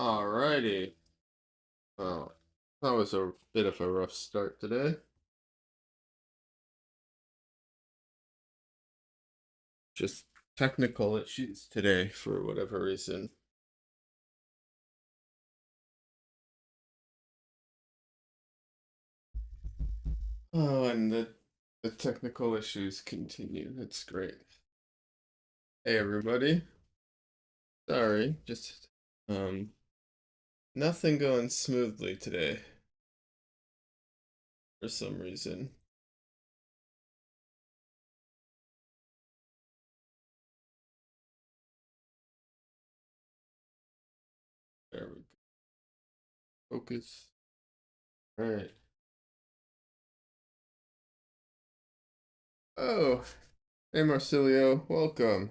Alrighty. Well, that was a bit of a rough start today. Just technical issues today for whatever reason. Oh, and the technical issues continue. That's great. Hey everybody. Sorry, just nothing going smoothly today for some reason. There we go. Focus. All right. Oh, hey Marsilio, welcome.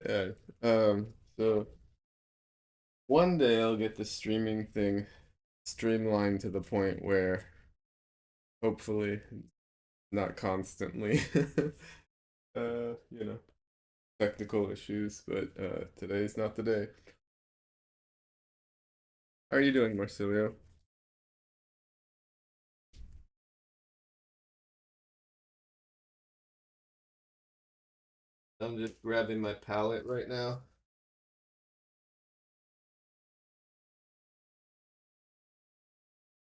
Yeah. So one day I'll get the streaming thing streamlined to the point where hopefully not constantly you know, technical issues, but today's not the day. How are you doing, Marsilio? I'm just grabbing my palette right now.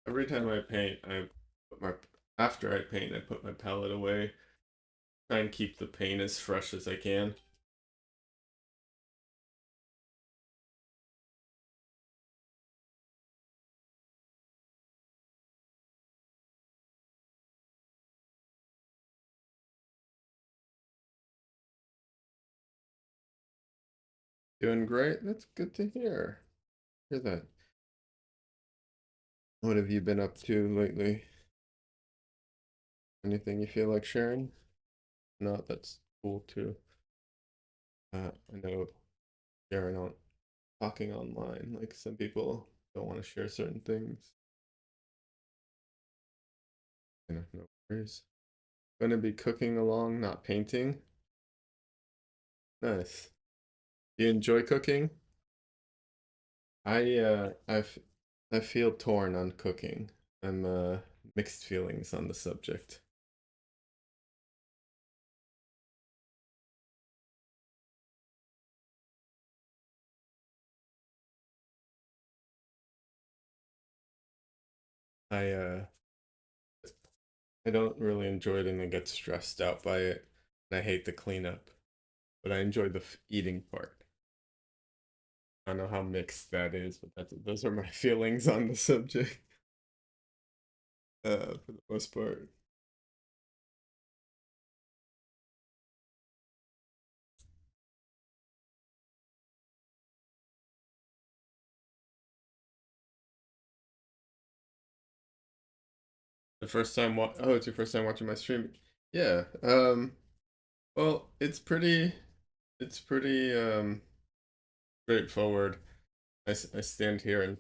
Every time I paint, I put my after I paint, I put my palette away. Try and keep the paint as fresh as I can. Doing great. That's good to hear. Hear that. What have you been up to lately? Anything you feel like sharing? No, that's cool too. I know sharing on talking online. Like some people don't want to share certain things. No worries. Gonna be cooking along, not painting. Nice. Do you enjoy cooking? I feel torn on cooking. I'm mixed feelings on the subject. I uh I don't really enjoy it and I get stressed out by it. And I hate the cleanup, but I enjoy the eating part. I don't know how mixed that is, but those are my feelings on the subject. For the most part. The first time oh, it's your first time watching my stream. Yeah. Well, it's pretty straightforward. I stand here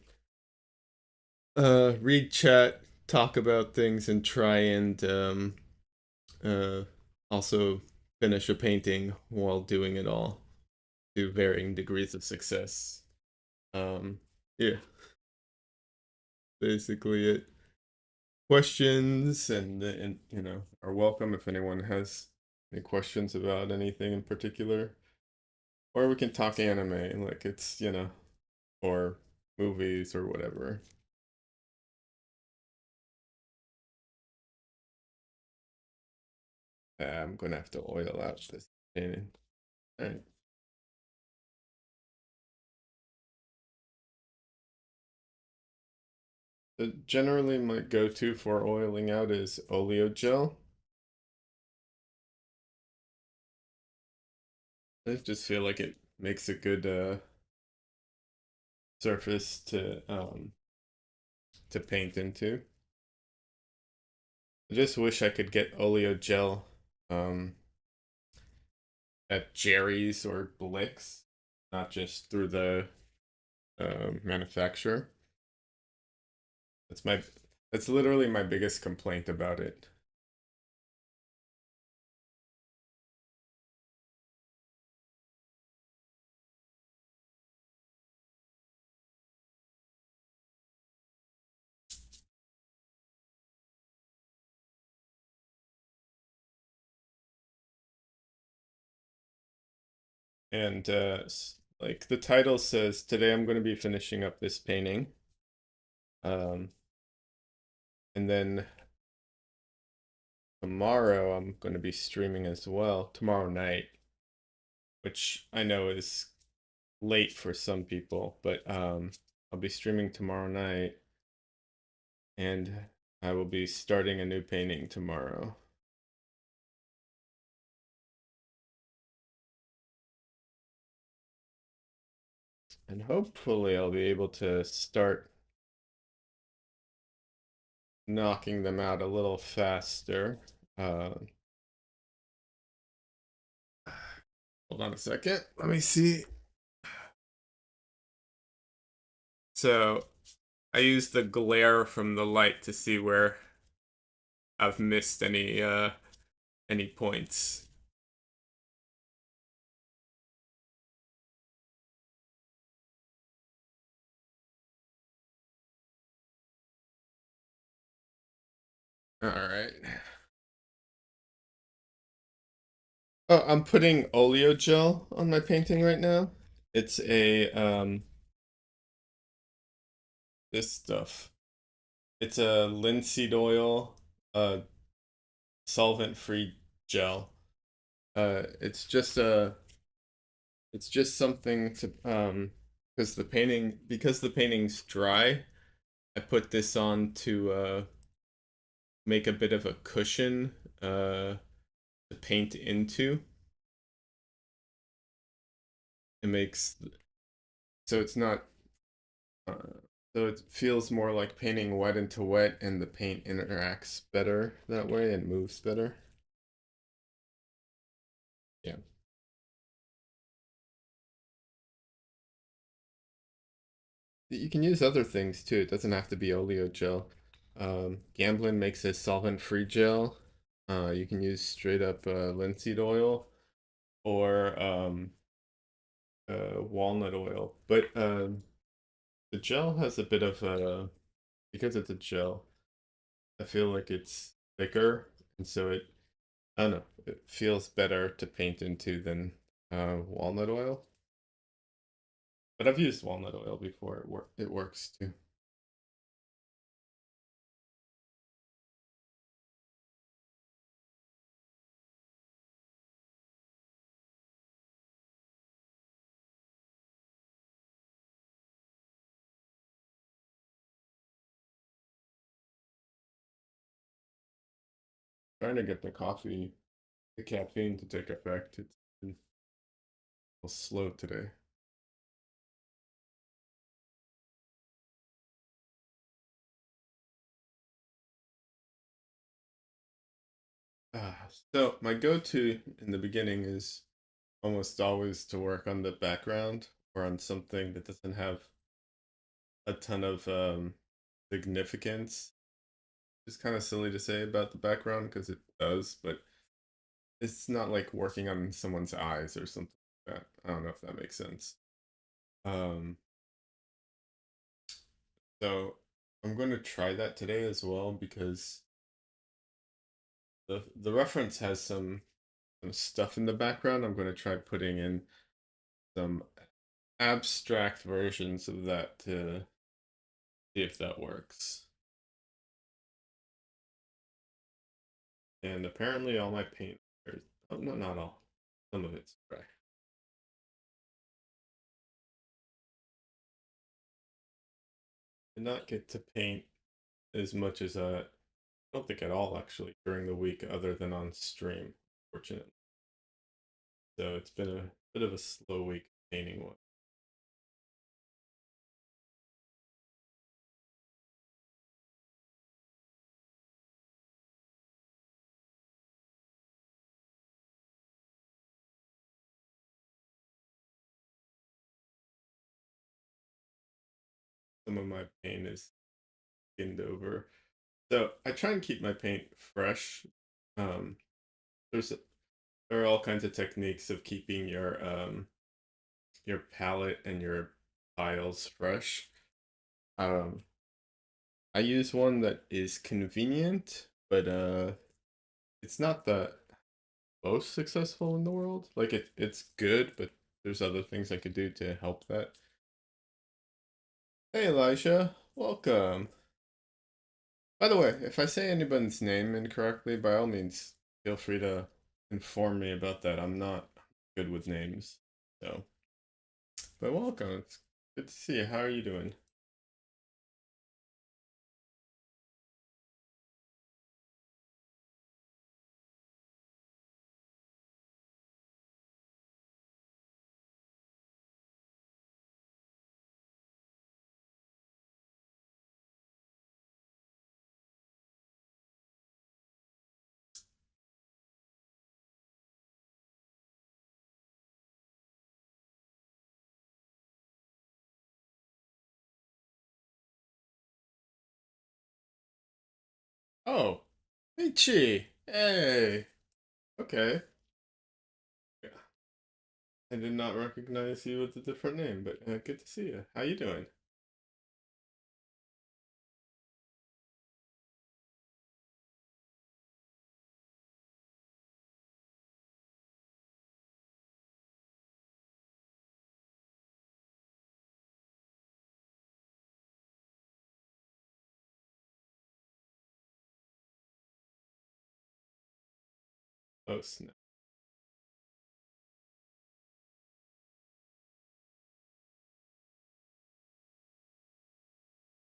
and read chat, talk about things and try and uh also finish a painting while doing it all to varying degrees of success. Um yeah, basically it. Questions and are welcome if anyone has any questions about anything in particular. Or we can talk anime, like it's, or movies or whatever. I'm gonna have to oil out this painting. All right. So generally, my go-to for oiling out is oleo gel. I just feel like it makes a good surface to paint into. I just wish I could get oleo gel um, at Jerry's or Blick's, not just through the manufacturer. That's my that's literally my biggest complaint about it. And like the title says, today I'm going to be finishing up this painting. Um, and then tomorrow I'm going to be streaming as well, tomorrow night, which I know is late for some people, but I'll be streaming tomorrow night and I will be starting a new painting tomorrow. And hopefully I'll be able to start knocking them out a little faster. Uh, Hold on a second. Let me see. So I use the glare from the light to see where I've missed any points. All right. Oh, I'm putting oleo gel on my painting right now. It's a this stuff. It's a linseed oil, solvent-free gel. It's just something to because the painting's dry, I put this on to make a bit of a cushion to paint into. It makes so it's not so it feels more like painting wet into wet, and the paint interacts better that way and moves better. Yeah. You can use other things too. It doesn't have to be oleo gel. Gamblin makes a solvent-free gel. You can use straight up linseed oil or walnut oil. But the gel has a bit of because it's a gel, I feel like it's thicker, and so I don't know, it feels better to paint into than walnut oil. But I've used walnut oil before. It works too. Trying to get the caffeine to take effect. It's been a little slow today. So my go-to in the beginning is almost always to work on the background or on something that doesn't have a ton of significance. It's kind of silly to say about the background because it does, but it's not like working on someone's eyes or something like that. I don't know if that makes sense. Um, so I'm going to try that today as well because the reference has some stuff in the background. I'm going to try putting in some abstract versions of that to see if that works. And apparently all my paint, oh no, not all, some of it's dry. Did not get to paint as much as I don't think at all actually during the week, other than on stream, fortunately. So it's been a bit of a slow week painting one. Some of my paint is skinned over. So I try and keep my paint fresh. Um, there's there are all kinds of techniques of keeping your palette and your tiles fresh. Um, I use one that is convenient, but it's not the most successful in the world. Like it's good, but there's other things I could do to help that. Hey, Elisha, welcome. By the way, if I say anybody's name incorrectly, by all means, feel free to inform me about that. I'm not good with names, so. But welcome. It's good to see you. How are you doing? Oh, Michi. Hey. Okay. Yeah, I did not recognize you with a different name, but good to see you. How you doing? Oh, snap.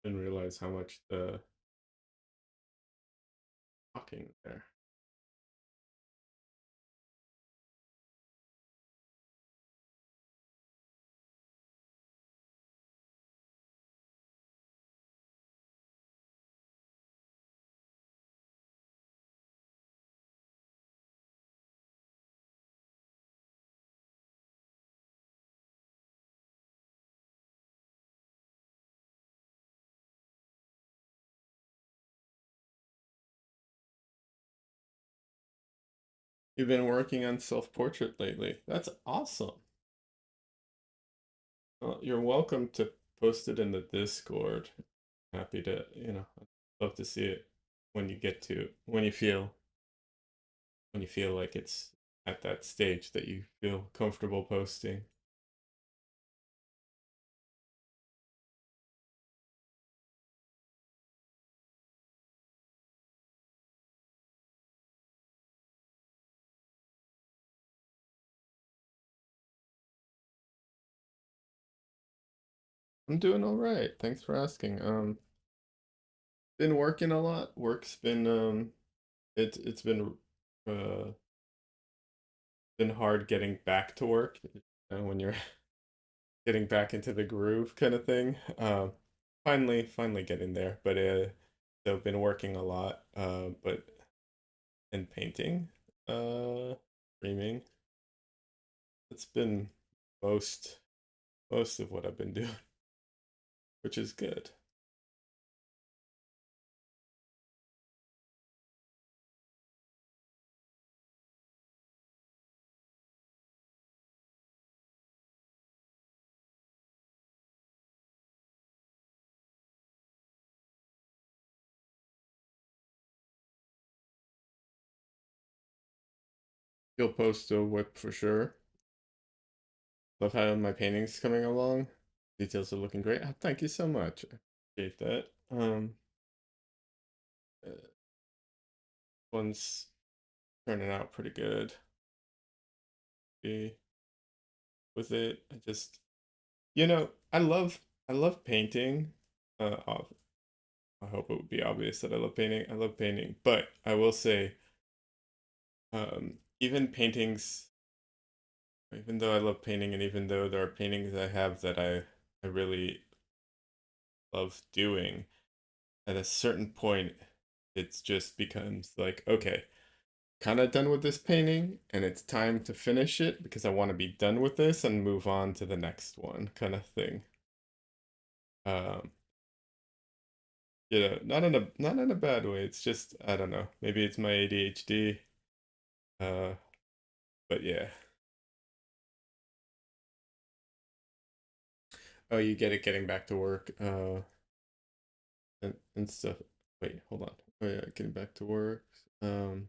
Didn't realize how much the talking there. You've been working on self-portrait lately. That's awesome. Well, you're welcome to post it in the Discord. Happy to, I'd love to see it when you get to when you feel like it's at that stage that you feel comfortable posting. I'm doing all right. Thanks for asking. Been working a lot. Work's been it's uh been hard getting back to work, when you're getting back into the groove kind of thing. Finally getting there, but so I've been working a lot, but and painting, uh, streaming. It's been most most of what I've been doing, which is good. You'll post a whip for sure. Love how my painting's coming along. Details are looking great. Oh, thank you so much. I appreciate that. Uh, one's turning out pretty good. Be with it. I love painting. I hope it would be obvious that I love painting. I love painting, but I will say, even paintings, even though I love painting, and even though there are paintings I have that I really love doing, at a certain point, it's just becomes like, okay, kind of done with this painting, and it's time to finish it because I want to be done with this and move on to the next one, kind of thing. Um, not in a bad way. It's just I don't know. Maybe it's my ADHD. Uh, but yeah. Oh, you get it getting back to work, and stuff. Wait, hold on. Oh yeah, getting back to work. Um,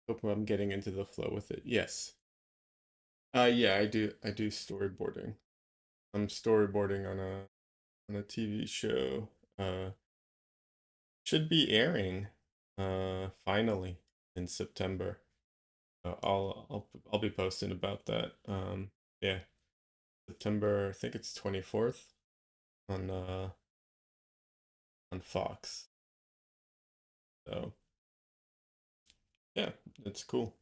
Hope I'm getting into the flow with it. Yes. Yeah, I do storyboarding. I'm storyboarding on a TV show. Should be airing finally in September. I'll be posting about that. Yeah, September, I think it's 24th on Fox. So, yeah, it's cool.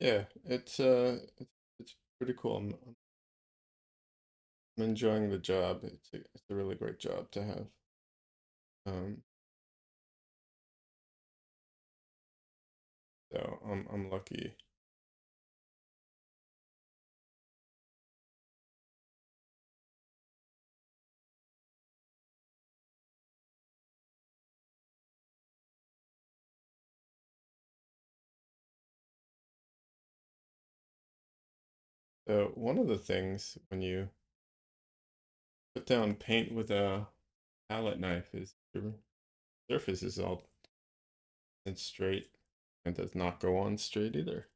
Yeah, it's pretty cool. I'm enjoying the job. It's a really great job to have. Um, so I'm lucky. So one of the things when you put down paint with a palette knife is the surface is all and straight and does not go on straight either.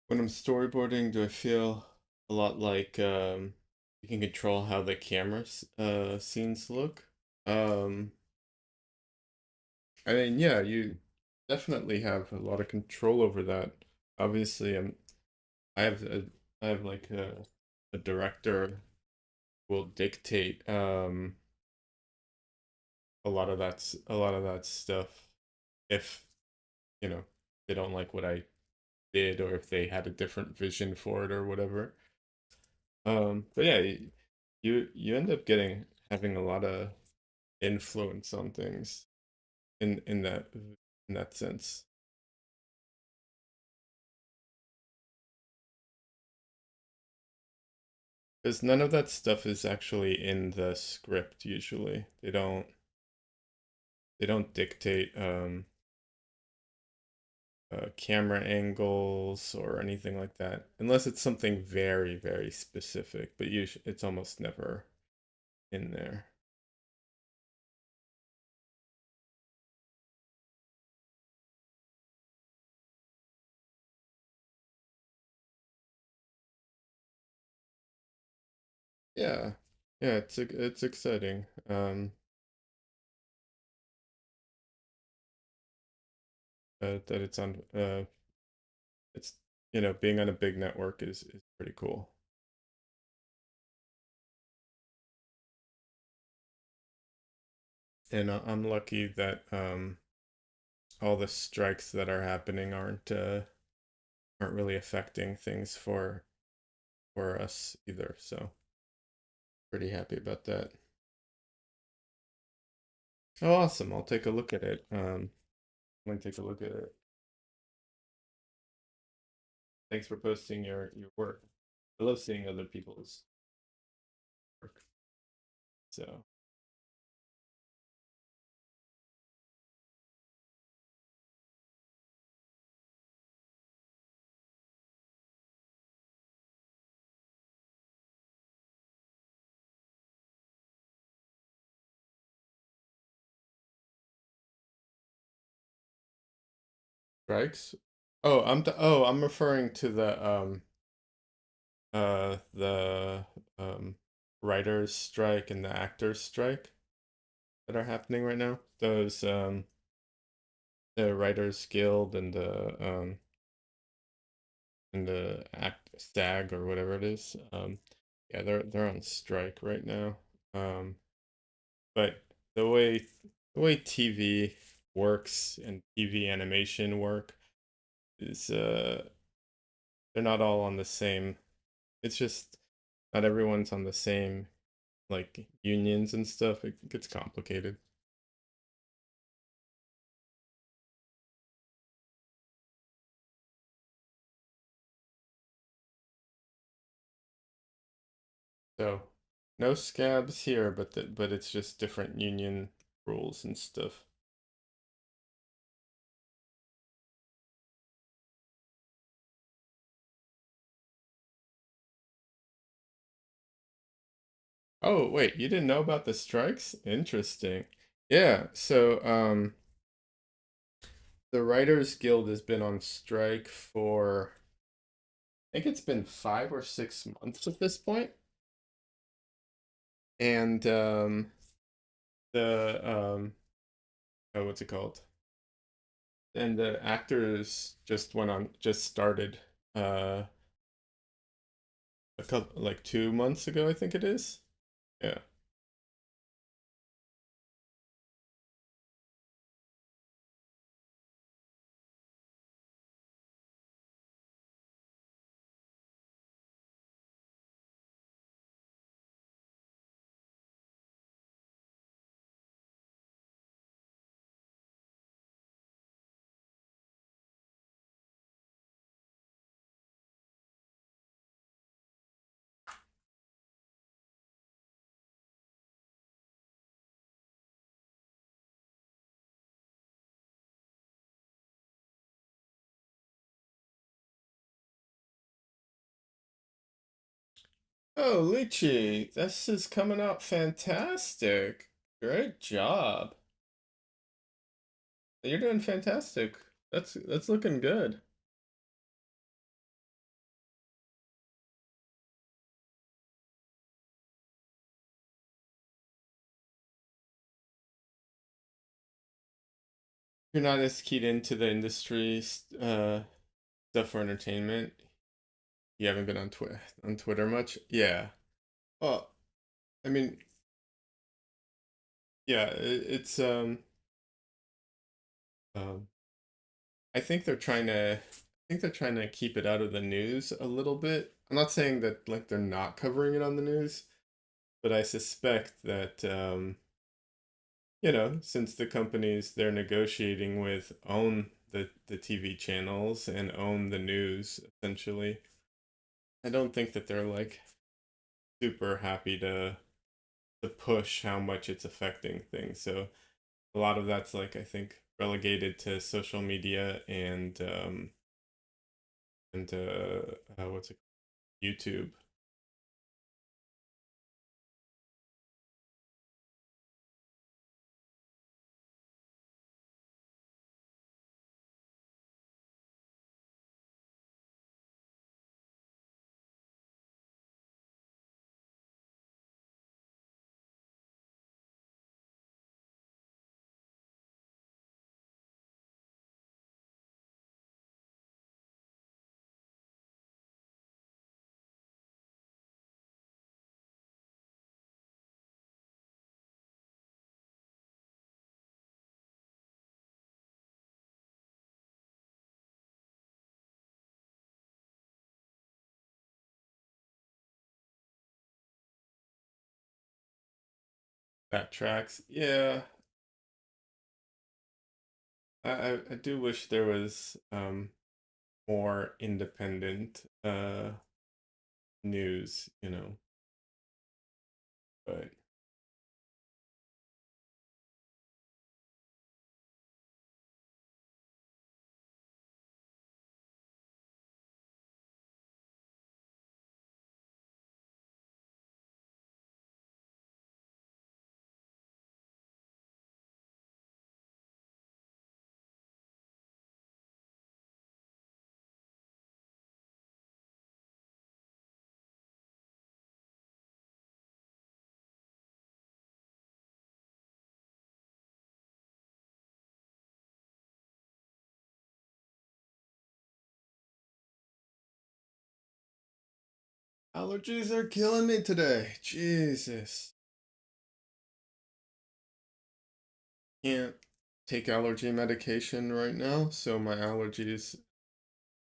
When I'm storyboarding, do I feel a lot like you can control how the scenes look? Um, I mean, yeah, you definitely have a lot of control over that. Obviously, I have a, I have like a director will dictate a lot of that stuff if, you know, they don't like what I did or if they had a different vision for it or whatever. But yeah, you end up getting having a lot of influence on things in that sense. Because none of that stuff is actually in the script usually. They don't dictate camera angles or anything like that, unless it's something very, very specific. But usually, it's almost never in there. Yeah, yeah, it's exciting. That it's on. It's being on a big network is pretty cool. And I'm lucky that all the strikes that are happening aren't really affecting things for us either. So pretty happy about that. Oh, awesome! I'll take a look at it. I'm gonna take a look at it. Thanks for posting your work. I love seeing other people's work. So strikes. Oh, I'm referring to the writers strike and the actors strike that are happening right now. Those the Writers Guild and the act SAG or whatever it is. Yeah, they're on strike right now. Um, but the way TV works and TV animation work is they're not all on the same. It's just not everyone's on the same like unions and stuff. It gets complicated. So no scabs here, but it's just different union rules and stuff. Oh, wait, you didn't know about the strikes? Interesting. Yeah, so the Writers Guild has been on strike for I think it's been 5 or 6 months at this point. And the oh, what's it called? And the actors just started uh a couple like 2 months ago, I think it is. Yeah. Oh, Lychee, this is coming out fantastic. Great job. You're doing fantastic. That's looking good. You're not as keyed into the industry stuff for entertainment. You haven't been on Twitter much? Yeah. Well, I mean, yeah, um I think they're trying to keep it out of the news a little bit. I'm not saying that like they're not covering it on the news, but I suspect that since the companies they're negotiating with own the TV channels and own the news essentially, I don't think that they're like super happy to push how much it's affecting things. So a lot of that's like I think relegated to social media and what's it YouTube. That tracks. Yeah, I do wish there was more independent news, but allergies are killing me today. Jesus. Can't take allergy medication right now, so my allergies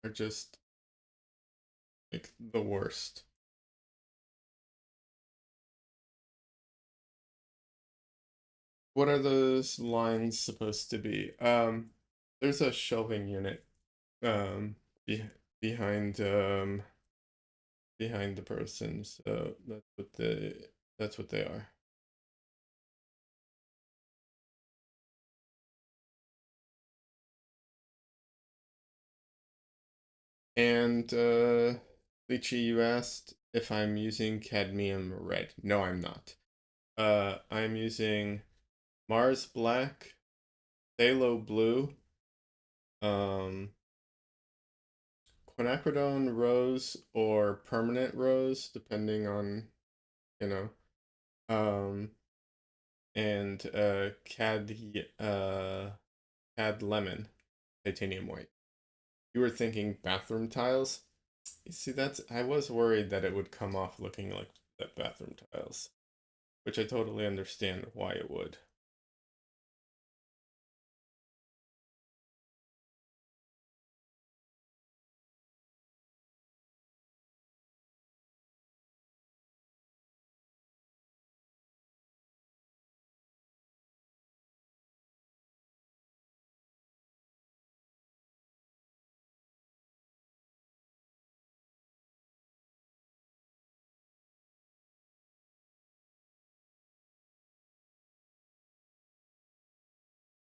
are just like the worst. What are those lines supposed to be? There's a shelving unit um be behind behind the person, so that's what they are. And Lychee, you asked if I'm using cadmium red. No, I'm not. I'm using Mars Black, Phthalo Blue, um, quinacridone rose or permanent rose, depending on, you know, um, and cad lemon, titanium white. You were thinking bathroom tiles? You see, that's I was worried that it would come off looking like that bathroom tiles, which I totally understand why it would.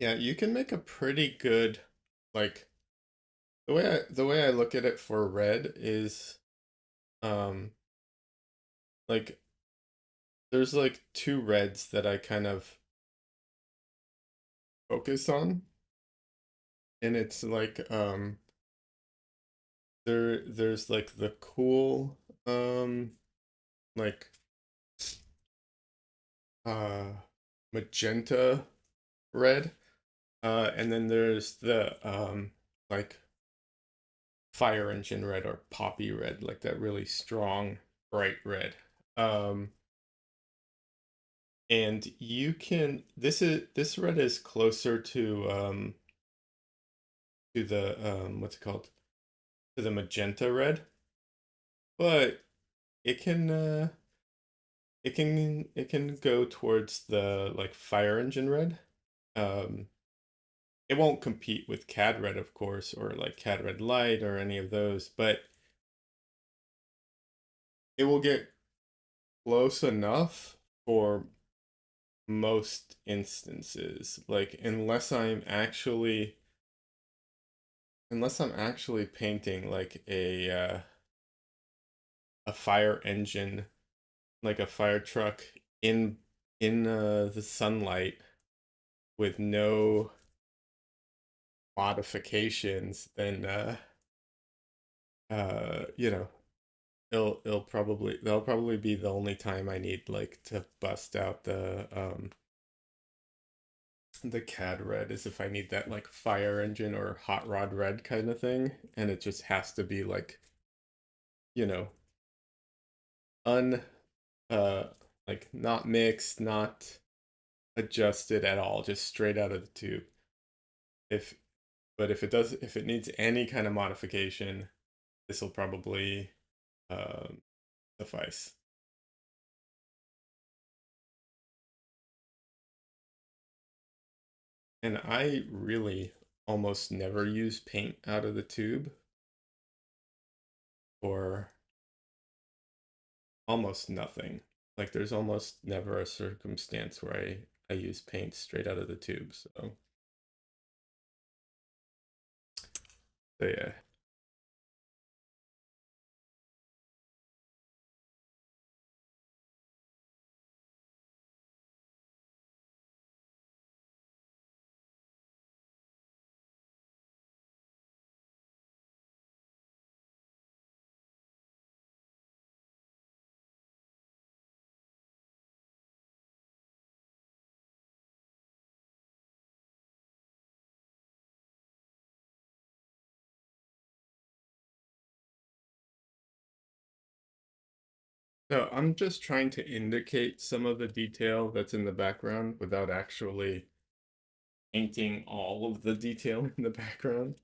Yeah, you can make a pretty good like the way I look at it for red is um like there's like two reds that I kind of focus on, and it's like there's like the cool like uh magenta red, and then there's the like fire engine red or poppy red, like that really strong bright red. um and you can this red is closer to the what's it called, to the magenta red, but it can it can go towards the like fire engine red. um it won't compete with cad red, of course, or like cad red light or any of those, but it will get close enough for most instances, like unless I'm actually painting like a fire engine, like a fire truck in the sunlight with no modifications, then you know, that'll probably be the only time I need like to bust out the cad red, is if I need that like fire engine or hot rod red kind of thing, and it just has to be like, you know, un uh like not mixed, not adjusted at all, just straight out of the tube. If but if it needs any kind of modification, this will probably um suffice. And I really almost never use paint out of the tube, or almost nothing. Like there's almost never a circumstance where I use paint straight out of the tube. So yeah. So I'm just trying to indicate some of the detail that's in the background without actually painting all of the detail in the background.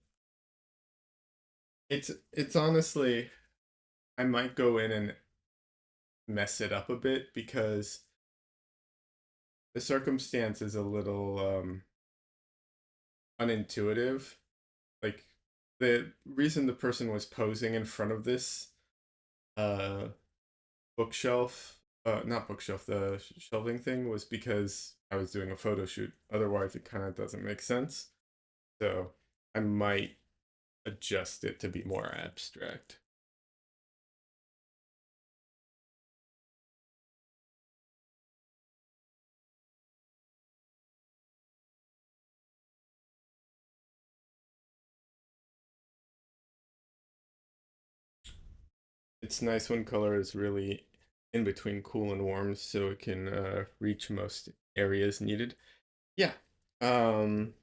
It's honestly, I might go in and mess it up a bit because the circumstance is a little unintuitive. Like the reason the person was posing in front of this uh bookshelf, not bookshelf, the shelving thing was because I was doing a photo shoot. Otherwise, it kind of doesn't make sense. So I might adjust it to be more abstract. It's nice when color is really in between cool and warm so it can reach most areas needed. Yeah. Um,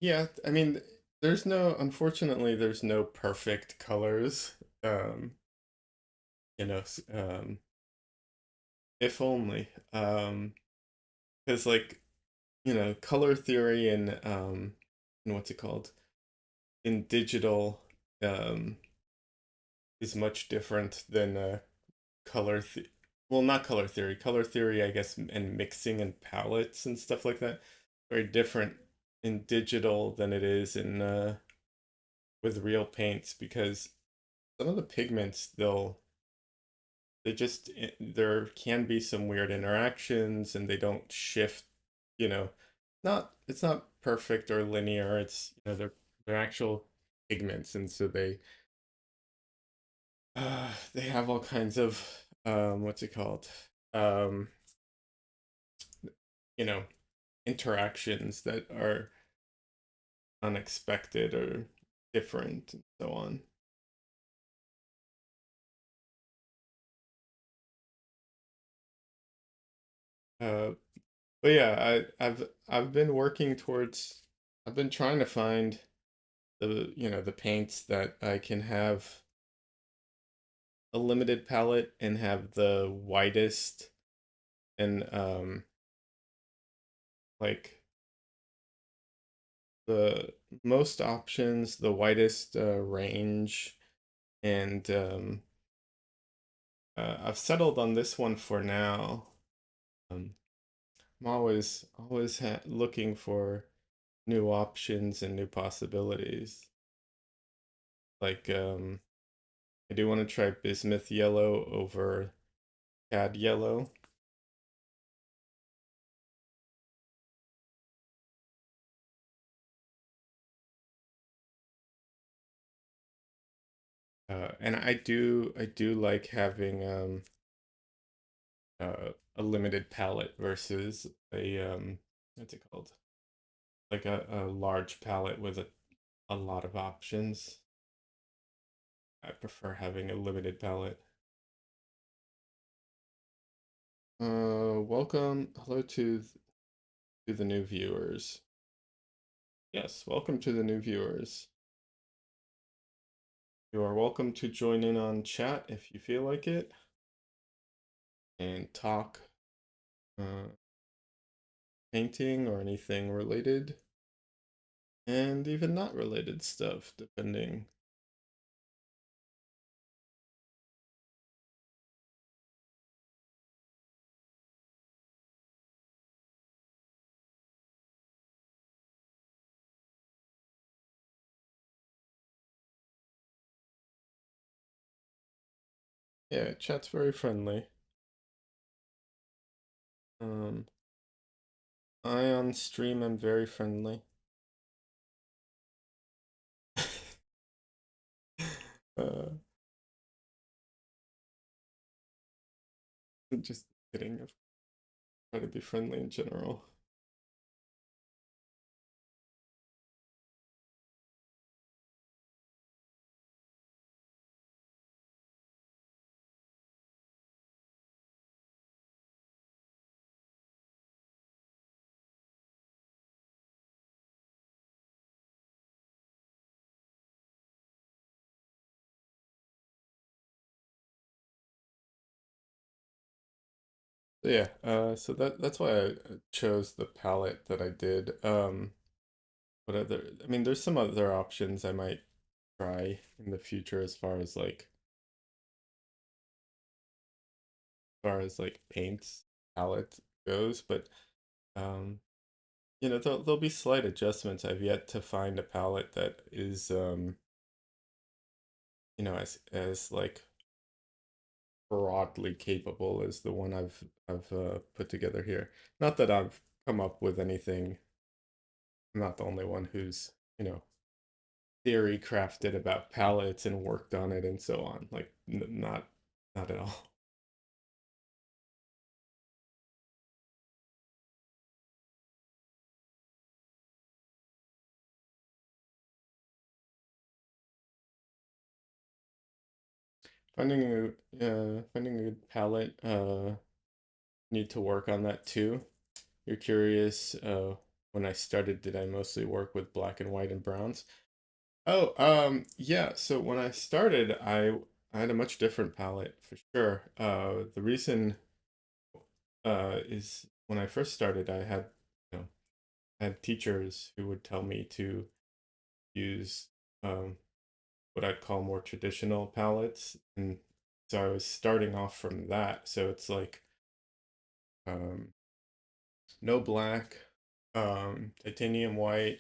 yeah, I mean, unfortunately, there's no perfect colors. Um, you know, if only. Because like, color theory and what's it called? In digital, um, is much different than color th well, not color theory. Color theory, I guess, and mixing and palettes and stuff like that. Very different in digital than it is in with real paints because some of the pigments there can be some weird interactions and they don't shift, you know. Not It's not perfect or linear. It's they're actual pigments and so they have all kinds of what's it called? Um you know, interactions that are unexpected or different and so on. Uh, but yeah, I've been working towards I've been trying to find the paints that I can have a limited palette and have the widest and like the most options, the widest range, and I've settled on this one for now. Um, I'm always looking for new options and new possibilities. Like I do want to try bismuth yellow over cad yellow. And I do like having a limited palette versus a what's it called? Like a large palette with a lot of options. I prefer having a limited palette. Welcome, hello to the new viewers. Yes, welcome to the new viewers. You are welcome to join in on chat if you feel like it and talk uh, painting or anything related and even not related stuff, depending. Yeah, chat's very friendly. Um, I on stream am very friendly. uh, just kidding. I try to be friendly in general. Yeah, so that's why I chose the palette that I did. What other, I mean, there's some other options I might try in the future as far as like paints palette goes, but um, there'll be slight adjustments. I've yet to find a palette that is as like broadly capable as the one I've put together here. Not that I've come up with anything. I'm not the only one who's, theory crafted about palettes and worked on it and so on. Like not at all. Finding a good palette, need to work on that too. You're curious, when I started, did I mostly work with black and white and browns? Oh, yeah. So when I started, I had a much different palette for sure. The reason is when I first started, you know, I had teachers who would tell me to use um what I'd call more traditional palettes, and so I was starting off from that. So it's like um no black, titanium white,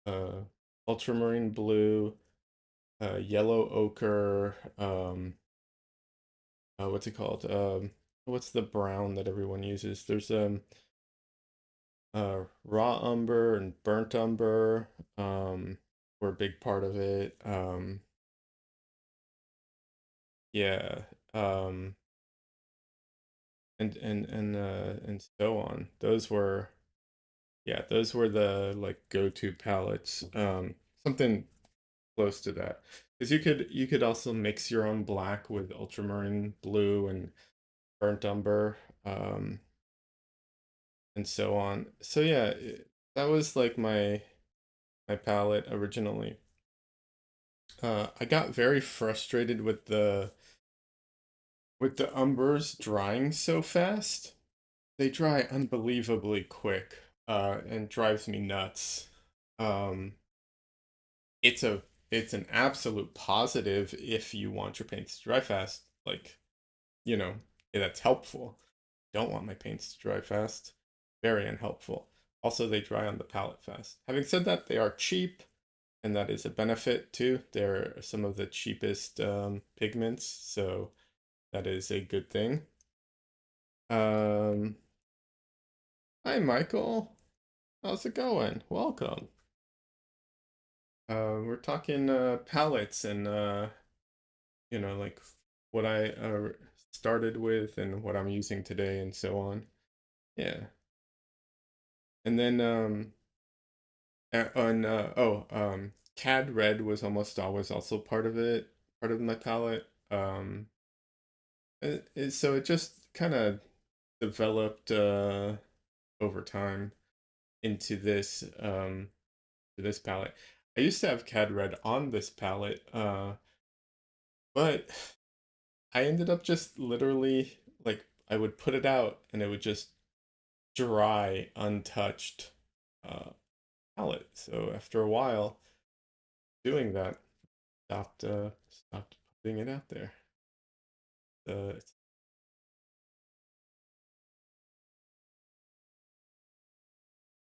uh ultramarine blue, yellow ochre, what's it called? What's the brown that everyone uses? There's raw umber and burnt umber, were a big part of it. Yeah, and so on. Those were the like go-to palettes. Something close to that. Because you could also mix your own black with ultramarine blue and burnt umber, um, and so on. So yeah, that was like my palette originally. I got very frustrated with the umbers drying so fast. They dry unbelievably quick, and drives me nuts. Um, it's a it's an absolute positive if you want your paints to dry fast. Like, you know, that's helpful. Don't want my paints to dry fast. Very unhelpful. Also, they dry on the palette fast. Having said that, they are cheap, and that is a benefit too. They're some of the cheapest pigments, so that is a good thing. Um, Hi, Michael. How's it going? Welcome. We're talking palettes and like what I started with and what I'm using today and so on. Yeah. And then on Cad Red was almost always also part of it, part of my palette. So it just kind of developed over time into this palette. I used to have Cad Red on this palette, but I ended up just literally like I would put it out and it would just dry, untouched uh, palette. So after a while doing that, stopped putting it out there. Uh,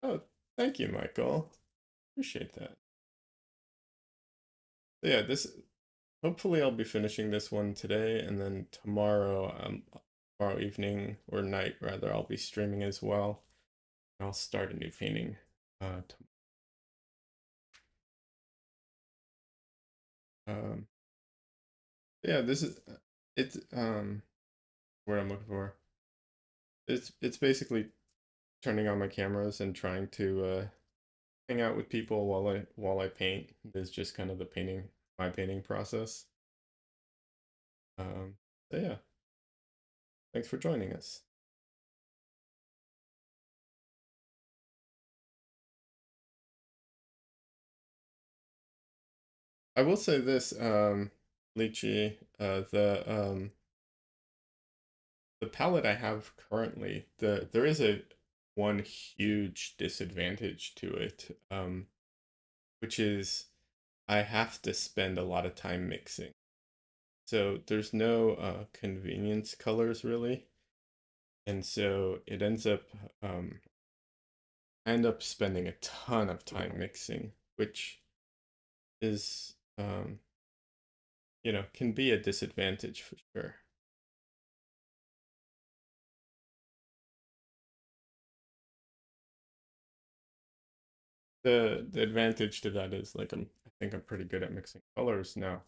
oh, thank you, Michael. Appreciate that. So yeah, this hopefully I'll be finishing this one today, and then tomorrow evening or night rather, I'll be streaming as well. I'll start a new painting. Um, yeah, this is it's what I'm looking for. It's basically turning on my cameras and trying to hang out with people while I paint. Is just kind of my painting process. Um, so yeah, thanks for joining us. I will say this, Lychee, the the palette I have currently, there is a one huge disadvantage to it, which is I have to spend a lot of time mixing. So there's no convenience colors really, and so it ends up I end up spending a ton of time mixing, which is can be a disadvantage for sure. The advantage to that is like I think I'm pretty good at mixing colors now,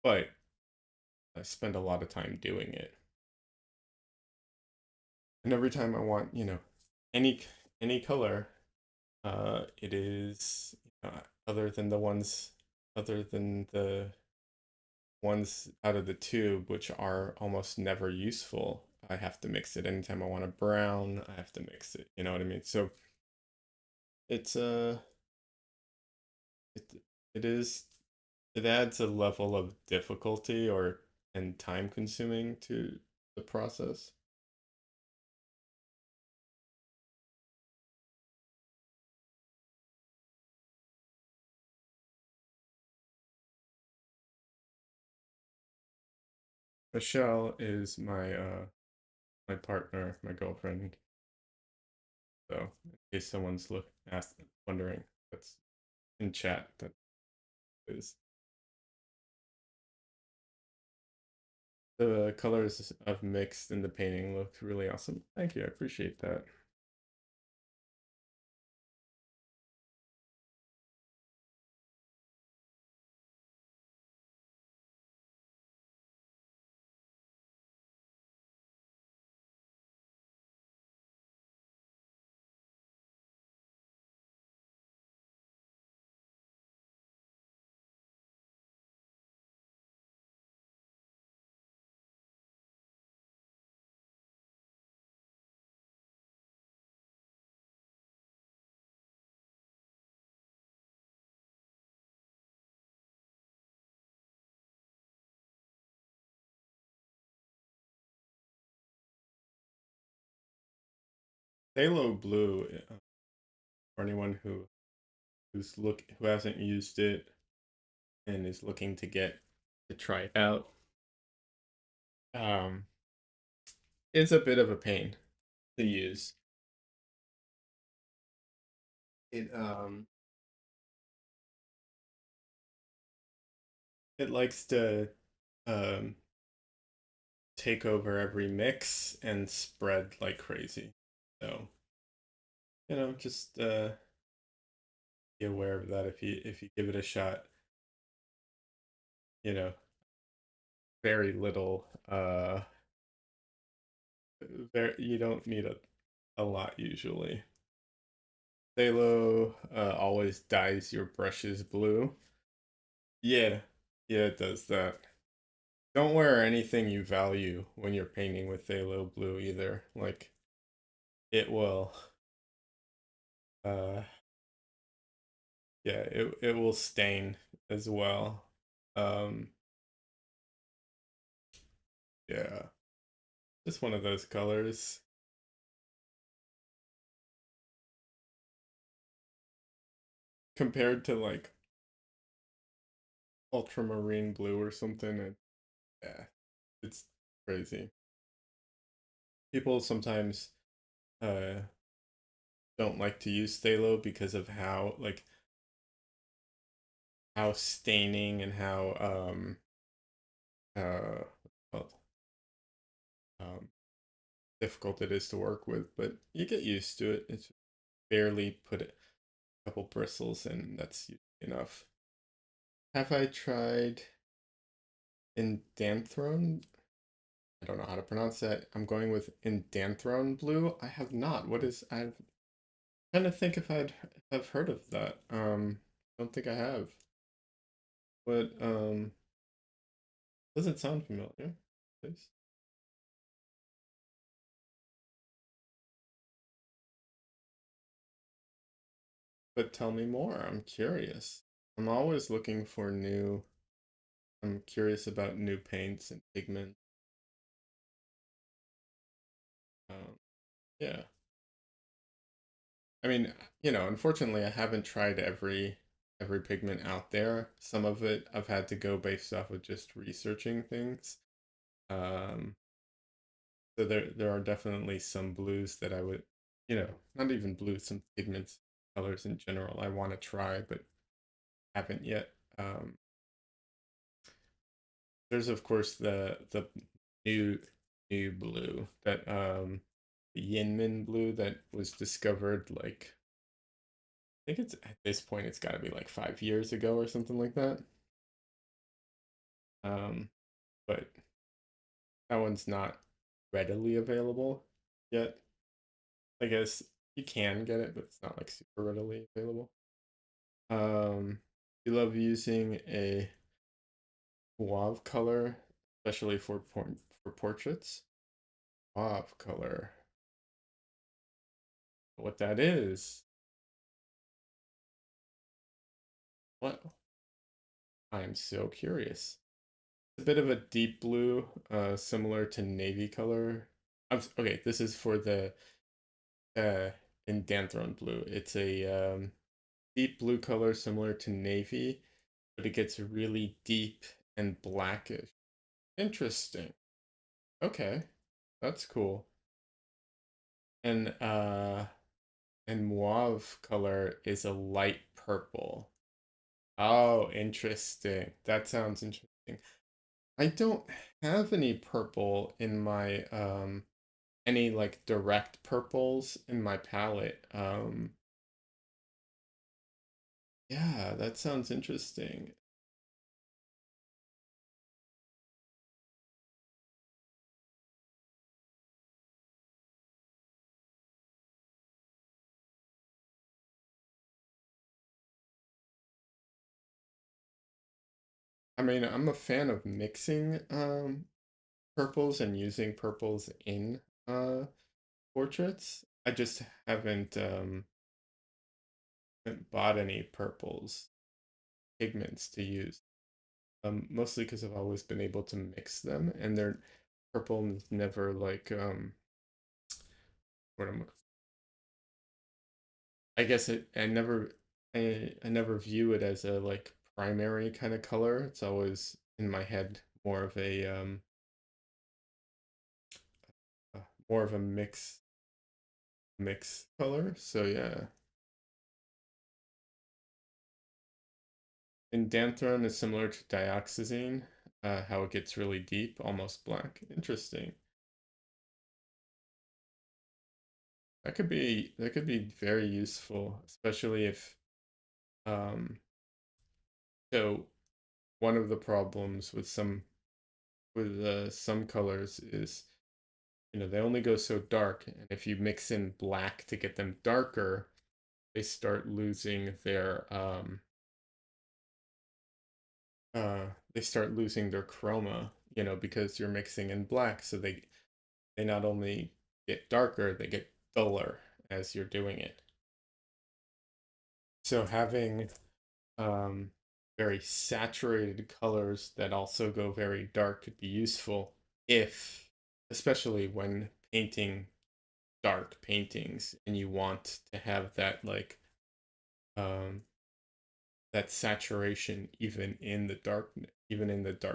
but I spend a lot of time doing it. And every time I want, any any color, it is other than the ones out of the tube, which are almost never useful. I have to mix it anytime I want a brown. I have to mix it. You know what I mean? So it's it it is it adds a level of difficulty or and time consuming to the process. Michelle is my partner, my girlfriend. So in case someone's wondering, that's in chat. That is the colors I've mixed in the painting look really awesome. Thank you, I appreciate that. Halo Blue, for anyone who hasn't used it and is looking to try it out, um, it's a bit of a pain to use. It it likes to um take over every mix and spread like crazy. So, just be aware of that if you give it a shot. You know, very little you don't need a lot usually. Phthalo always dyes your brushes blue. Yeah, yeah, it does that. Don't wear anything you value when you're painting with phthalo blue either. Like it will uh yeah, it will stain as well. Um yeah, just one of those colors. Compared to like ultramarine blue or something, yeah, it's crazy. People sometimes uh don't like to use phthalo because of how staining and how uh well, um difficult it is to work with, but you get used to it. It's barely put a couple bristles and that's enough. Have I tried Indanthrone? I don't know how to pronounce that. I'm going with Indanthrone blue. I have not. What is I've trying to think if I've heard of that. Don't think I have. But doesn't sound familiar. Please. But tell me more. I'm curious. I'm always looking for new. I'm curious about new paints and pigments. Yeah. I mean, unfortunately, I haven't tried every pigment out there. Some of it I've had to go based off of just researching things. Um, so there are definitely some blues that I would, not even blues, some pigments, colors in general I want to try, but haven't yet. There's of course the new new blue that the Yinmin blue that was discovered like I think it's at this point it's got to be like 5 years ago or something like that. Um, but that one's not readily available yet. I guess you can get it, but it's not like super readily available. You love using a mauve color, especially for portraits. Mauve color. What that is? What? I am so curious. A bit of a deep blue, similar to navy color. Okay, this is for the uh Indanthrone blue. It's a deep blue color similar to navy, but it gets really deep and blackish. Interesting. Okay, that's cool. And mauve color is a light purple. Oh, interesting. That sounds interesting. I don't have any purple in my any like direct purples in my palette. Yeah, that sounds interesting. I mean, I'm a fan of mixing purples and using purples in portraits. I just haven't bought any purples pigments to use. Mostly because I've always been able to mix them, and their purple is never like what am I guess I never view it as a like primary kind of color. It's always in my head uh, more of a mix color. So yeah. And Danthron is similar to dioxazine, how it gets really deep, almost black. Interesting. That could be very useful, especially if so one of the problems with some colors is they only go so dark, and if you mix in black to get them darker, uh they start losing their chroma, because you're mixing in black, so they not only get darker, they get duller as you're doing it. So having um very saturated colors that also go very dark could be useful if especially when painting dark paintings and you want to have that like um that saturation even in the dark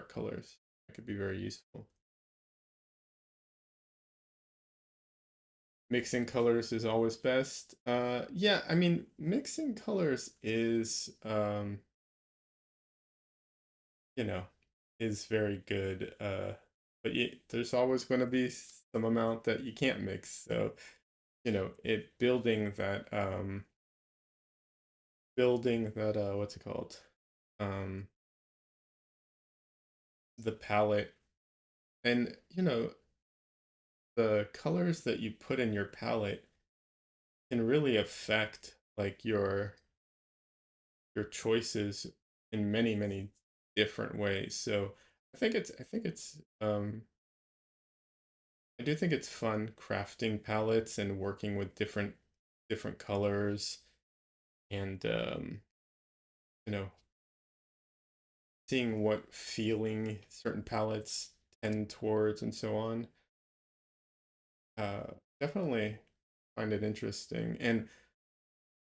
colors. That could be very useful. Mixing colors is always best. Yeah, I mean mixing colors you know is very good. But there's always going to be some amount that you can't mix. So it building that what's it called, um the palette, and the colors that you put in your palette can really affect like your choices in many different ways. So I do think it's fun crafting palettes and working with different colors, and you know seeing what feeling certain palettes tend towards and so on. definitely find it interesting. And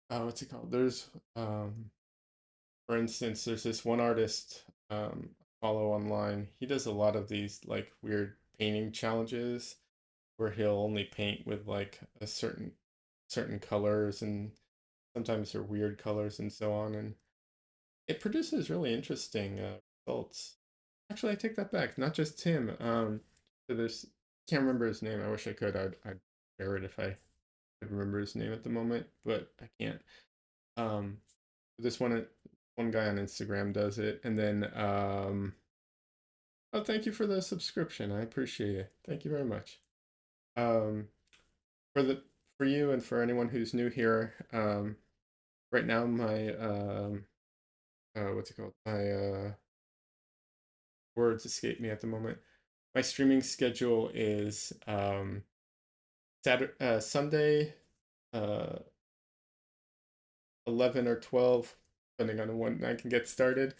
what's it called? There's for instance, there's this one artist I follow online. He does a lot of these like weird painting challenges where he'll only paint with like a certain colors, and sometimes they're weird colors and so on, and it produces really interesting results. Actually, I take that back. Not just him. So there's can't remember his name. I wish I could. I'd share it if I could remember his name at the moment, but I can't. Um, this one guy on Instagram does it, and then oh, thank you for the subscription. I appreciate it. Thank you very much. Um, for the for you and for anyone who's new here, right now my what's it called? My words escape me at the moment. My streaming schedule is Saturday, Sunday, uh, 11 or 12, depending on when I can get started,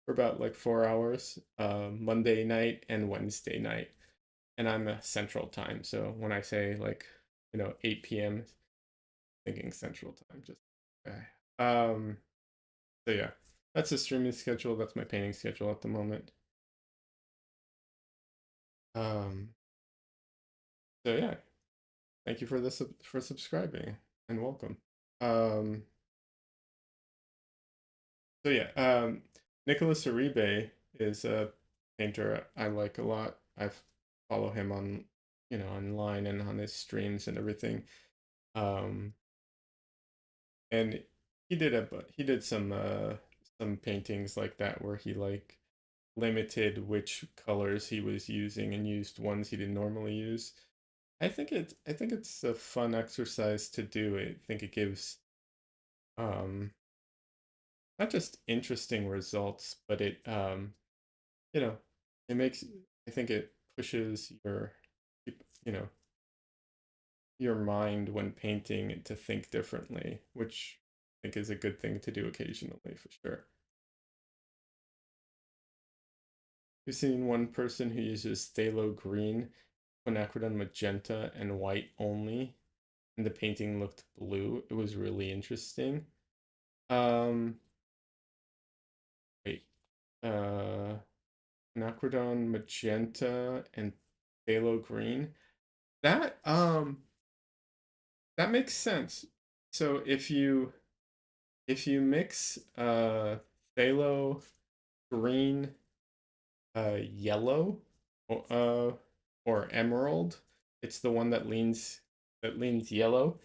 for about like 4 hours. Monday night and Wednesday night, and I'm a Central Time. So when I say like 8 p.m., thinking Central Time, just okay. So yeah, that's the streaming schedule. That's my painting schedule at the moment. Um, so yeah, thank you for this for subscribing and welcome. Um, so yeah, Nicholas Uribe is a painter I like a lot. I follow him on online and on his streams and everything. Um, and he did some paintings like that where he like limited which colors he was using and used ones he didn't normally use. I think it's a fun exercise to do. I think it gives um not just interesting results, but it you know, it makes I think it pushes you know, your mind when painting to think differently, which I think is a good thing to do occasionally for sure. You've seen one person who uses phthalo green, quinacridone magenta, and white only, and the painting looked blue. It was really interesting. Um, wait, uh, quinacridone magenta and phthalo green. That that makes sense. So if you mix phthalo green, yellow, uh, or emerald, it's the one that leans yellow,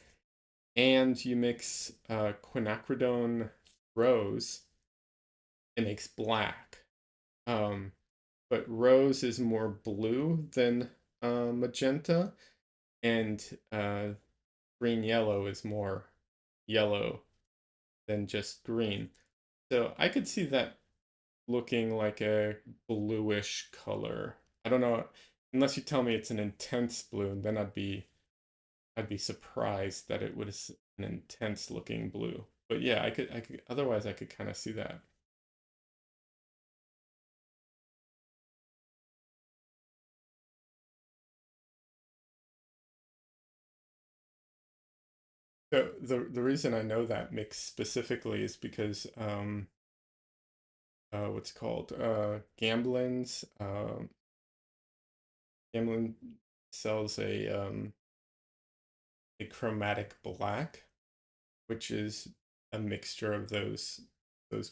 and you mix quinacridone rose, it makes black. Um, but rose is more blue than magenta, and green yellow is more yellow than just green. So I could see that looking like a bluish color. I don't know, unless you tell me it's an intense blue, then I'd be surprised that it was an intense looking blue. But yeah, I could otherwise I could kind of see that. So the reason I know that mix specifically is because what's it called Gamblin sells a chromatic black, which is a mixture of those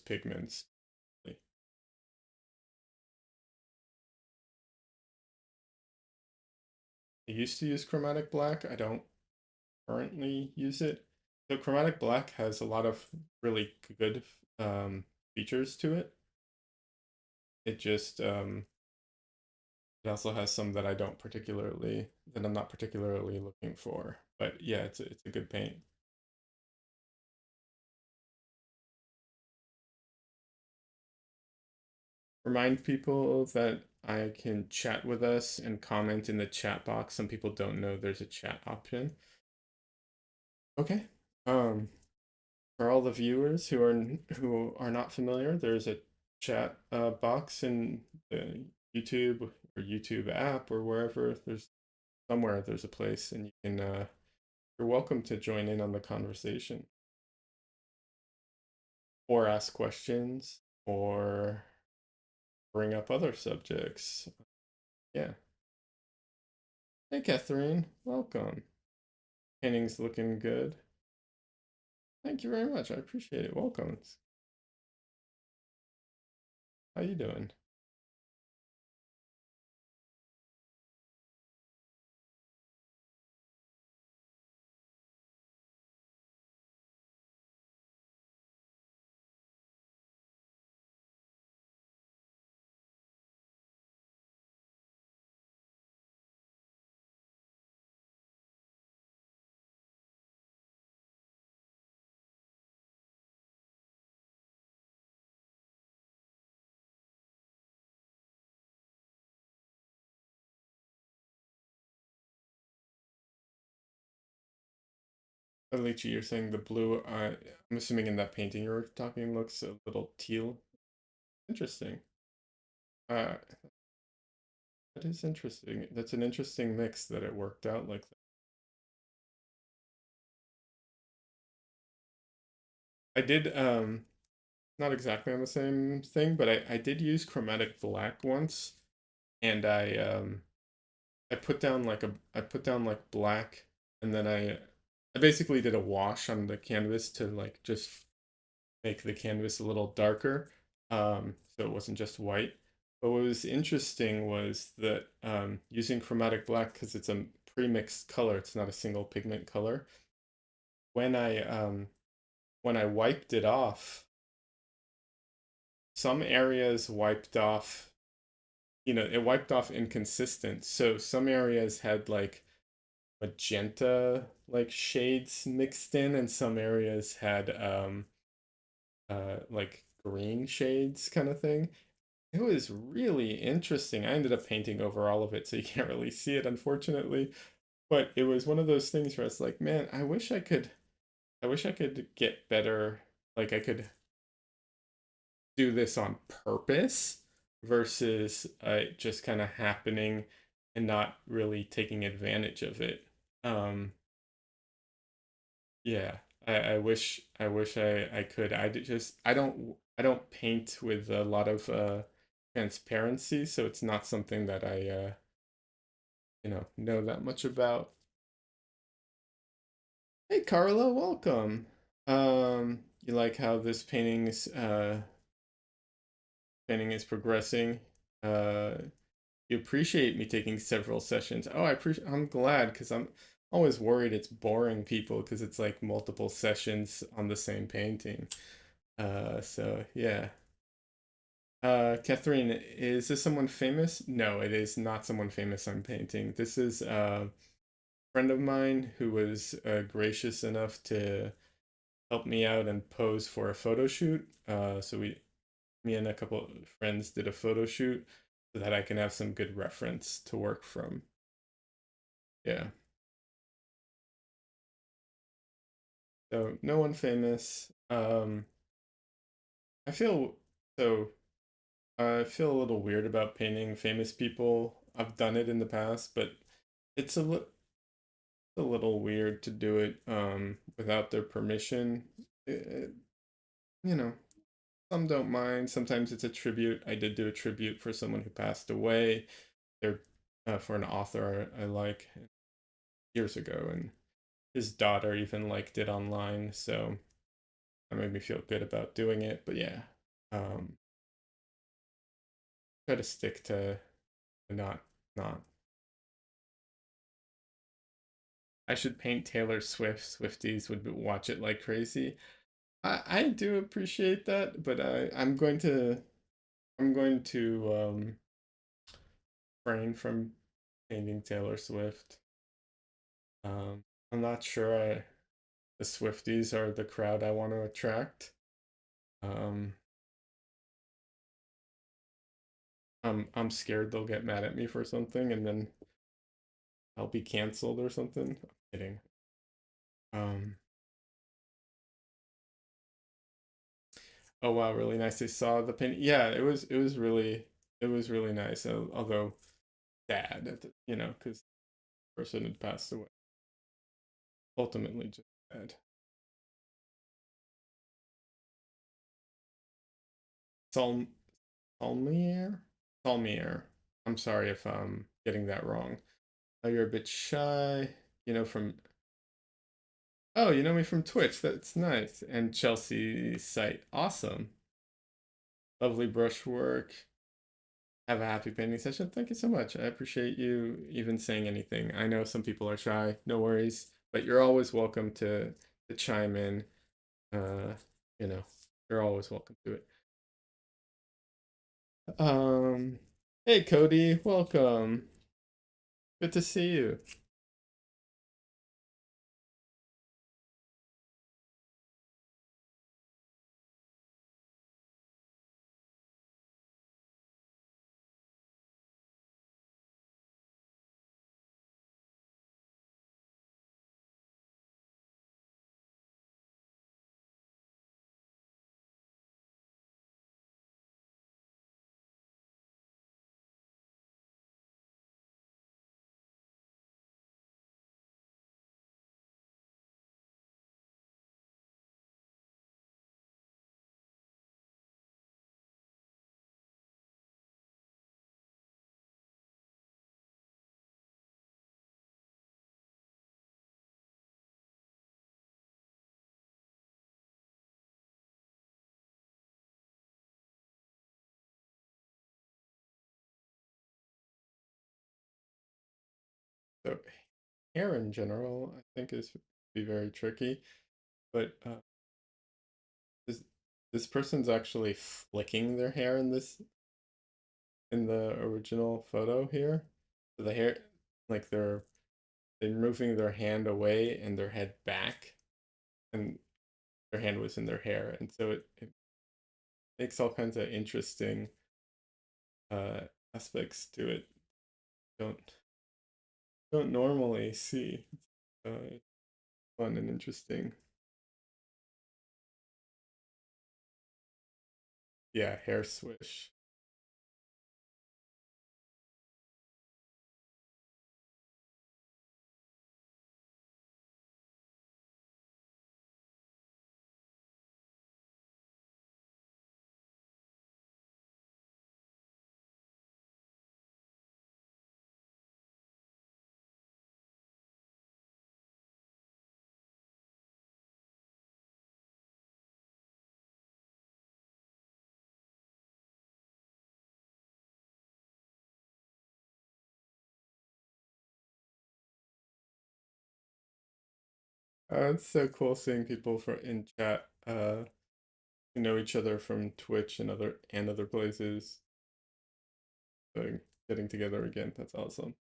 pigments. I used to use chromatic black. I don't currently use it. So chromatic black has a lot of really good features to it. It just it also has some that I'm not particularly looking for. But yeah, it's a good paint. Remind people that I can chat with us and comment in the chat box. Some people don't know there's a chat option. Okay. Um, for all the viewers who are not familiar, there's a chat box in the YouTube or YouTube app or wherever. There's somewhere there's a place, and you can you're welcome to join in on the conversation or ask questions or bring up other subjects. Yeah. Hey, Catherine, welcome. Painting's looking good. Thank you very much. I appreciate it. Welcome. How you doing? Alicia, you're saying the blue, I'm assuming in that painting you were talking looks a little teal. Interesting. Uh, that is interesting. That's an interesting mix that it worked out like that. I did, not exactly on the same thing, but I did use chromatic black once, and I put down like black, and then I basically did a wash on the canvas to like just make the canvas a little darker, so it wasn't just white. But what was interesting was that using chromatic black, because it's a pre-mixed color, it's not a single pigment color. When I wiped it off, some areas wiped off, it wiped off inconsistent. So some areas had like magenta like shades mixed in, and some areas had like green shades kind of thing. It was really interesting. I ended up painting over all of it, so you can't really see it, unfortunately. But it was one of those things where it's like, man, I wish I could get better. Like I could do this on purpose versus just kind of happening and not really taking advantage of it. Um, yeah, I wish I could. I don't paint with a lot of transparency, so it's not something that I know that much about. Hey Carla, welcome. You like how this painting is progressing? Uh, you appreciate me taking several sessions. Oh, I'm glad because I'm always worried it's boring people because it's like multiple sessions on the same painting. So yeah. Catherine, is this someone famous? No, it is not someone famous I'm painting. This is a friend of mine who was gracious enough to help me out and pose for a photo shoot. So me and a couple of friends did a photo shoot so that I can have some good reference to work from. Yeah. So no one famous. I feel so I feel a little weird about painting famous people. I've done it in the past, but it's a little weird to do it without their permission. You know, some don't mind. Sometimes it's a tribute. I did do a tribute for someone who passed away. They're for an author I like years ago, and his daughter even liked it online, so that made me feel good about doing it. But yeah, um, try to stick to not. I should paint Taylor Swift. Swifties would watch it like crazy. I do appreciate that, but I'm going to refrain from painting Taylor Swift. I'm not sure the Swifties are the crowd I want to attract. Um, I'm scared they'll get mad at me for something and then I'll be canceled or something. I'm kidding. Um, oh wow, really nice. I saw the painting. Yeah, it was really nice. Although sad, because person had passed away. Ultimately, just dead. Salm Salmier? Salmier. I'm sorry if I'm getting that wrong. Oh, you're a bit shy, from Oh, you know me from Twitch. That's nice. And Chelsea site. Awesome. Lovely brushwork. Have a happy painting session. Thank you so much. I appreciate you even saying anything. I know some people are shy, no worries, but you're always welcome to chime in. Uh, you know, you're always welcome to it. Um, hey Cody, welcome. Good to see you. So hair in general, I think is be very tricky, but this this person's actually flicking their hair in the original photo here. So the hair, like they're moving their hand away and their head back, and their hand was in their hair, and so it makes all kinds of interesting uh aspects to it. Don't don't normally see. Uh, fun and interesting. Yeah, hair swish. It's so cool seeing people for in chat who know each other from Twitch and other places. Getting together again. That's awesome.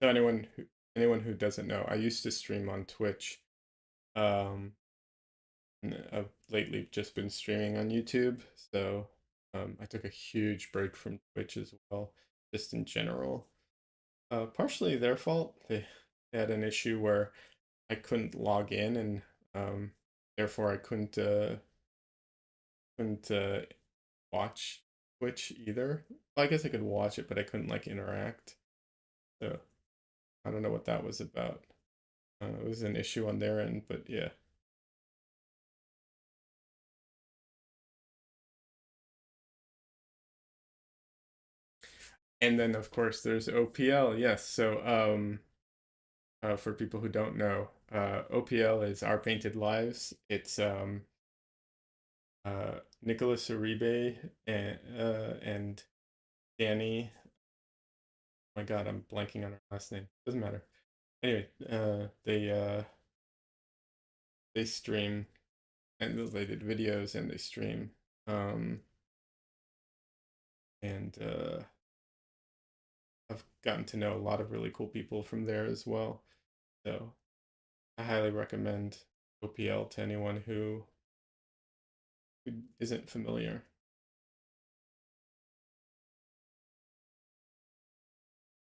So anyone who doesn't know, I used to stream on Twitch. Um, and I've lately just been streaming on YouTube. So I took a huge break from Twitch as well, just in general. Partially their fault. They had an issue where I couldn't log in, and um, therefore I couldn't watch Twitch either. Well, I guess I could watch it, but I couldn't like interact. So I don't know what that was about. It was an issue on their end, but yeah. And then of course there's OPL. Yes. So for people who don't know, OPL is Our Painted Lives. It's Nicholas Uribe and Danny. Oh my God, I'm blanking on her last name. Doesn't matter. Anyway, they stream, and they did videos and they stream. Um, and I've gotten to know a lot of really cool people from there as well. So I highly recommend OPL to anyone who isn't familiar.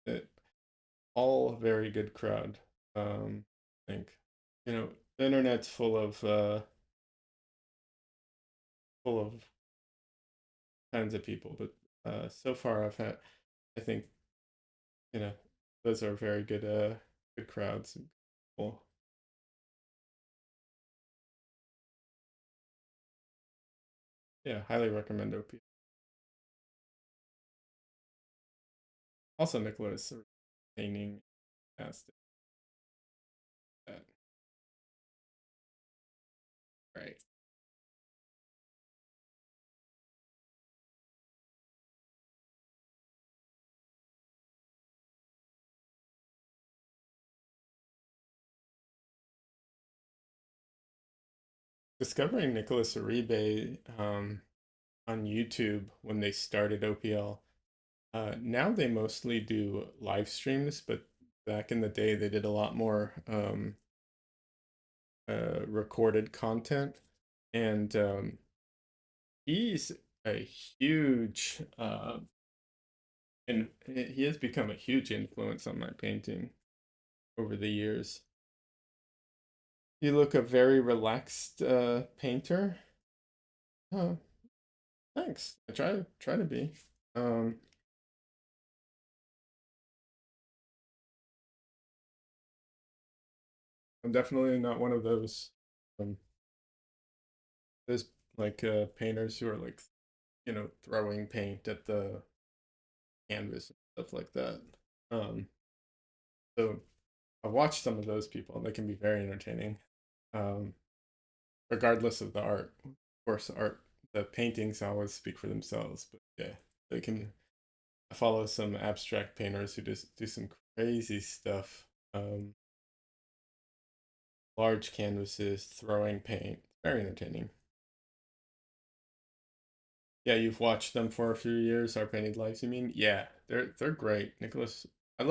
It, all very good crowd. I think the internet's full of kinds of people, but so far I think you know those are very good good crowds. Cool. Yeah, highly recommend OP. Also Nicholas painting fantastic. That right. Discovering Nicholas Uribe on YouTube when they started OPL. Now they mostly do live streams, but back in the day they did a lot more recorded content. And he's a huge and he has become a huge influence on my painting over the years. You look a very relaxed painter. Oh, thanks. I try to be. Um, I'm definitely not one of um, those like painters who are like throwing paint at the canvas and stuff like that. Um, so I've watched some of those people. They can be very entertaining, um, regardless of the art. Of course, the paintings always speak for themselves, but yeah, they can. I follow some abstract painters who just do some crazy stuff. Large canvases, throwing paint, very entertaining. Yeah, you've watched them for a few years. Our Painted Lives, you mean? Yeah, they're great. Nicholas, I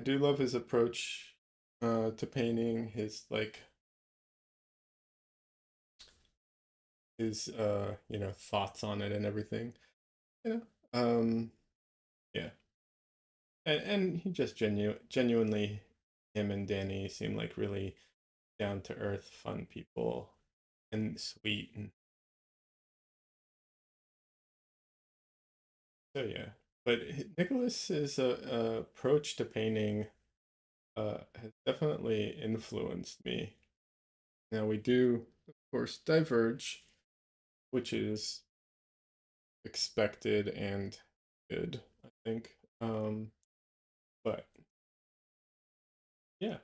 do love his approach to painting. His like his thoughts on it and everything. You know, yeah, and he just genuinely him and Danny seem like really down to earth, fun people, and sweet. And so yeah, but Nicholas's approach to painting has definitely influenced me. Now we do, of course, diverge, which is expected and good, I think. But yeah,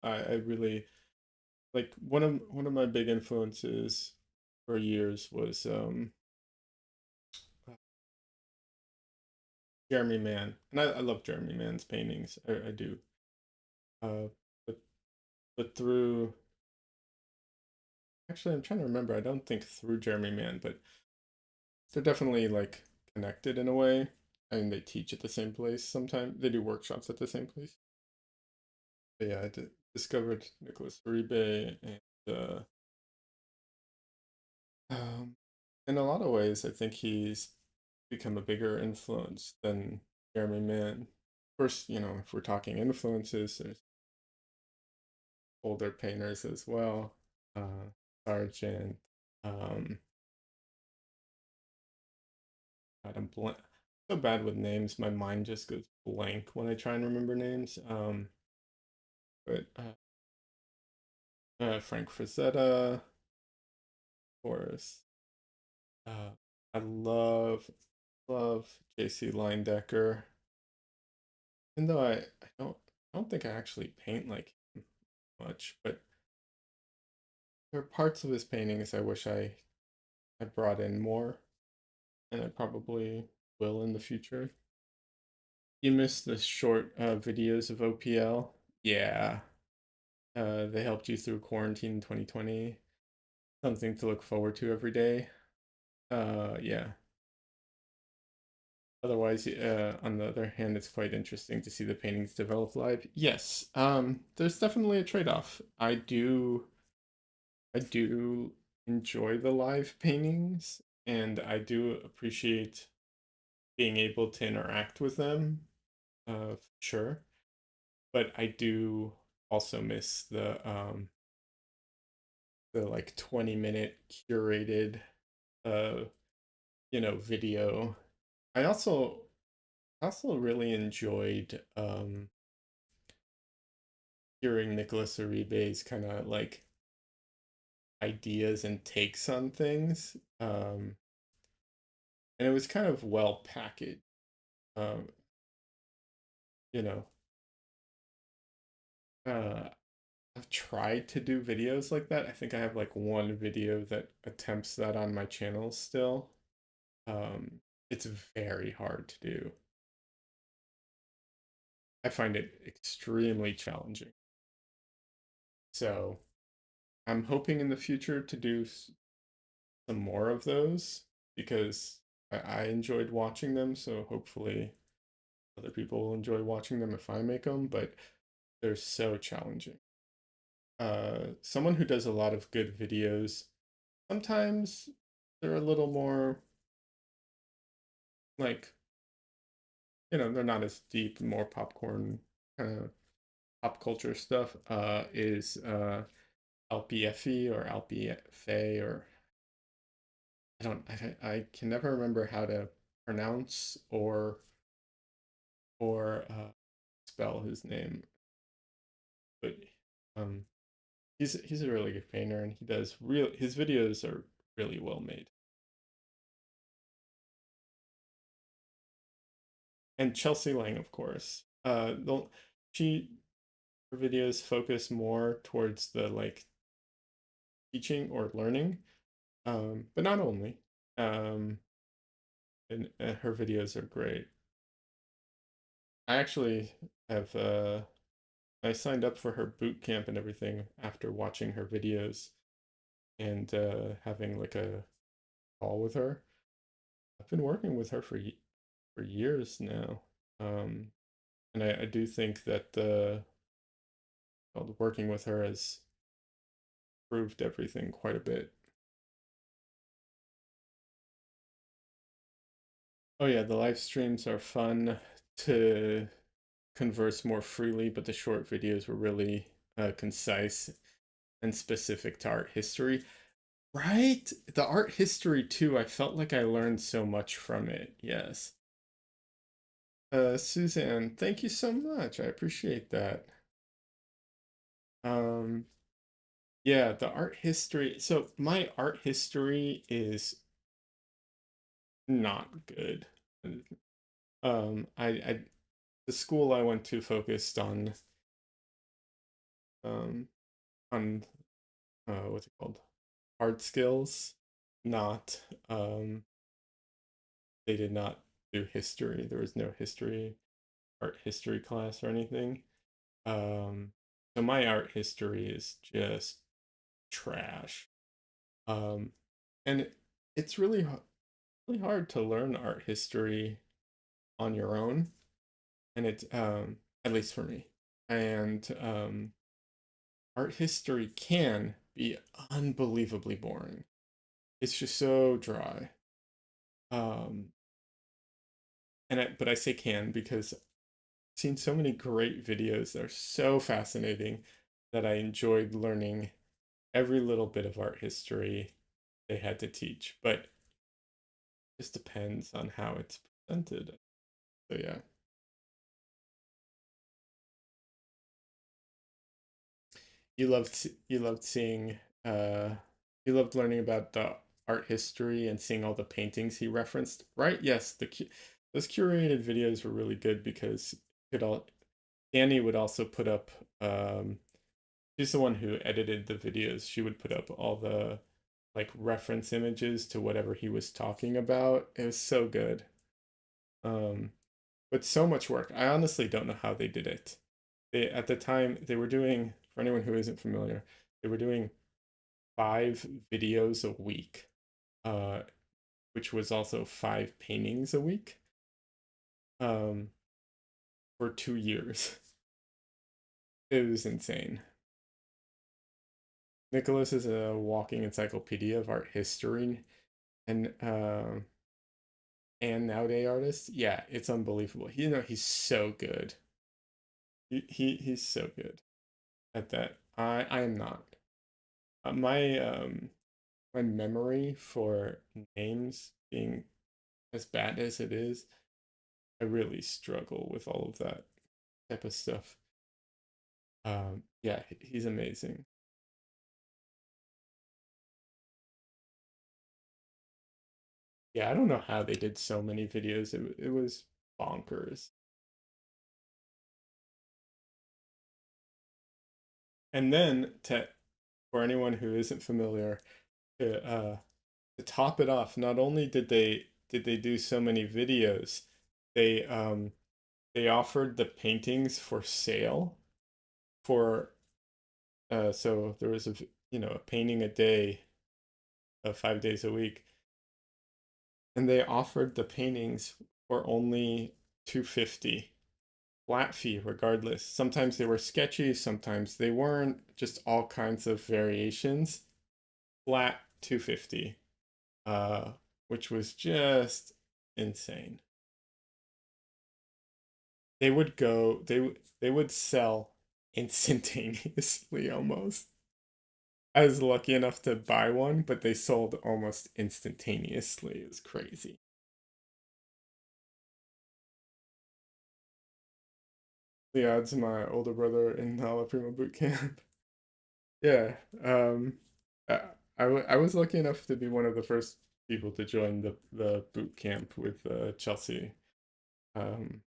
I really like one of my big influences for years was Jeremy Mann, and I love Jeremy Mann's paintings. I do. Uh, but through actually, I'm trying to remember. I don't think through Jeremy Mann, but they're definitely like connected in a way. I mean, they teach at the same place sometimes. They do workshops at the same place. But yeah, discovered Nicholas Uribe, and um, in a lot of ways, I think he's become a bigger influence than Jeremy Mann. Of course, if we're talking influences, there's older painters as well. Sargent, um, God, I'm so bad with names. My mind just goes blank when I try and remember names. But Frank Frazetta, of course. Uh, I love JC Linedecker. Even though I don't think I actually paint like him much, but there are parts of his paintings I wish I brought in more, and I probably will in the future. You missed the short videos of OPL. Yeah, they helped you through quarantine 2020. Something to look forward to every day. Yeah. Otherwise, on the other hand, it's quite interesting to see the paintings develop live. Yes, there's definitely a trade-off. I do enjoy the live paintings, and I do appreciate being able to interact with them, sure. But I do also miss the like 20-minute curated uh video. I also really enjoyed hearing Nicholas Uribe's kind of like ideas and takes on things. And it was kind of well packaged. Um, you know, uh, I've tried to do videos like that. I think I have like one video that attempts that on my channel still. Um, it's very hard to do. I find it extremely challenging. So I'm hoping in the future to do some more of those because I enjoyed watching them. So hopefully other people will enjoy watching them if I make them, but they're so challenging. Someone who does a lot of good videos, sometimes they're a little more like, they're not as deep, more popcorn kind of pop culture stuff. Is Alpi or Alpi or I can never remember how to pronounce or spell his name, but um he's a really good painter and his videos are really well made. And Chelsea Lang, of course. She her videos focus more towards the like teaching or learning, but not only. Um, and her videos are great. I actually have I signed up for her boot camp and everything after watching her videos and having like a call with her. I've been working with her for years now, and I do think that working with her has improved everything quite a bit. Oh yeah, the live streams are fun to converse more freely, but the short videos were really concise and specific to art history. Right? The art history too, I felt like I learned so much from it. Yes. Suzanne, thank you so much. I appreciate that. Um, yeah, the art history. So my art history is not good. I the school I went to focused um on what's it called? Hard skills, not they did not do history. There was no art history class or anything. Um, so my art history is just trash. Um, and it's really hard to learn art history on your own, and it's at least for me. And art history can be unbelievably boring. It's just so dry. Um, but I say can because I've seen so many great videos that are so fascinating that I enjoyed learning every little bit of art history they had to teach. But it just depends on how it's presented. So yeah. You loved seeing uh you loved learning about the art history and seeing all the paintings he referenced, right? Yes, those curated videos were really good because it all Annie would also put up she's the one who edited the videos. She would put up all the like reference images to whatever he was talking about. It was so good. Um but so much work. I honestly don't know how they did it. At the time they were doing, for anyone who isn't familiar, they were doing 5 videos a week, uh, which was also 5 paintings a week, um, for 2 years. It was insane. Nicholas is a walking encyclopedia of art history and nowadays artists. Yeah, it's unbelievable. He's so good. He's so good at that. I am not. My memory for names being as bad as it is, I really struggle with all of that type of stuff. Yeah, he's amazing. Yeah, I don't know how they did so many videos. It was bonkers. And then for anyone who isn't familiar, to top it off, not only did they do so many videos, they they offered the paintings for sale for so there was a painting a day, 5 days a week, and they offered the paintings for only 250 flat fee regardless. Sometimes they were sketchy, sometimes they weren't, just all kinds of variations. Flat 250, uh, which was just insane. They would sell instantaneously almost. I was lucky enough to buy one, but they sold almost instantaneously. It was crazy. Yeah, it's my older brother in Hala Prima boot camp. Yeah, I, I was lucky enough to be one of the first people to join the boot camp with Chelsea. Um,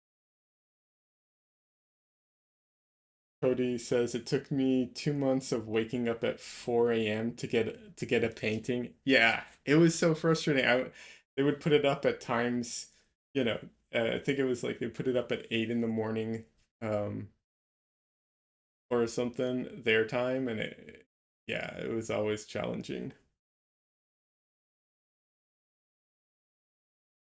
Cody says it took me 2 months of waking up at 4 a.m. to get a painting. Yeah, it was so frustrating. They would put it up at times, you know, I think it was like they put it up at 8 in the morning, um, or something their time, and yeah, it was always challenging.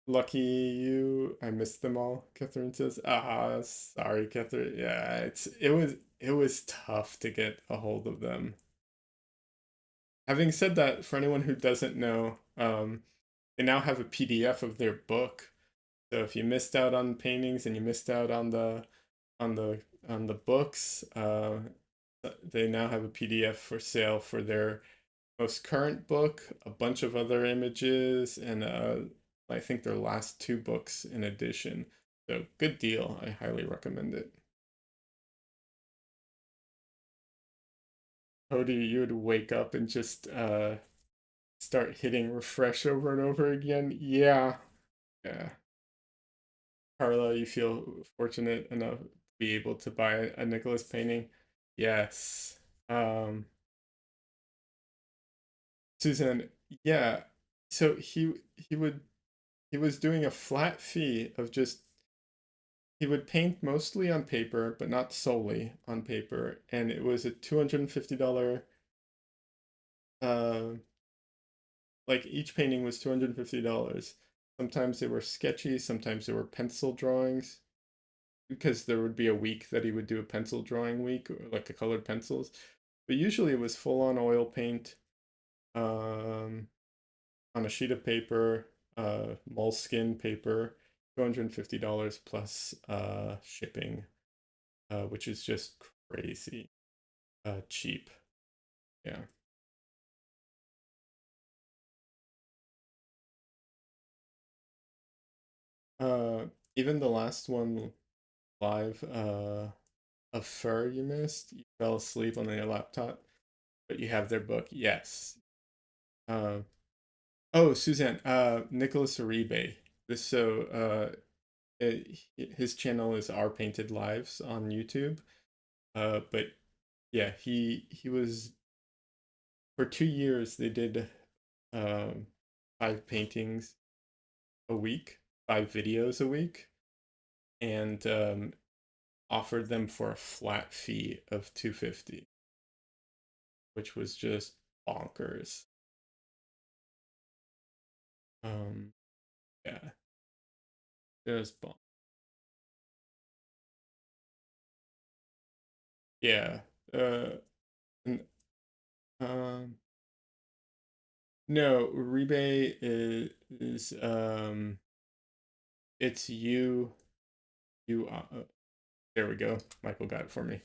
Lucky you, I missed them all. Catherine says, "Ah, sorry, Catherine. Yeah, it was tough to get a hold of them." Having said that, for anyone who doesn't know, they now have a PDF of their book. So if you missed out on paintings and you missed out on the on the books, they now have a PDF for sale for their most current book, a bunch of other images, and I think their last two books in addition. So good deal. I highly recommend it. Cody, you would wake up and just start hitting refresh over and over again. Yeah. Yeah. Carla, you feel fortunate enough to be able to buy a Nicholas painting? Yes. Um, Suzanne, yeah. So he was doing a flat fee of just he would paint mostly on paper, but not solely on paper, and it was a $250 uh like each painting was $250. Sometimes they were sketchy, sometimes they were pencil drawings, because there would be a week that he would do a pencil drawing week, or like a colored pencils. But usually it was full on oil paint, um, on a sheet of paper, moleskin paper, $250 plus shipping, which is just crazy cheap. Yeah. Uh, Even the last one live, of Fur you missed, you fell asleep on your laptop, but you have their book. Yes. Uh, Oh, Suzanne, Nicholas Uribe. This so his channel is Our Painted Lives on YouTube. But yeah, he was for 2 years they did um 5 paintings a week, 5 videos a week, and offered them for a flat fee of 250, which was just bonkers. Um, yeah, just bon. Yeah. And, um No, Uribe is it's you there we go. Michael got it for me.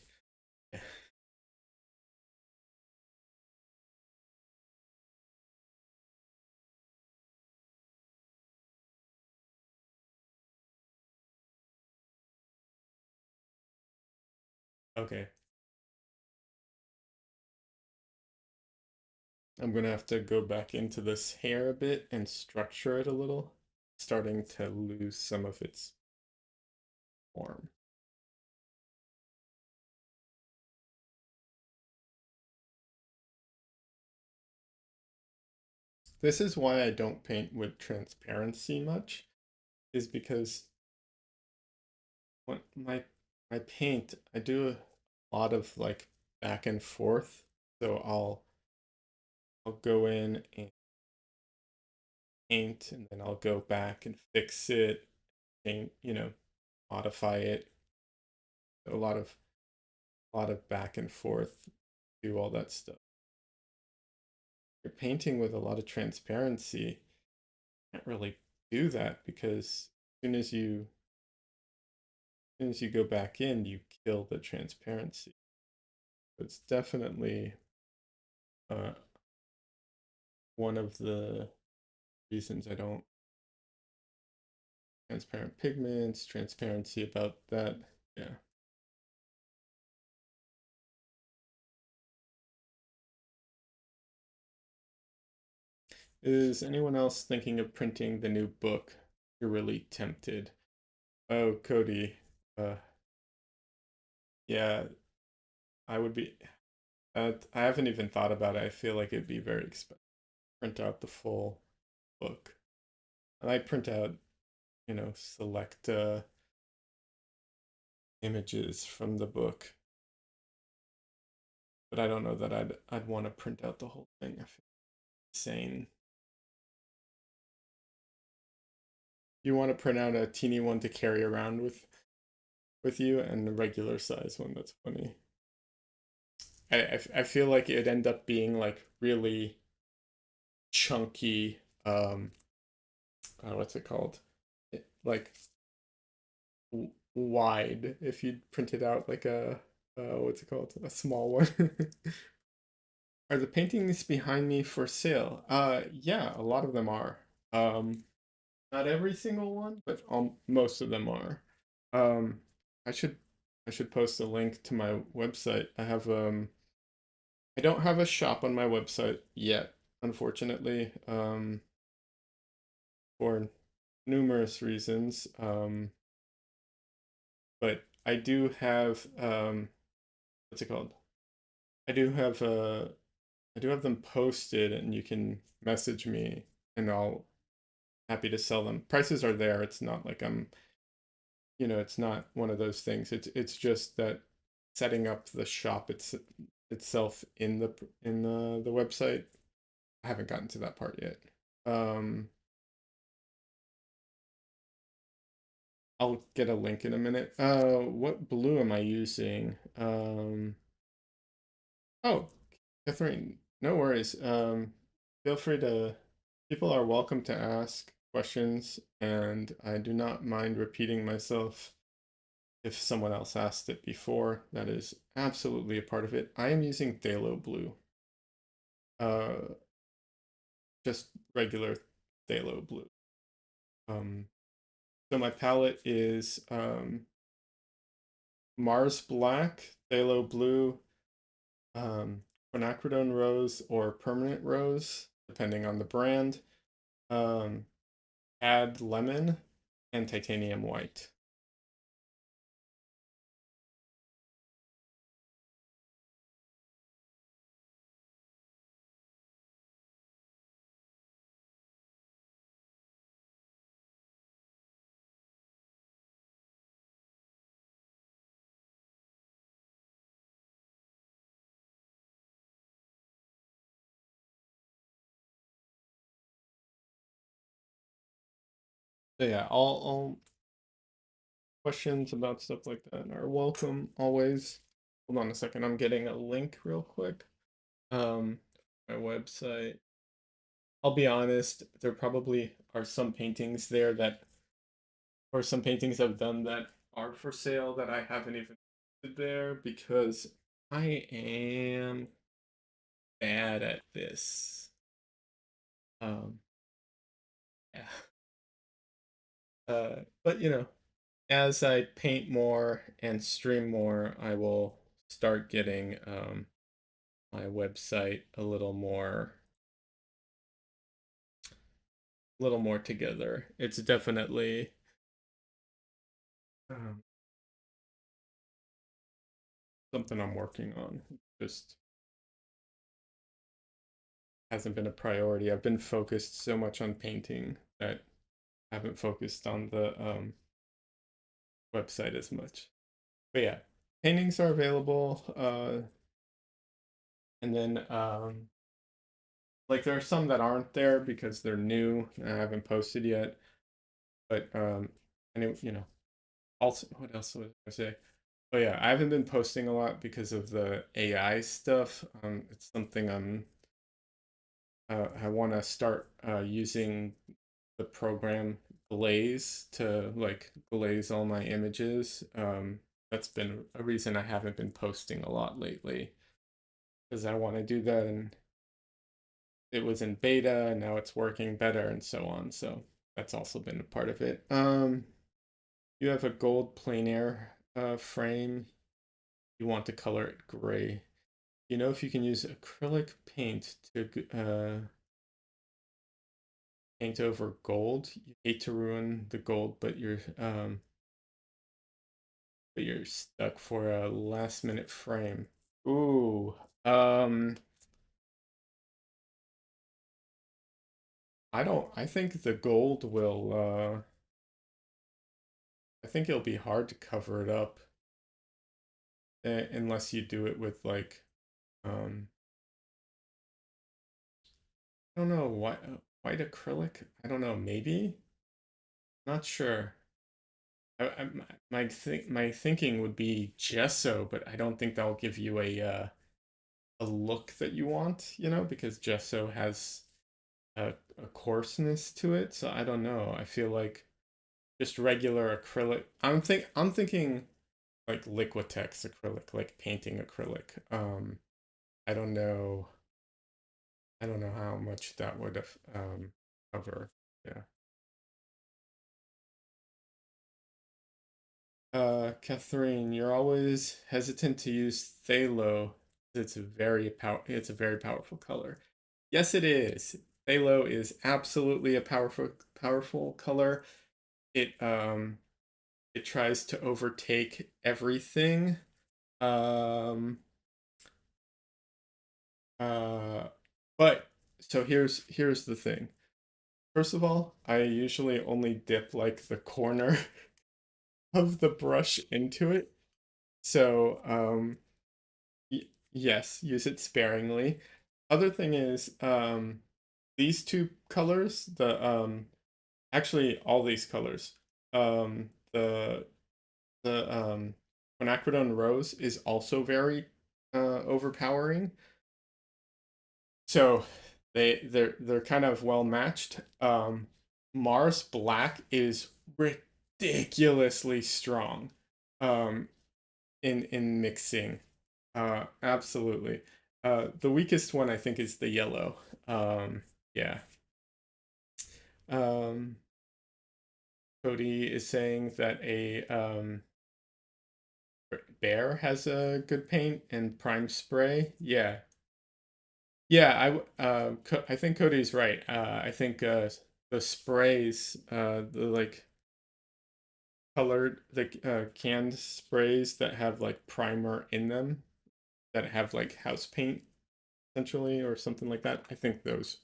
Okay. I'm gonna have to go back into this hair a bit and structure it a little, starting to lose some of its form. This is why I don't paint with transparency much, is because when my paint, I do a lot of like back and forth. So I'll go in and paint, and then I'll go back and fix it, paint, modify it. A lot of back and forth, do all that stuff. You're painting with a lot of transparency, you can't really do that because as soon as you go back in, you kill the transparency. It's definitely uh, one of the reasons I don't transparent pigments, transparency about that. Yeah. Is anyone else thinking of printing the new book? You're really tempted. Oh, Cody. Yeah, I would be. I haven't even thought about it. I feel like it'd be very expensive. Print out the full book. I might print out, select images from the book, but I don't know that I'd want to print out the whole thing. I feel insane. You want to print out a teeny one to carry around with you, and a regular size one. That's funny. I feel like it'd end up being like really chunky. What's it called? Like wide. If you printed out like a what's it called? A small one. Are the paintings behind me for sale? Yeah, a lot of them are. Um, Not every single one, but most of them are. Um, I should I should post a link to my website. I don't have a shop on my website yet, unfortunately, for numerous reasons. But I do have what's it called? I do have I do have them posted, and you can message me, and I'll happy to sell them. Prices are there. It's not like it's not one of those things. It's just that setting up the shop itself in the website. I haven't gotten to that part yet. Um, I'll get a link in a minute. What blue am I using? Oh, Catherine, no worries. Feel free to. People are welcome to ask questions, and I do not mind repeating myself if someone else asked it before. That is absolutely a part of it. I am using Phthalo blue, uh, just regular Phthalo blue. Um, so my palette is Mars Black, Phthalo blue, um, quinacridone rose, or permanent rose, depending on the brand. Um, Add lemon and titanium white. So yeah, all questions about stuff like that are welcome always. Hold on a second, I'm getting a link real quick. My website. I'll be honest, there probably are some paintings there or some paintings I've done that are for sale that I haven't even put there because I am bad at this. Um, yeah. But as I paint more and stream more, I will start getting my website a little more little more together. It's definitely um, something I'm working on. Just hasn't been a priority. I've been focused so much on painting that I haven't focused on the website as much. But yeah, paintings are available. And then like there are some that aren't there because they're new and I haven't posted yet. But and it, also what else was I say? Oh yeah, I haven't been posting a lot because of the AI stuff. It's something I want to start using the program Glaze to like glaze all my images. That's been a reason I haven't been posting a lot lately because I want to do that, and it was in beta and now it's working better and so on. So that's also been a part of it. You have a gold plein air frame. You want to color it gray. You know if you can use acrylic paint to paint over gold? You hate to ruin the gold, but you're stuck for a last minute frame. Ooh, I think the gold will I think it'll be hard to cover it up unless you do it with like um I don't know, white acrylic. I don't know, maybe. Not sure. My thinking would be gesso, but I don't think that'll give you a look that you want, because gesso has a coarseness to it. So I don't know. I feel like just regular acrylic. I'm thinking like Liquitex acrylic, like painting acrylic. I don't know. I don't know how much that would cover. Yeah. Catherine, you're always hesitant to use phthalo. It's a very powerful color. Yes, it is. Phthalo is absolutely a powerful color. It tries to overtake everything. Um uh but so here's the thing. First of all, I usually only dip like the corner of the brush into it. So yes, use it sparingly. Other thing is, these two colors, the actually all these colors, um, the quinacridone rose is also very overpowering. So they're kind of well matched. Mars Black is ridiculously strong. Um, in mixing. Absolutely. The weakest one I think is the yellow. Yeah. Um, Cody is saying that a bear has a good paint and prime spray. Yeah. Yeah, I think Cody's right. I think the sprays, the like colored the canned sprays that have like primer in them that have like house paint essentially or something like that. I think those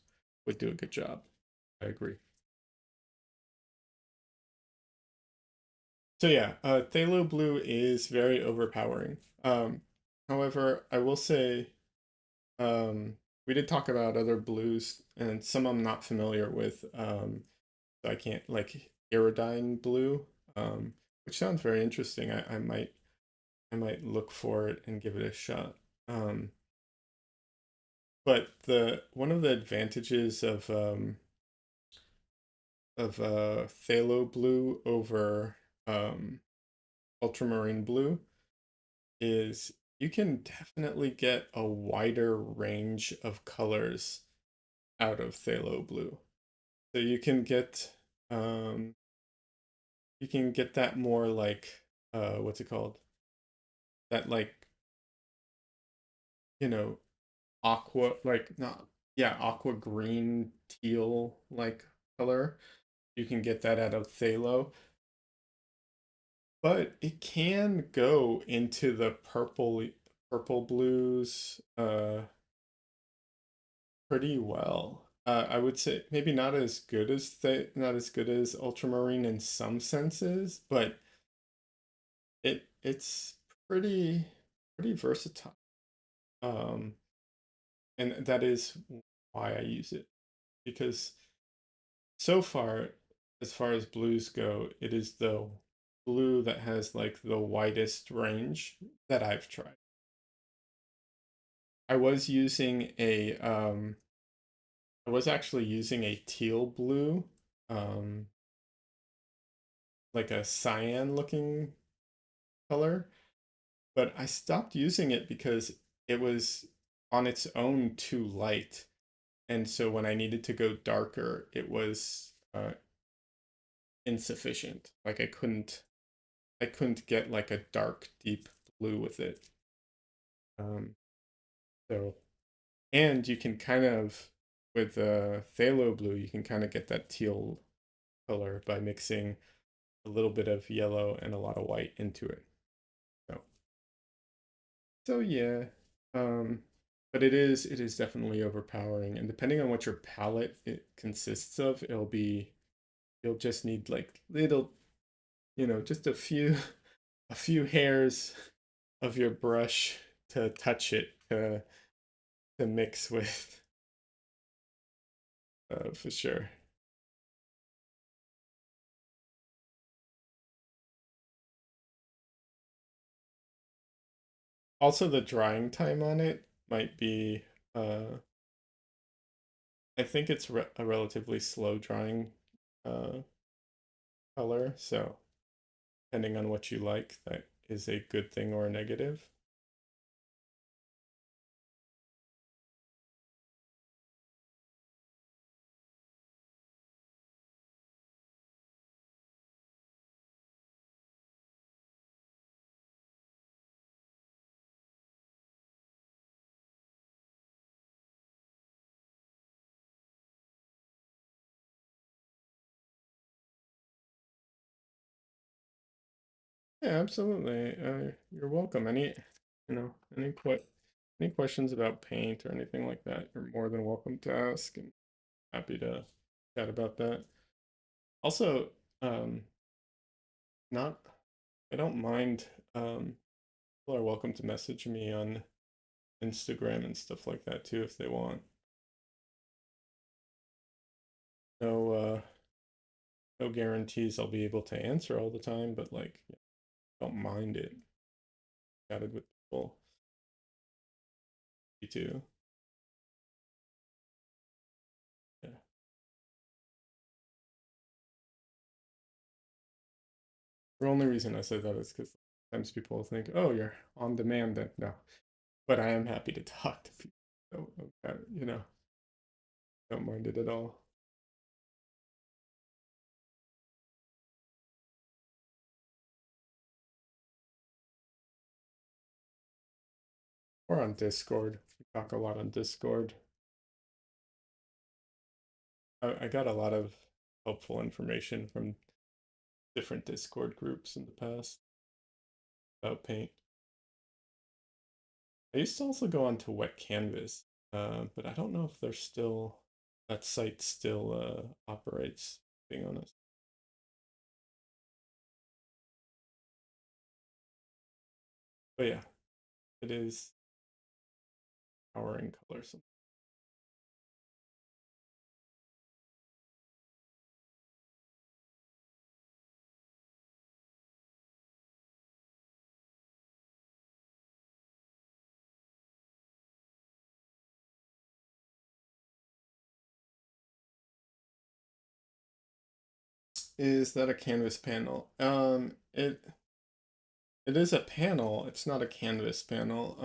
would do a good job. I agree. So yeah, Phthalo Blue is very overpowering. However, I will say we did talk about other blues, and some I'm not familiar with. So I can't like Iridine Blue, which sounds very interesting. I might look for it and give it a shot. Um, but the one of the advantages of phthalo blue over um, ultramarine blue is you can definitely get a wider range of colors out of phthalo blue. So um, you can get that more like what's it called? That like you know aqua like not yeah aqua green teal like color. You can get that out of phthalo, but it can go into the purple blues pretty well. I would say maybe not as good as not as good as ultramarine in some senses, but it's pretty pretty versatile. Um, and that is why I use it because so far, as far as blues go, it is the blue that has like the widest range that I've tried. I was using a I was actually using a teal blue, um, like a cyan looking color, but I stopped using it because it was on its own too light. And so when I needed to go darker, it was insufficient. Like I couldn't get like a dark deep blue with it. Um, so and you can kind of with phthalo blue, you can kind of get that teal color by mixing a little bit of yellow and a lot of white into it. So so yeah. Um, but it is definitely overpowering, and depending on what your palette it consists of, you'll just need like little, just a few a few hairs of your brush to touch it to mix with, for sure. Also, the drying time on it might be, I think it's a relatively slow drying uh, color, so depending on what you like, that is a good thing or a negative. Yeah, absolutely. You're welcome. Any questions about paint or anything like that, you're more than welcome to ask, and happy to chat about that. Also, um, not I don't mind. People are welcome to message me on Instagram and stuff like that too if they want. No, no guarantees I'll be able to answer all the time, but like, yeah, don't mind it. Chatted with people. You too. Yeah. The only reason I said that is because sometimes people think, "Oh, you're on demand." Then no, but I am happy to talk to people. So, don't mind it at all. Or on Discord. We talk a lot on Discord. I got a lot of helpful information from different Discord groups in the past about paint. I used to also go on to Wet Canvas, but I don't know if they're still that site still operates. Being honest, but yeah, it is powering colors. Is that a canvas panel? It is a panel. It's not a canvas panel.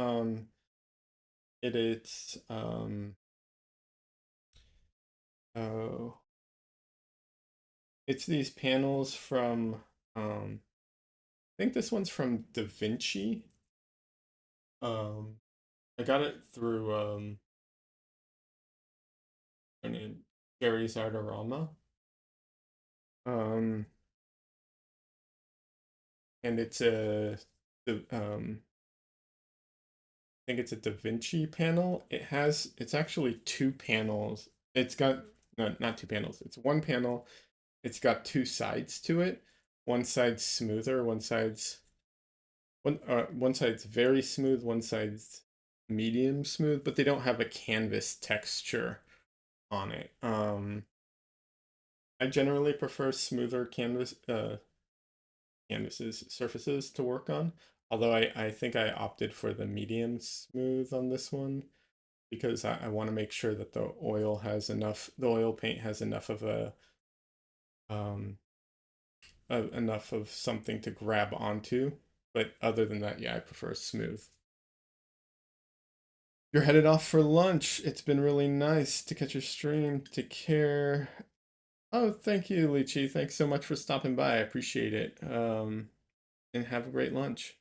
It's oh, it's these panels from I think this one's from Da Vinci. Um, I got it through her name, Gary's Artorama. and it's I think it's a DaVinci panel. It's actually two panels. It's got no, not two panels. It's one panel. It's got two sides to it. One side's smoother, one side's very smooth, one side's medium smooth, but they don't have a canvas texture on it. I generally prefer smoother canvases surfaces to work on. Although I think I opted for the medium smooth on this one because I want to make sure that the oil paint has um, enough of something to grab onto. But other than that, yeah, I prefer smooth. You're headed off for lunch. It's been really nice to catch your stream. Take care. Oh, thank you, Lychee. Thanks so much for stopping by. I appreciate it. And have a great lunch.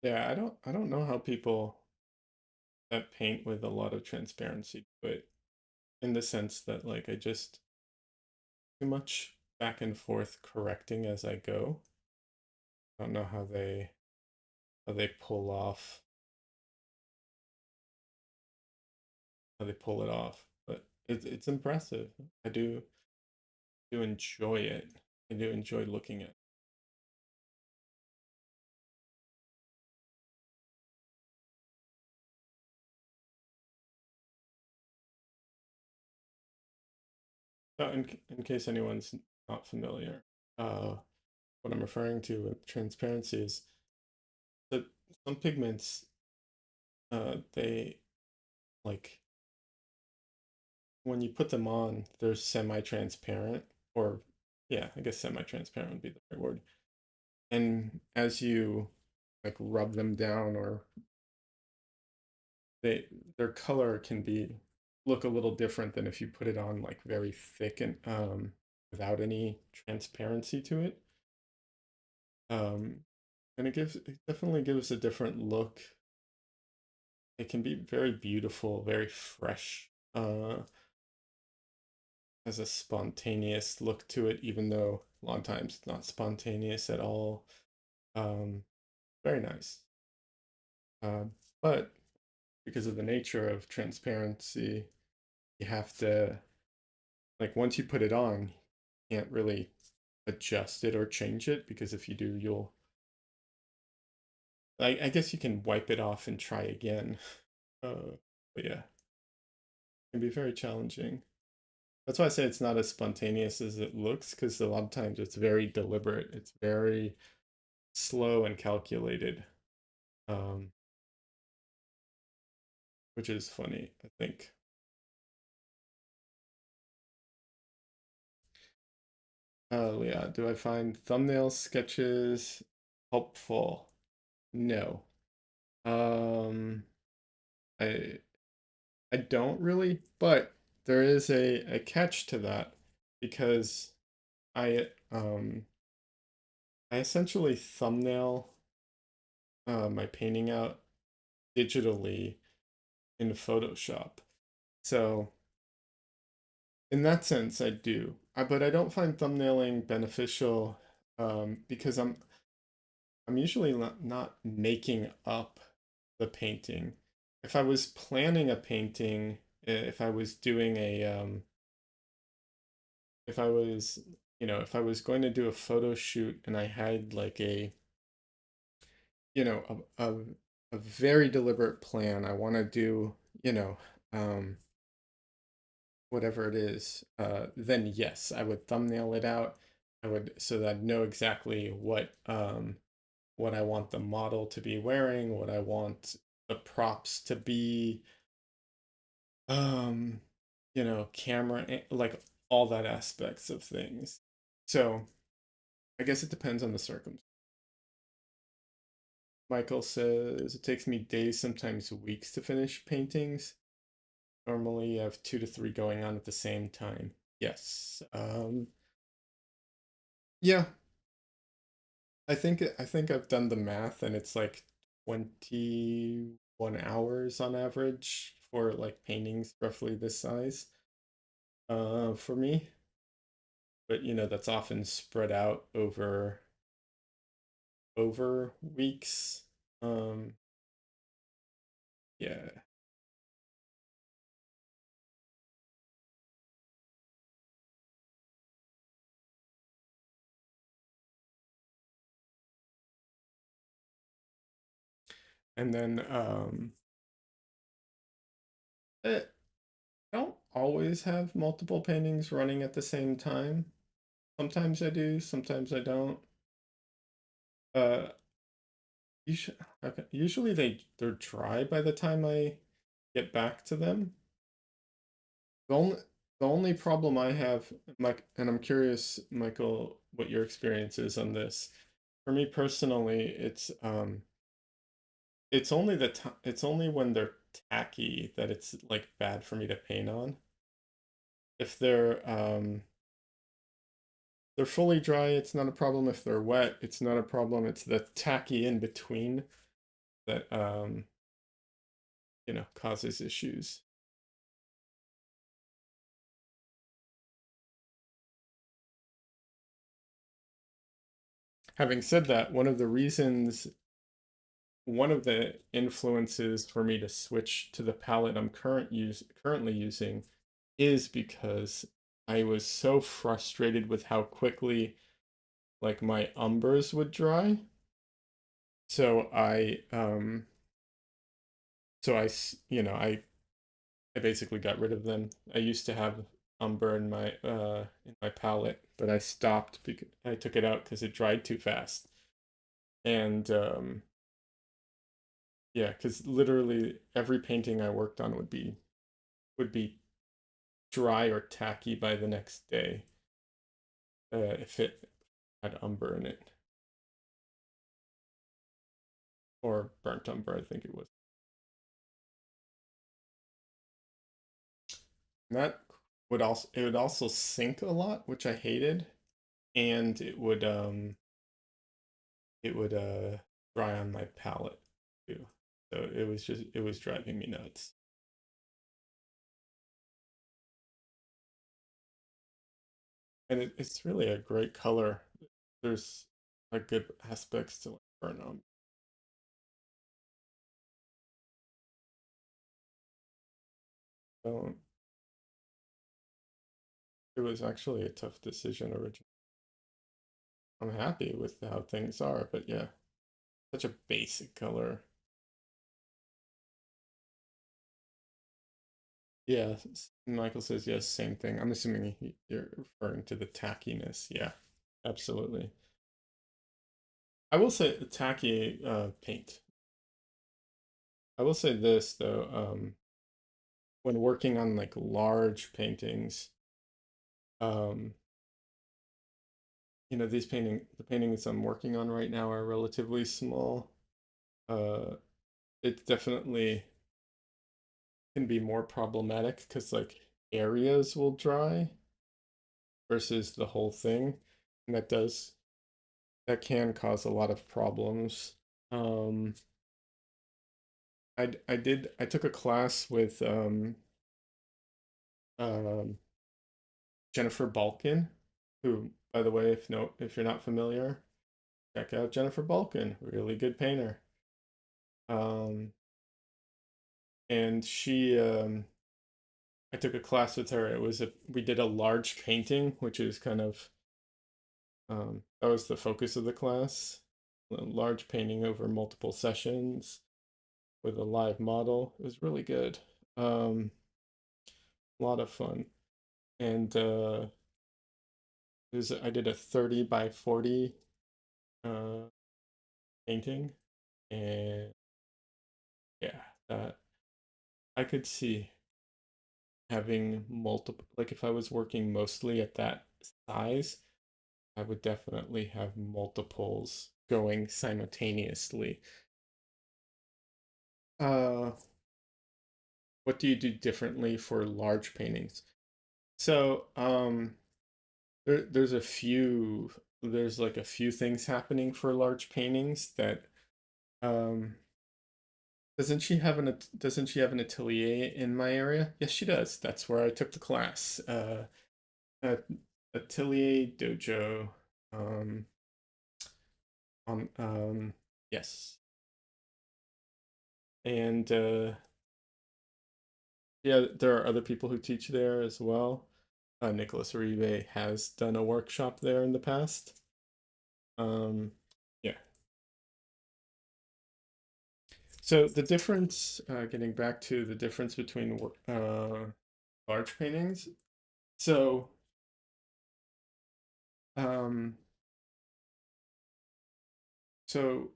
Yeah, I don't know how people that paint with a lot of transparency, but in the sense that like I just too much back and forth correcting as I go. I don't know how they pull off how they pull it off, but it's impressive. I do enjoy it. I do enjoy looking at. In case anyone's not familiar, uh, what I'm referring to with transparency is that some pigments, they like when you put them on, they're semi-transparent, or yeah, I guess semi-transparent would be the right word. And as you like rub them down, or they their color can be look a little different than if you put it on like very thick and without any transparency to it. Um, and it definitely gives a different look. It can be very beautiful, very fresh, has a spontaneous look to it, even though a lot of times it's not spontaneous at all. Um, very nice. But because of the nature of transparency, you have to, like, once you put it on, you can't really adjust it or change it because if you do, I guess you can wipe it off and try again. But yeah, it can be very challenging. That's why I say it's not as spontaneous as it looks, because a lot of times it's very deliberate. It's very slow and calculated, um, which is funny, I think. Yeah, do I find thumbnail sketches helpful? No. Um, I I don't really, but there is a catch to that because I I essentially thumbnail my painting out digitally in Photoshop. So in that sense, I do. But I don't find thumbnailing beneficial because I'm usually not making up the painting. If I was planning a painting, if I was doing a if I was, if I was going to do a photo shoot and I had like you know, a very deliberate plan. I want to do, you know, um, whatever it is, then yes, I would thumbnail it out. I would so that I'd know exactly what I want the model to be wearing, what I want the props to be, um, camera, like all that aspects of things. So I guess it depends on the circumstance. Michael says it takes me days, sometimes weeks to finish paintings. Normally you have 2 to 3 going on at the same time. Yes. Yeah, I think I've done the math and it's like 21 hours on average for like paintings roughly this size. For me. But that's often spread out over weeks. Um, yeah. And then I don't always have multiple paintings running at the same time. Sometimes I do, sometimes I don't. Uh, okay. Usually they're dry by the time I get back to them. The only the only problem I have, Mike, and I'm curious, Michael, what your experience is on this. For me personally, it's only when they're tacky that it's like bad for me to paint on. If they're fully dry, it's not a problem. If they're wet, it's not a problem. It's the tacky in between that causes issues. Having said that, one of the influences for me to switch to the palette I'm currently using is because I was so frustrated with how quickly like my umbers would dry. So I basically got rid of them. I used to have umber in my palette, but I stopped because I took it out because it dried too fast. And yeah, because literally every painting I worked on would be dry or tacky by the next day if it had umber in it or burnt umber, I think it was. And that would also sink a lot, which I hated, and it would dry on my palette too. So it was driving me nuts. And it's really a great color. There's like good aspects to like burn on. So it was actually a tough decision originally. I'm happy with how things are, but yeah, such a basic color. Yeah, Michael says yes, same thing. I'm assuming you're referring to the tackiness. Yeah, absolutely. I will say tacky paint. I will say this though, when working on like large paintings, um, the paintings I'm working on right now are relatively small. Uh, it definitely can be more problematic because like areas will dry versus the whole thing, and that can cause a lot of problems. Um, I took a class with um, Jennifer Balkin, who, by the way, if you're not familiar, check out Jennifer Balkin, really good painter. Um, and I took a class with her. We did a large painting, which is kind of that was the focus of the class. A large painting over multiple sessions with a live model. It was really good. A lot of fun. And I did a 30 by 40 uh, painting, and yeah, that I could see having multiple. Like if I was working mostly at that size, I would definitely have multiples going simultaneously. Uh, what do you do differently for large paintings? So, there's like a few things happening for large paintings that, um, doesn't she have an atelier in my area? Yes, she does. That's where I took the class. At Atelier Dojo. Um, yes. And yeah, there are other people who teach there as well. Nicholas Uribe has done a workshop there in the past. Um, yeah. So the difference, getting back to the difference between large paintings. So um, so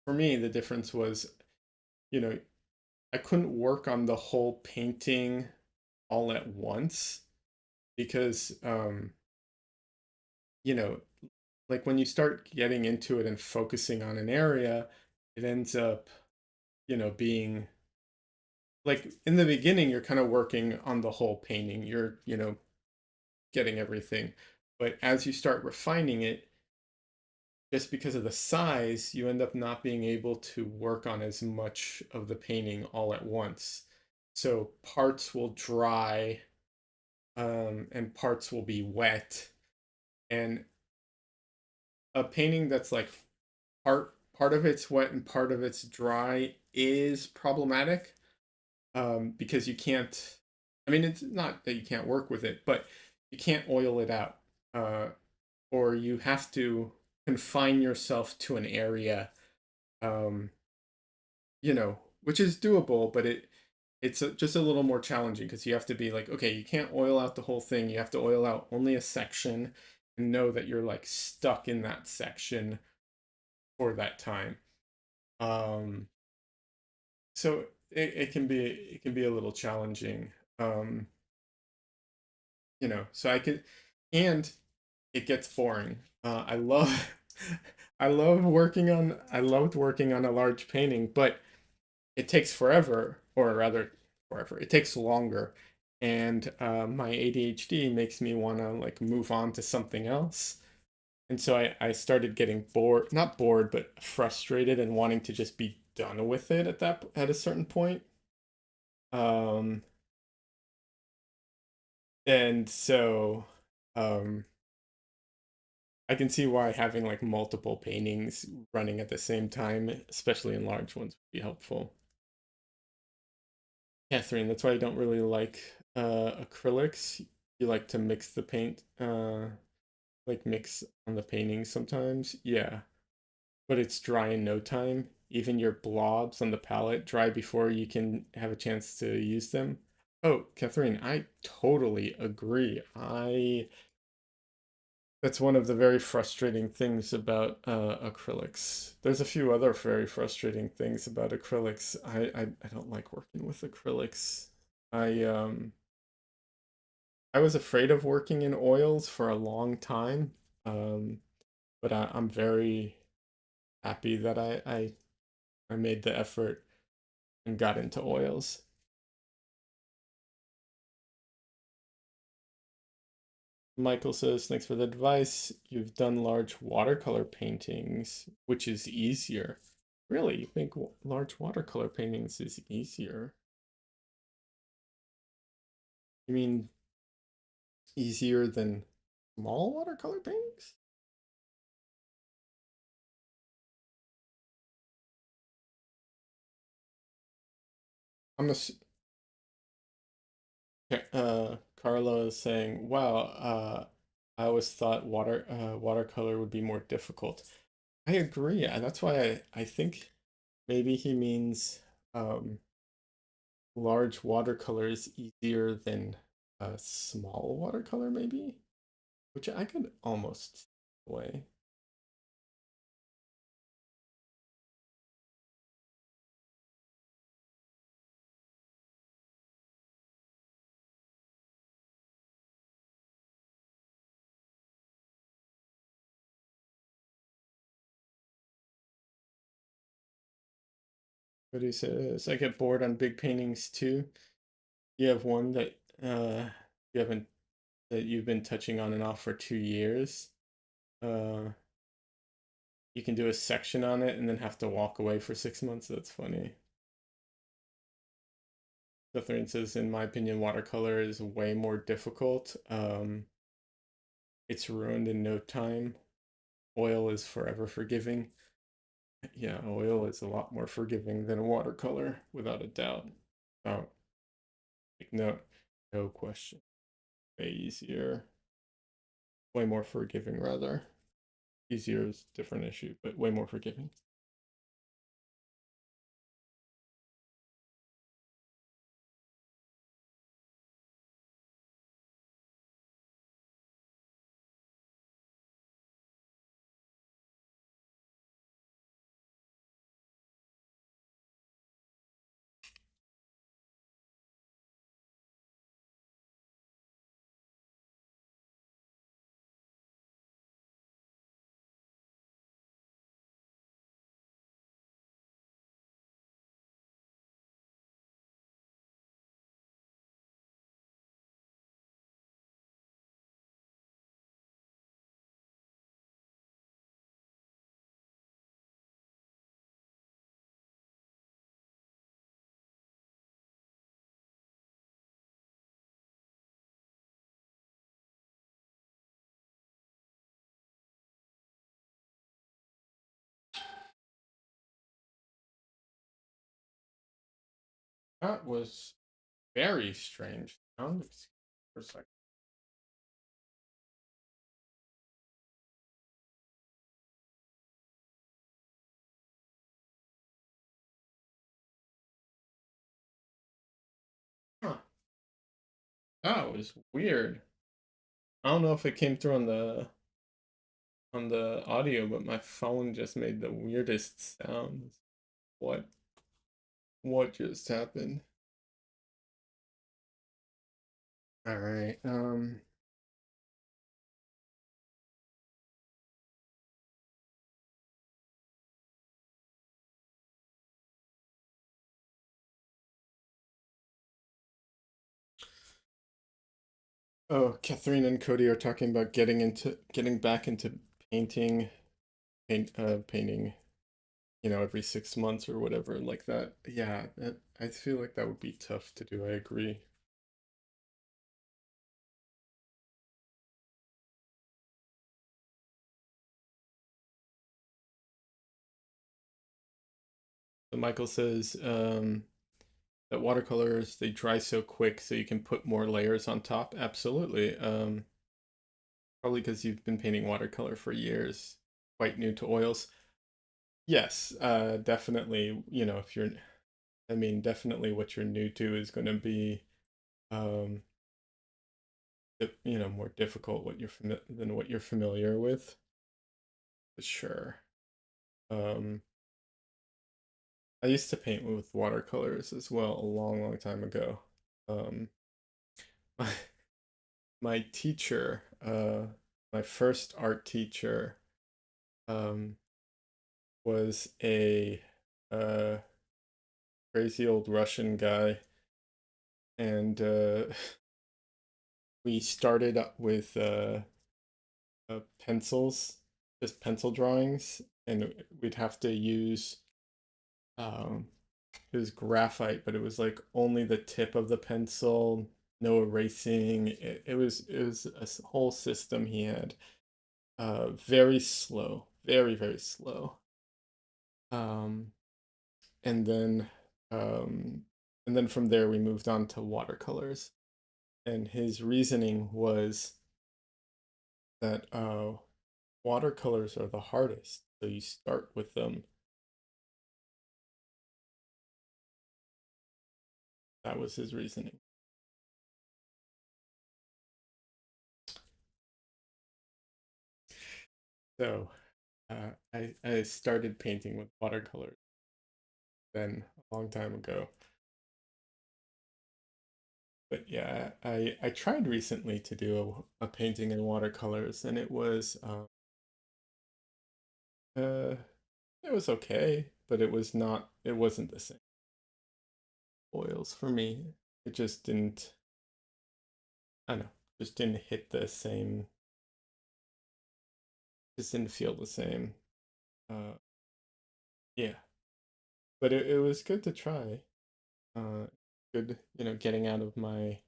for me, the difference was, you know, I couldn't work on the whole painting all at once because, you know, like when you start getting into it and focusing on an area, it ends up, being like in the beginning, you're kind of working on the whole painting. You're, getting everything. But as you start refining it, just because of the size, you end up not being able to work on as much of the painting all at once. So parts will dry, and parts will be wet. And a painting that's like part of it's wet and part of it's dry is problematic, because you can't. I mean, it's not that you can't work with it, but you can't oil it out, uh, or you have to confine yourself to an area, um, which is doable, but just a little more challenging because you have to be like, okay, you can't oil out the whole thing. You have to oil out only a section and know that you're like stuck in that section for that time. Um, so it can be a little challenging. Um, so and it gets boring. I love I loved working on a large painting, but it takes forever, or rather forever. It takes longer, and my ADHD makes me want to like move on to something else. And so I started getting bored, not bored, but frustrated and wanting to just be done with it at a certain point. Um, and so um, I can see why having like multiple paintings running at the same time, especially in large ones, would be helpful. Catherine, that's why I don't really like acrylics. You like to mix the paint, like mix on the painting sometimes. Yeah, but it's dry in no time. Even your blobs on the palette dry before you can have a chance to use them. Oh, Catherine, I totally agree. I That's one of the very frustrating things about acrylics. There's a few other very frustrating things about acrylics. I don't like working with acrylics. I um I was afraid of working in oils for a long time, um, but I'm very happy that I made the effort and got into oils. Michael says, thanks for the advice. You've done large watercolor paintings, which is easier. Really? You think large watercolor paintings is easier? You mean easier than small watercolor paintings? I'm a, Carla is saying, wow, I always thought watercolor would be more difficult. I agree. That's why I think maybe he means um, large watercolor is easier than a small watercolor, maybe, which I could almost way. But he says, I get bored on big paintings too. You have one that you haven't that you've been touching on and off for 2 years. Uh, you can do a section on it and then have to walk away for 6 months. That's funny. Catherine says, in my opinion, watercolor is way more difficult. It's ruined in no time. Oil is forever forgiving. Yeah, oil is a lot more forgiving than watercolor, without a doubt. Oh, take note. No question. Way easier. Way more forgiving, rather. Easier is a different issue, but way more forgiving. That was very strange sound. For a second. Huh. That was weird. I don't know if it came through on the audio, but my phone just made the weirdest sounds. What what just happened? All right. Oh, Catherine and Cody are talking about getting back into painting, painting, every 6 months or whatever like that. Yeah, I feel like that would be tough to do. I agree. So Michael says that watercolors they dry so quick, so you can put more layers on top. Absolutely. Probably because you've been painting watercolor for years, quite new to oils. Yes, definitely. If you're, I mean, definitely what you're new to is going to be, um, more difficult than what you're familiar with. For sure. Um, I used to paint with watercolors as well a long, long time ago. Um, my, my teacher, my first art teacher, um, was a uh, crazy old Russian guy, and we started up with pencils, just pencil drawings, and we'd have to use um, it was graphite, but it was like only the tip of the pencil, no erasing. It was a whole system he had. Very slow, very slow. Um, and then um, and then from there we moved on to watercolors. And his reasoning was that watercolors are the hardest, so you start with them. That was his reasoning. So I started painting with watercolors then a long time ago. But yeah, I tried recently to do a painting in watercolors, and uh it was okay, but it wasn't the same oils for me. It just didn't, I don't know, just didn't hit the same, just didn't feel the same. Uh, yeah, but it was good to try. Good, getting out of my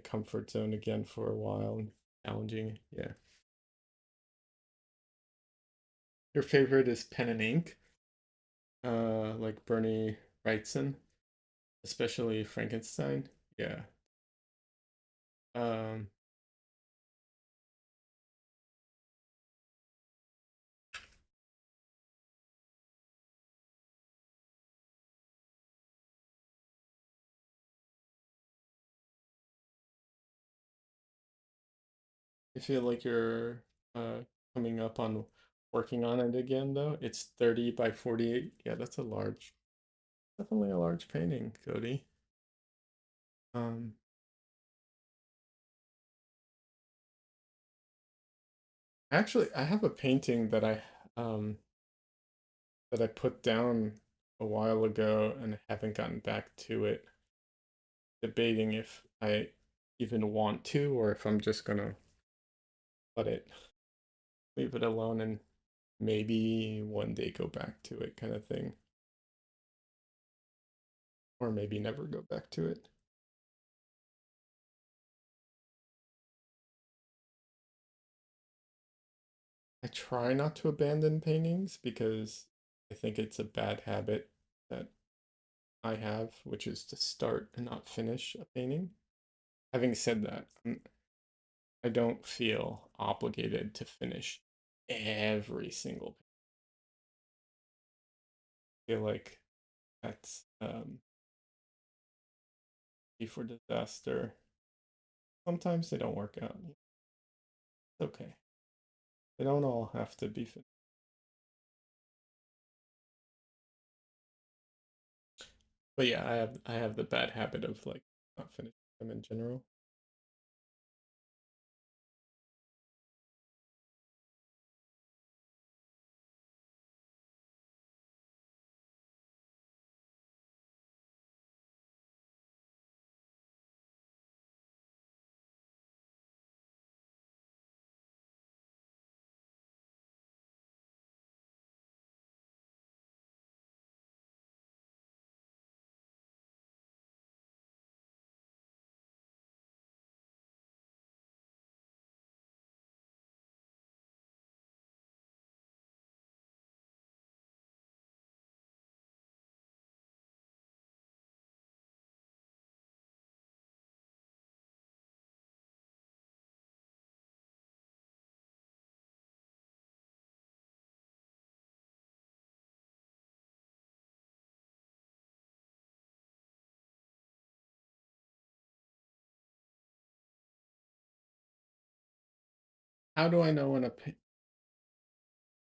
comfort zone again for a while and challenging. Yeah. Your favorite is pen and ink, like Bernie Wrightson, especially Frankenstein. Yeah. Um, I feel like you're uh coming up on working on it again though. It's 30 by 48. Yeah, that's a large, definitely a large painting, Cody. Um, Actually, I have a painting that I put down a while ago and haven't gotten back to it, debating if I even want to or if I'm just gonna let it leave it alone and maybe one day go back to it kind of thing. Or maybe never go back to it. I try not to abandon paintings because I think it's a bad habit that I have, which is to start and not finish a painting. Having said that, I don't feel obligated to finish every single I feel like that's before disaster. Sometimes they don't work out. It's okay. They don't all have to be finished. But yeah, I have the bad habit of like not finishing them in general. How do I know when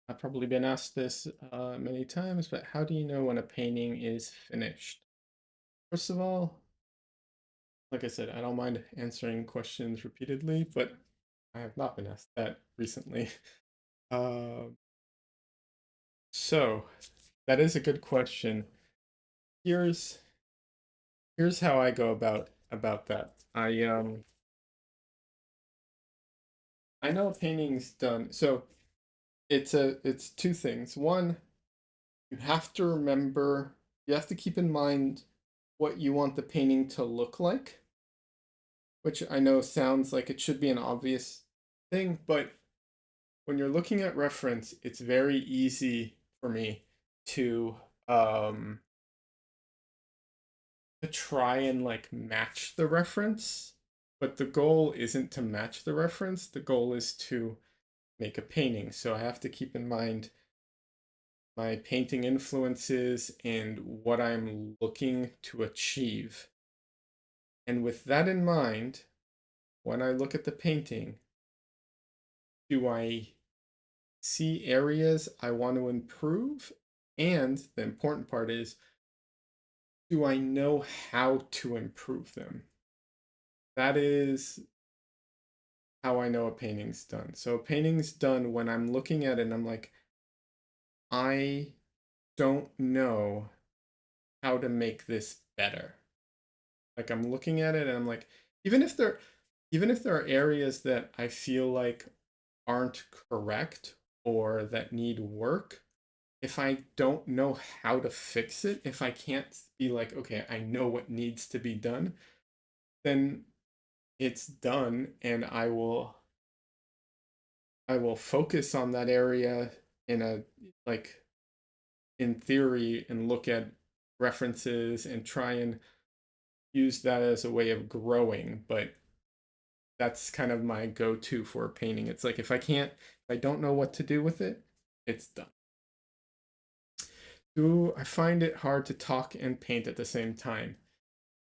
I've probably been asked this many times, but how do you know when a painting is finished? First of all, like I said, I don't mind answering questions repeatedly, but I have not been asked that recently. Uh, so that is a good question. Here's here's how I go about that. I know a painting's done. So it's two things. One, you have to remember, you have to keep in mind what you want the painting to look like, which I know sounds like it should be an obvious thing, but when you're looking at reference, it's very easy for me to um to try and like match the reference, but the goal isn't to match the reference. The goal is to make a painting. So I have to keep in mind my painting influences and what I'm looking to achieve. And with that in mind, when I look at the painting, do I see areas I want to improve? And the important part is, do I know how to improve them? That is how I know a painting's done. So a painting's done when I'm looking at it and I'm like, I don't know how to make this better. Like I'm looking at it and I'm like, even if there even if there are areas that I feel like aren't correct or that need work, if I don't know how to fix it, if I can't be like, okay, I know what needs to be done, then it's done and I will focus on that area in a like in theory and look at references and try and use that as a way of growing, but that's kind of my go-to for painting. It's like if I don't know what to do with it, it's done. Do I find it hard to talk and paint at the same time?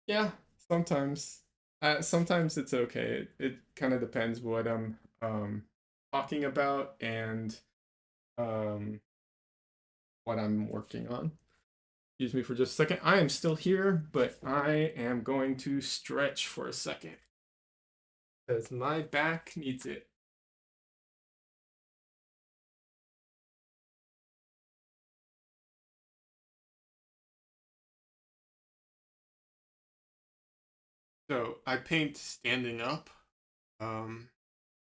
Yeah, sometimes. Sometimes it's okay. It kind of depends what I'm talking about and um what I'm working on. Excuse me for just a second. I am still here, but I am going to stretch for a second because my back needs it. So I paint standing up, um,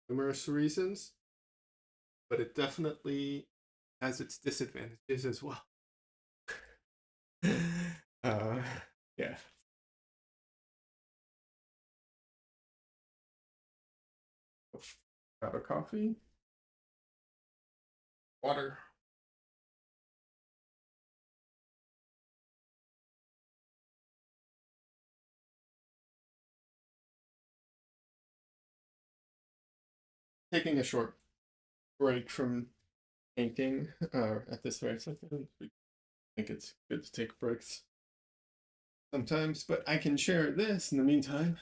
numerous reasons, but it definitely has its disadvantages as well. uh, yeah. Grab a coffee, water. Taking a short break from painting at this very second. I think it's good to take breaks sometimes, but I can share this in the meantime.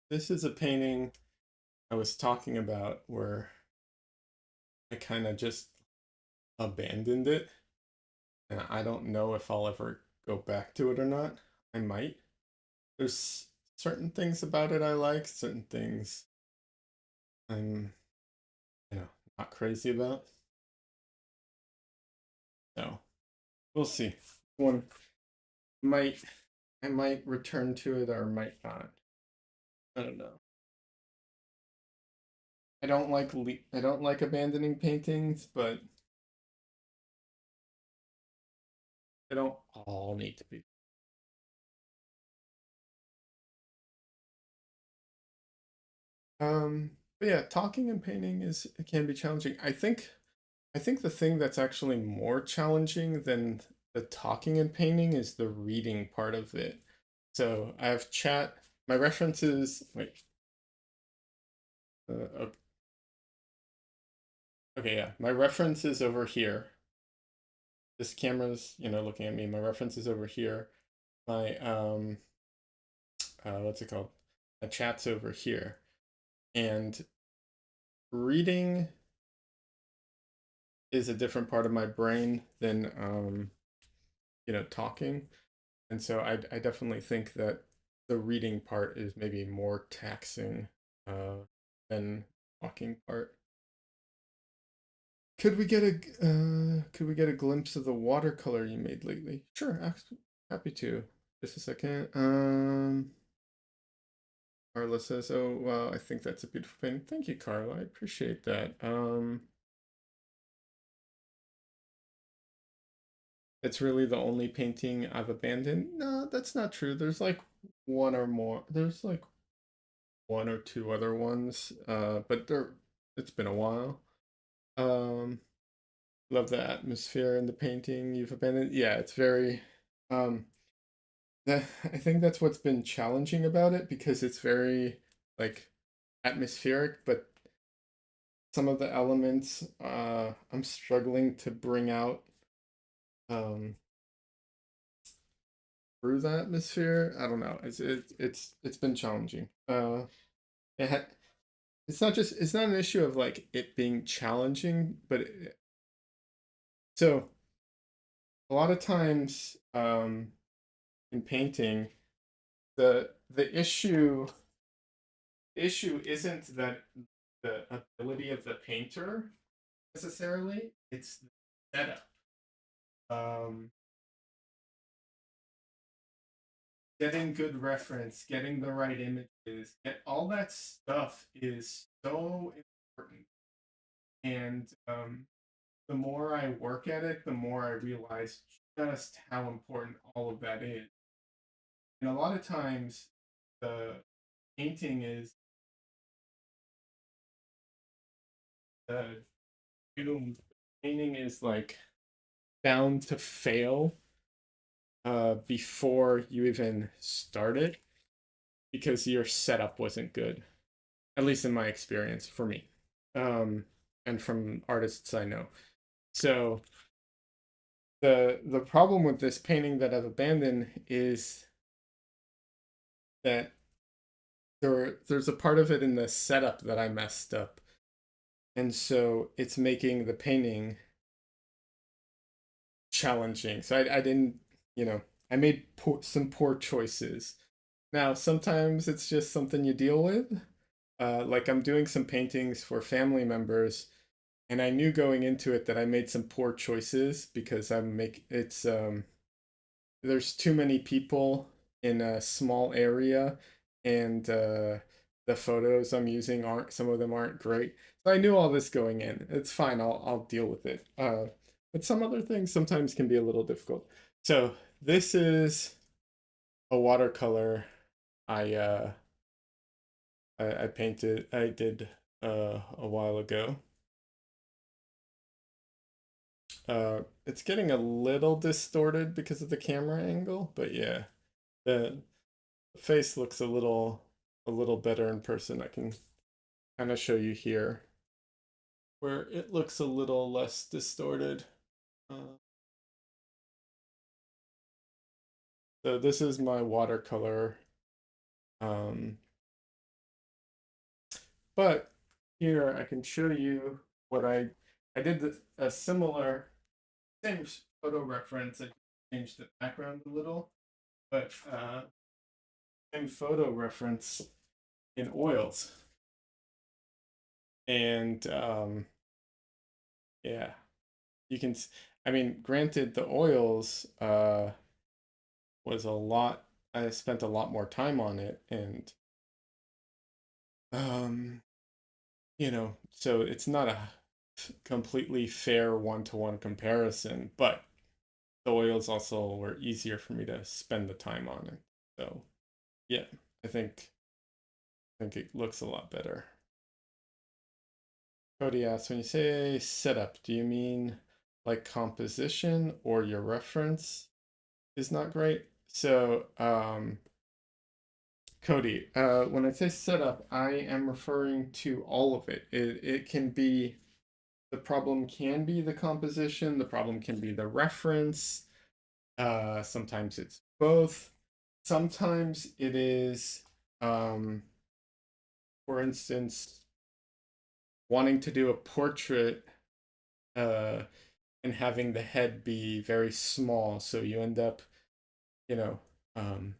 This is a painting I was talking about where I kind of just abandoned it, and I don't know if I'll ever go back to it or not. I might. There's certain things about it I like, certain things I'm, not crazy about. So we'll see. One might I might return to it or might not. I don't know. I don't like abandoning paintings, but they don't all need to be. But yeah, talking and painting is it can be challenging. I think the thing that's actually more challenging than the talking and painting is the reading part of it. So I have chat. My references. Wait. Okay, okay, yeah. My reference is over here. This camera's, looking at me. My reference is over here. My what's it called? My chat's over here. And reading is a different part of my brain than talking. And so I definitely think that the reading part is maybe more taxing than talking part. Could we get a glimpse of the watercolor you made lately? Sure, happy to. Just a second. Carla says, "Oh, wow, I think that's a beautiful painting." Thank you, Carla. I appreciate that. It's really the only painting I've abandoned. No, that's not true. There's like one or more. There's like one or two other ones, but it's been a while. Um, love the atmosphere and the painting you've abandoned. Yeah, it's very um I think that's what's been challenging about it because it's very like atmospheric, but some of the elements I'm struggling to bring out um through the atmosphere. I don't know. It's been challenging. It ha it's not an issue of like it being challenging, but so a lot of times in painting the issue isn't that the ability of the painter necessarily, it's the setup. Um, getting good reference, getting the right images, all that stuff is so important. And the more I work at it, the more I realize just how important all of that is. And a lot of times, the painting is the doomed. Painting is like bound to fail before you even start it because your setup wasn't good. At least in my experience, for me, um, and from artists I know. So the problem with this painting that I've abandoned is that there's a part of it in the setup that I messed up, and so it's making the painting challenging. So I didn't, you know, I made some poor choices. Now sometimes it's just something you deal with. Like I'm doing some paintings for family members, and I knew going into it that I made some poor choices because there's too many people in a small area, and the photos I'm using aren't some of them aren't great. So I knew all this going in. It's fine. I'll deal with it. But some other things sometimes can be a little difficult. So this is a watercolor I uh I painted I did a while ago. It's getting a little distorted because of the camera angle, but yeah, the face looks a little better in person. I can kind of show you here where it looks a little less distorted. Uh, so this is my watercolor, um, but here I can show you what I did a similar same photo reference. I changed the background a little, but same photo reference in oils. And yeah, you can, I mean, granted, the oils was a lot, I spent a lot more time on it, and um, you know, so it's not a completely fair one-to-one comparison, but the oils also were easier for me to spend the time on it. So yeah, I think it looks a lot better. Cody asks, when you say setup, do you mean like composition or your reference is not great? So, Cody, when I say setup, I am referring to all of it. It can be, the problem can be the composition, the problem can be the reference. Sometimes it's both. Sometimes it is, um, for instance, wanting to do a portrait uh, and having the head be very small. So you end up, you know, um,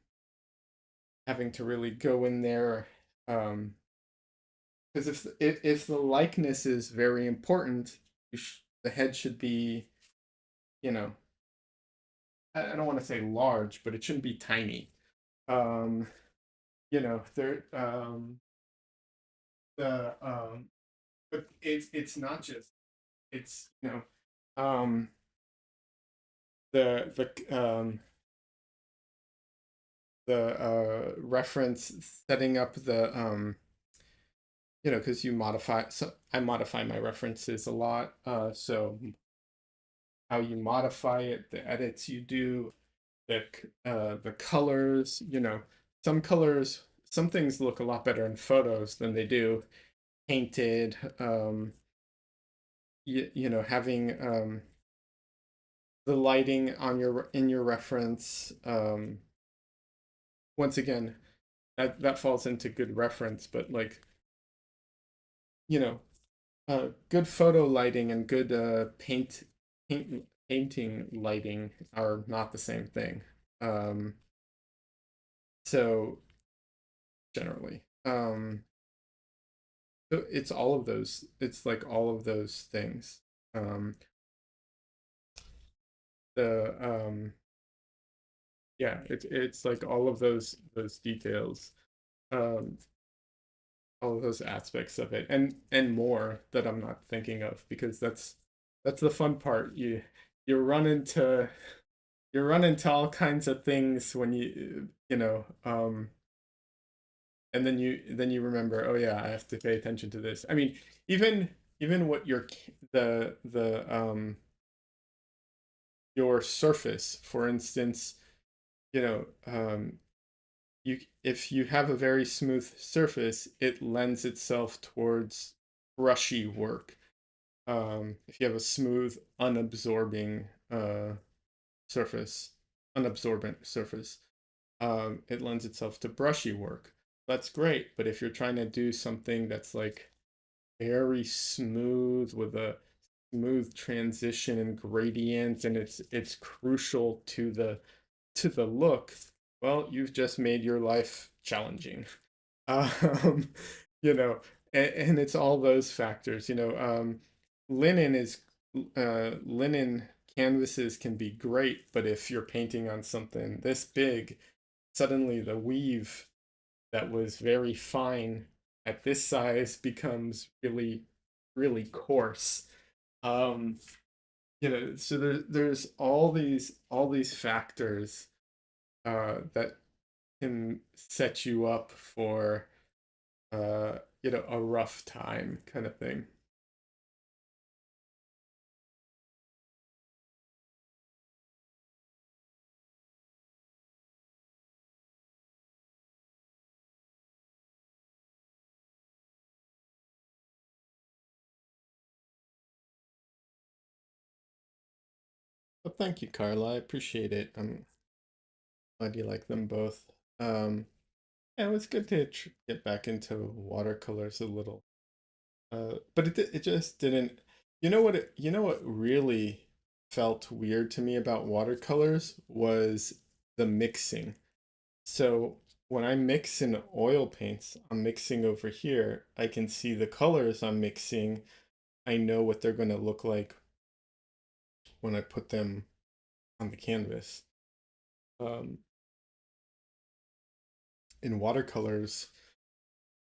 having to really go in there. Because if the likeness is very important, the head should be, you know, I don't want to say large, but it shouldn't be tiny. Um, there the but it's not just it's the reference setting up because you modify, so I modify my references a lot, so how you modify it, the edits you do, the colors, some colors, some things look a lot better in photos than they do painted. Having the lighting on your in your reference, once again, that falls into good reference, but like, you know good photo lighting and good painting lighting are not the same thing. um so generally, so it's all of those, it's like all of those things. um the Yeah, it's like all of those details, um all of those aspects of it, and more that I'm not thinking of, because that's the fun part. You run into you run into all kinds of things when and then you remember, oh yeah, I have to pay attention to this. I mean, even what your surface, for instance, you know you if you have a very smooth surface, it lends itself towards brushy work. If you have a smooth, unabsorbing surface, unabsorbent surface, it lends itself to brushy work. That's great, but if you're trying to do something that's like very smooth with a smooth transition and gradient, and it's crucial to the look, well, you've just made your life challenging. Um, you know, and it's all those factors. Linen is linen canvases can be great, but if you're painting on something this big, suddenly the weave that was very fine at this size becomes really, really coarse. Um, so there's all these factors that can set you up for a rough time kind of thing. But thank you, Carla. I appreciate it. I'm glad you like them both. Um, yeah, it was good to get back into watercolors a little. But it just didn't. You know what really felt weird to me about watercolors was the mixing. So when I mix in oil paints, I'm mixing over here. I can see the colors I'm mixing. I know what they're going to look like when I put them on the canvas. Um, in watercolors,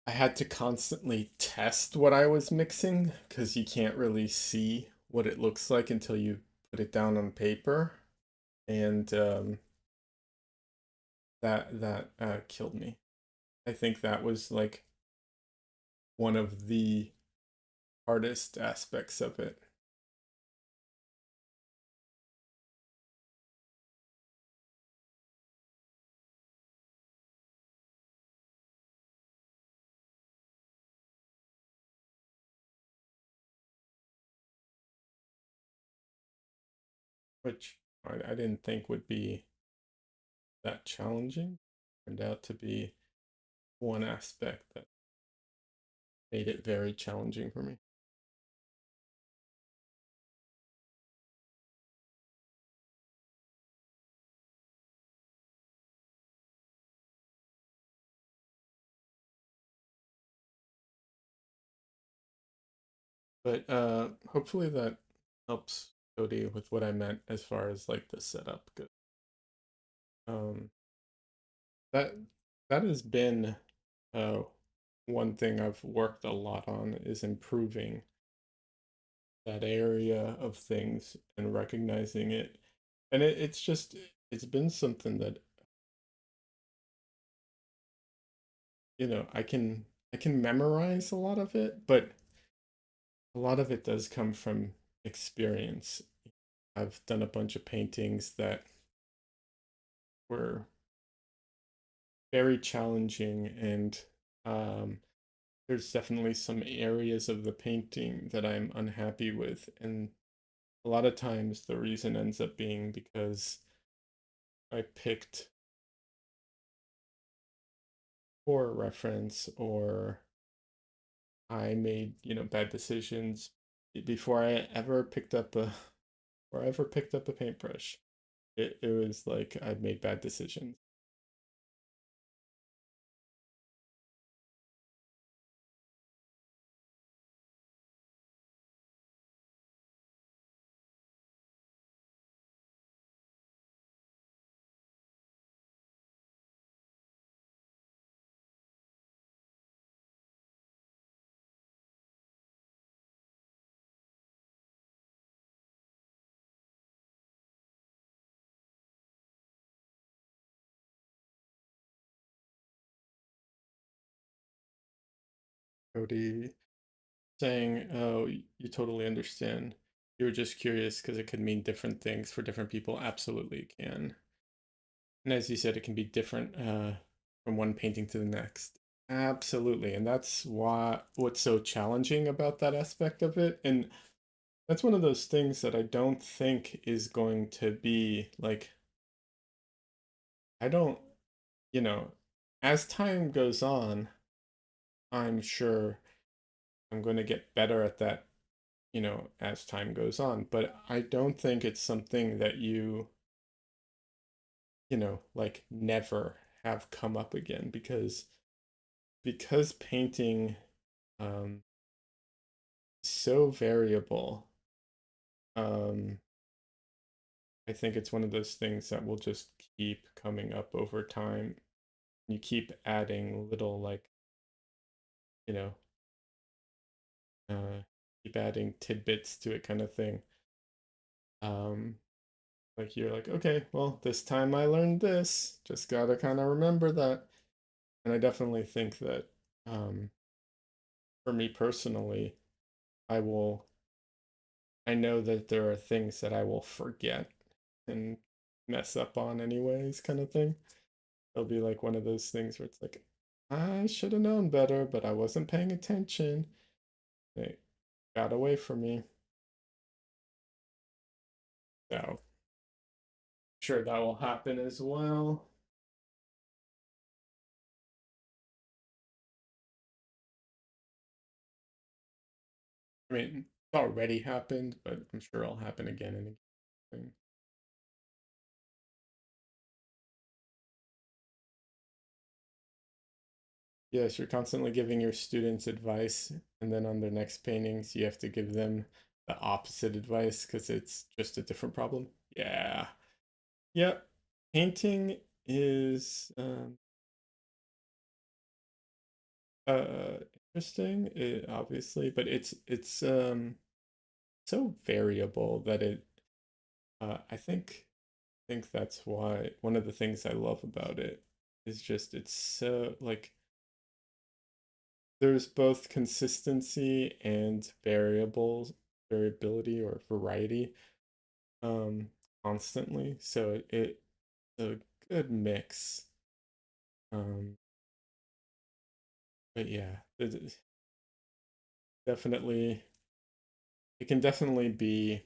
I had to constantly test what I was mixing because you can't really see what it looks like until you put it down on paper, and that killed me. I think that was like one of the hardest aspects of it. Which I didn't think would be that challenging. Turned out to be one aspect that made it very challenging for me. But hopefully that helps Cody with what I meant as far as like the setup goes. Um, that that has been uh, one thing I've worked a lot on is improving that area of things and recognizing it. And it's just, it's been something that, I can memorize a lot of it, but a lot of it does come from experience. I've done a bunch of paintings that were very challenging, and um, there's definitely some areas of the painting that I'm unhappy with. And a lot of times the reason ends up being because I picked poor reference, or I made, bad decisions before I ever picked up a or ever picked up a paintbrush. It was like I'd made bad decisions. Cody saying, "Oh, you totally understand. You were just curious because it could mean different things for different people." Absolutely it can. And as you said, it can be different from one painting to the next. Absolutely. And that's what's so challenging about that aspect of it. And that's one of those things that I don't think is going to be like, I don't, you know, as time goes on, I'm sure I'm going to get better at that, as time goes on. But I don't think it's something that like never have come up again, because painting um is so variable. Um I think it's one of those things that will just keep coming up over time. You keep adding little, like, you know, uh keep adding tidbits to it, kind of thing. Um like you're like, okay, well, this time I learned this. Just gotta kind of remember that. And I definitely think that um for me personally, I will I know that there are things that I will forget and mess up on anyways, kind of thing. It'll be like one of those things where it's like, I should have known better, but I wasn't paying attention. It got away from me. So, sure that will happen as well. I mean, it's already happened, but I'm sure it'll happen again and again. Yes, you're constantly giving your students advice, and then on their next paintings, you have to give them the opposite advice because it's just a different problem. Yeah. Yep. Painting is uh interesting, obviously, but it's so variable that I think that's why one of the things I love about it is just it's so, like, there's both consistency and variability or variety um constantly. So it's a good mix. Um but yeah, definitely it can definitely be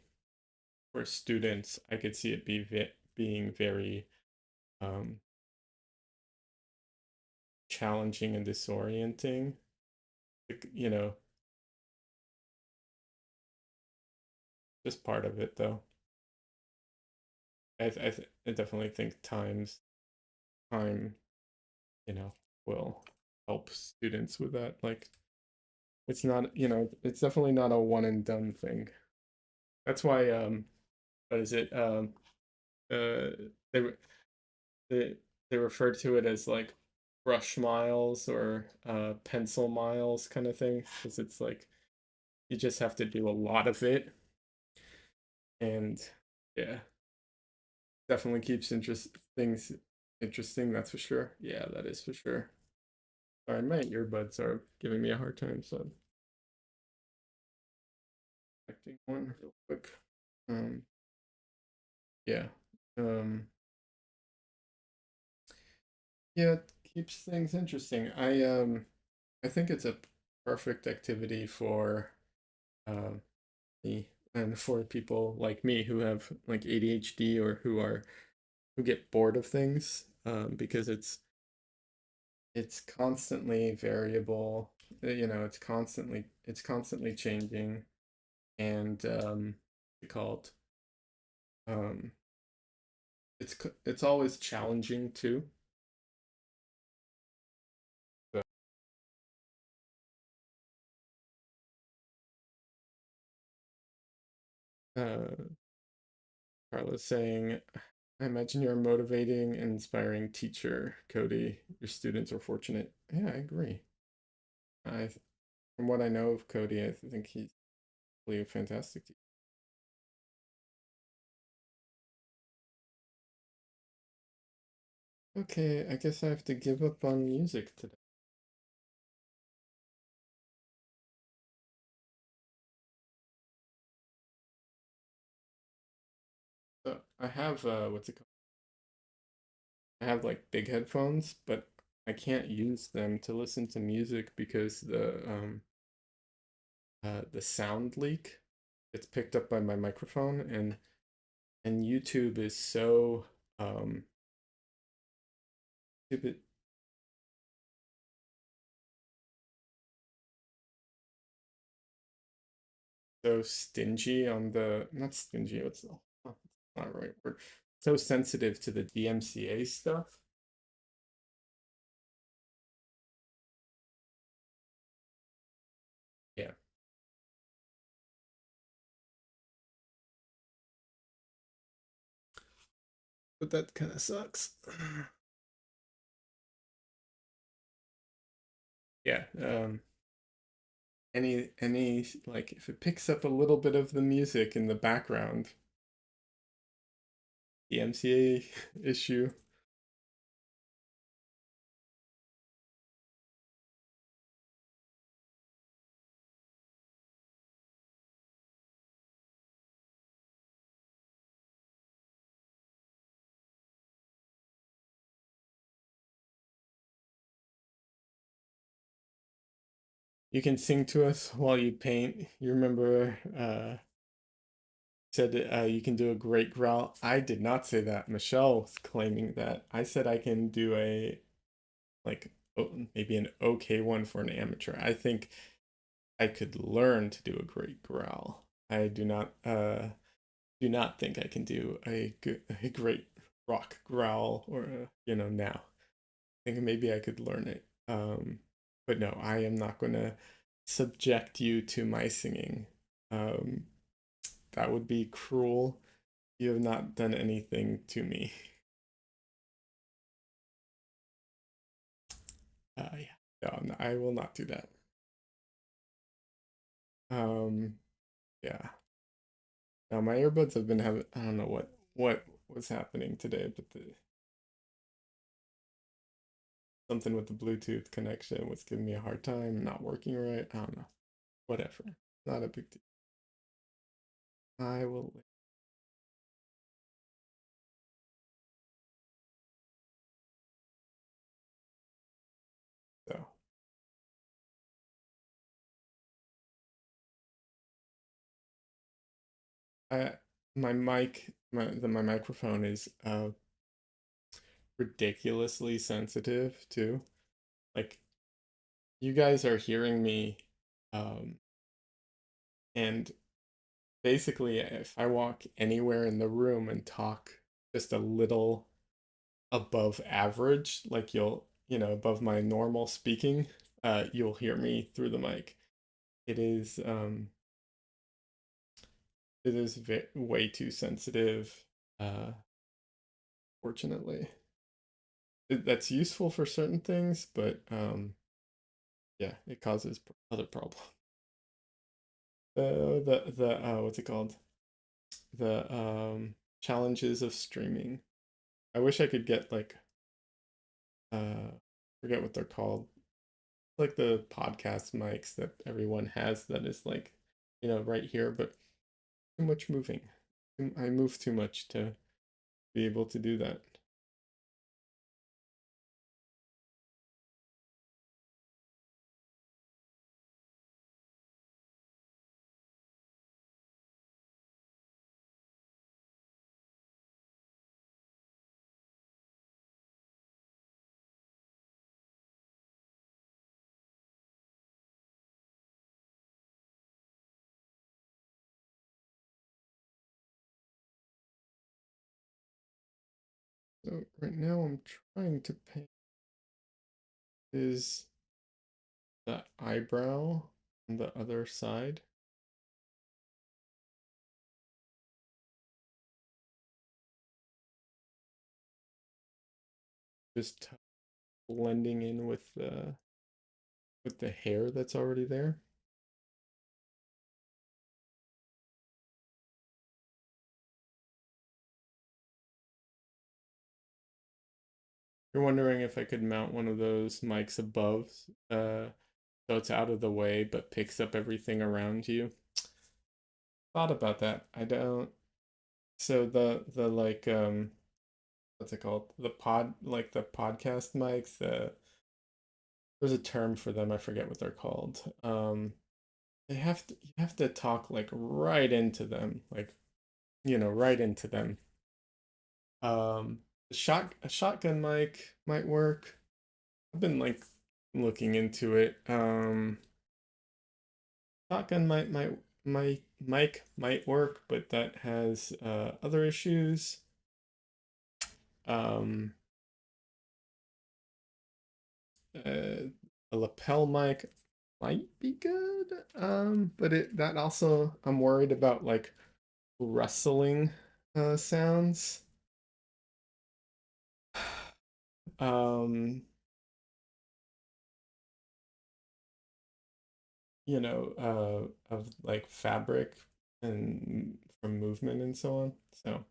for students. I could see it being very um challenging and disorienting. Like, just part of it though. I definitely think time, you know, will help students with that. Like, it's not, it's definitely not a one and done thing. That's why what is it? Uh they re- they they refer to it as like brush miles or pencil miles kind of thing, because it's like you just have to do a lot of it, and yeah, definitely keeps things interesting. That's for sure. Yeah, that is for sure. Sorry, my earbuds are giving me a hard time, so I'm connecting one real quick. Um, yeah. Um, yeah, it keeps things interesting. I think it's a perfect activity for um me and for people like me who have like ADHD or who get bored of things, because it's constantly variable. You know, it's constantly changing, and what's it called, um it's always challenging too. So, uh Carla's saying, I imagine you're a motivating and inspiring teacher, Cody. Your students are fortunate. Yeah, I agree. From what I know of Cody, I think he's really a fantastic teacher. Okay, I guess I have to give up on music today. So I have what's it called? I have like big headphones, but I can't use them to listen to music because the sound leak gets picked up by my microphone, and YouTube is so um stupid, so stingy on the, not stingy, what's the, oh, not the right word. So sensitive to the DMCA stuff. Yeah, but that kind of sucks. Yeah, any like if it picks up a little bit of the music in the background, DMCA issue. You can sing to us while you paint. You remember said you can do a great growl. I did not say that. Michelle was claiming that. I said I can do a like maybe an okay one for an amateur. I think I could learn to do a great growl. I do not think I can do a great rock growl or now. I think maybe I could learn it. But no, I am not going to subject you to my singing. Um, that would be cruel. You have not done anything to me. Yeah, no, I will not do that. Um, yeah. Now my earbuds have been having, I don't know what was happening today, but something with the Bluetooth connection was giving me a hard time, not working right. I don't know. Whatever. Not a big deal. I will. So I my mic my microphone is ridiculously sensitive too. Like you guys are hearing me, um and basically if I walk anywhere in the room and talk just a little above average, like above my normal speaking, you'll hear me through the mic. It is way too sensitive, uh fortunately. that's useful for certain things, but yeah, it causes other problems. The what's it called? The challenges of streaming. I wish I could get like forget what they're called. Like the podcast mics that everyone has that is like, right here, but too much moving. I move too much to be able to do that. So right now I'm trying to paint is the eyebrow on the other side. Just blending in with the hair that's already there. You're wondering if I could mount one of those mics above, so it's out of the way but picks up everything around you. Thought about that. I don't. So the like what's it called? The podcast mics. There's a term for them. I forget what they're called. You have to talk like right into them, like right into them. A shotgun mic might work. I've been like looking into it. Shotgun mic might work, but that has other issues. Um, a lapel mic might be good. But that also I'm worried about like rustling sounds. Um, of like fabric and from movement and so on. So,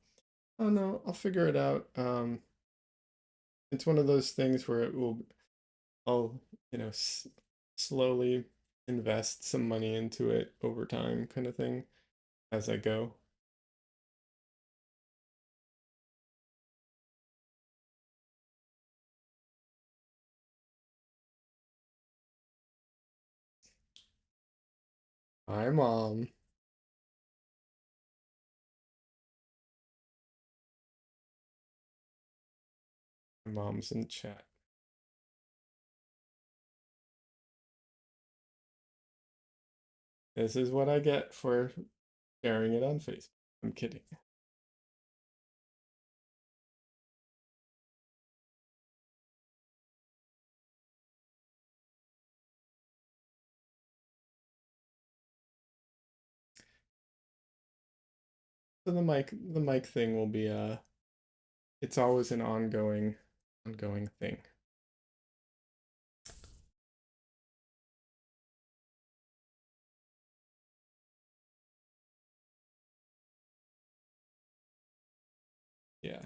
oh no, I'll figure it out. It's one of those things where I'll, slowly invest some money into it over time, kind of thing, as I go. Hi, Mom. My mom's in chat. This is what I get for sharing it on Facebook. I'm kidding. So the mic thing will be it's always an ongoing thing. Yeah.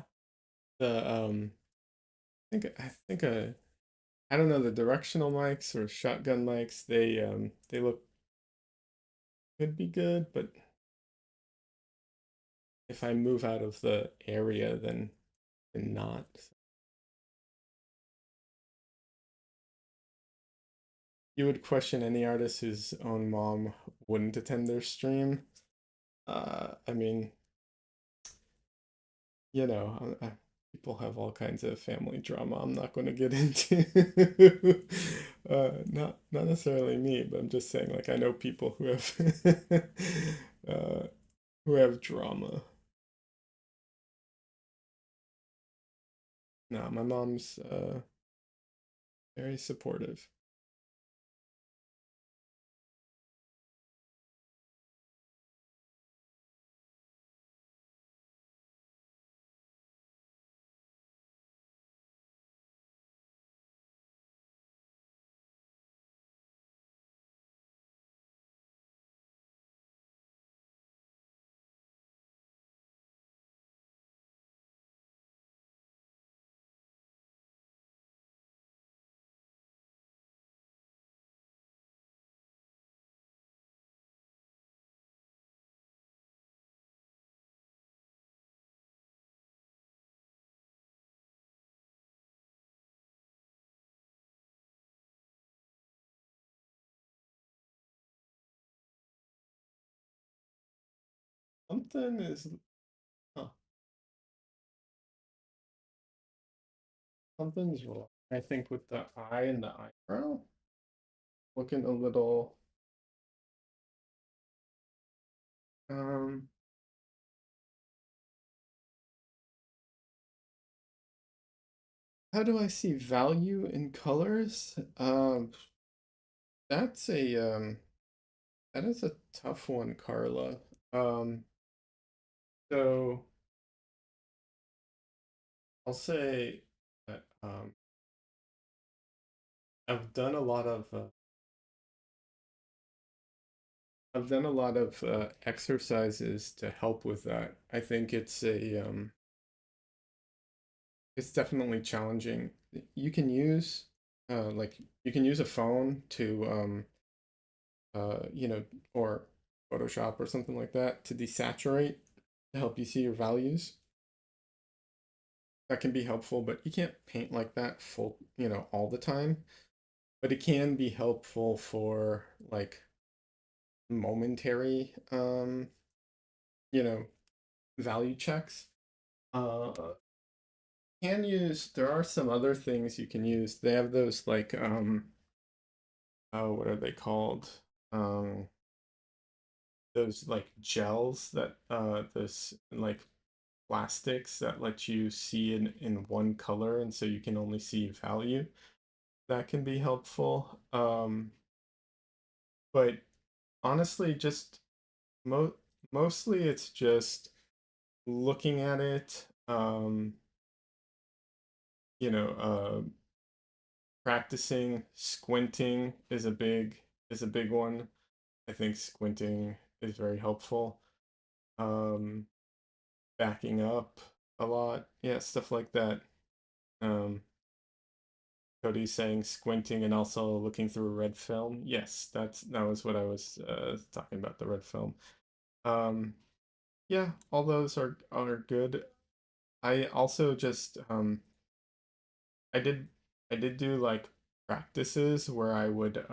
The I don't know, the directional mics or shotgun mics, they look could be good, but if I move out of the area then not. You would question any artist whose own mom wouldn't attend their stream. I mean, people have all kinds of family drama. I'm not going to get into. Not necessarily me, but I'm just saying, like, I know people who have uh, who have drama. No, my mom's very supportive. something is, huh, something's wrong. I think with the eye and the eyebrow, looking a little, um, how do I see value in colors? That's that is a tough one, Carla. Um, so I'll say that I've done a lot of exercises to help with that. I think it's definitely challenging. You can use like you can use a phone to you know, or Photoshop or something like that to desaturate to help you see your values. That can be helpful, but you can't paint like that full, you know, all the time. But it can be helpful for like momentary you know, value checks. Uh can use there are some other things you can use. They have those like oh, what are they called? Um those like gels that this like plastics that let you see in one color and so you can only see value. That can be helpful. But honestly just mo mostly it's just looking at it, you know, practicing squinting is a big one. I think squinting is very helpful. Um, Backing up a lot, yeah, stuff like that. Um, Cody's saying squinting and also looking through a red film. Yes, that was what I was talking about, the red film. Um, yeah, all those are good. I also just I did I did do like practices where I would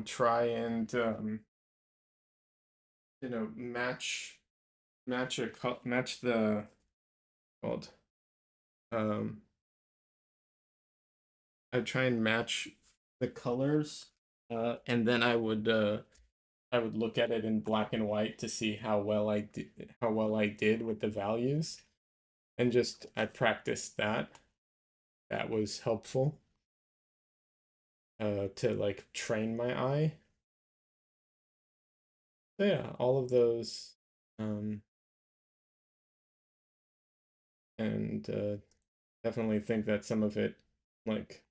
try and you know match the called um I'd try and match the colors and then I would look at it in black and white to see how well I did with the values and just I practiced that. That was helpful to like train my eye. So yeah, all of those um and definitely think that some of it like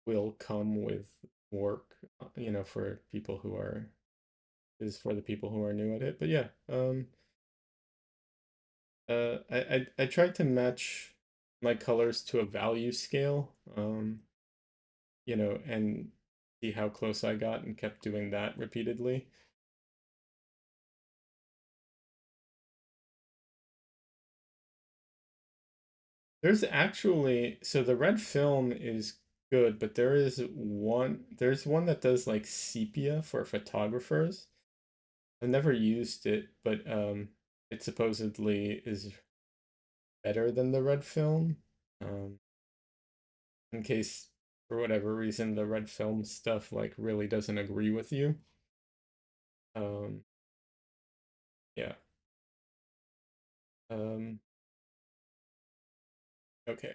will come with work, you know, for people who are is for the people who are new at it. But yeah, I tried to match my colors to a value scale, you know, and see how close I got, and kept doing that repeatedly. There's actually so the red film is good, but there's one that does like sepia for photographers. I've never used it, but it supposedly is better than the red film. Um, in case for whatever reason the red film stuff like really doesn't agree with you. Um, yeah. Um, okay.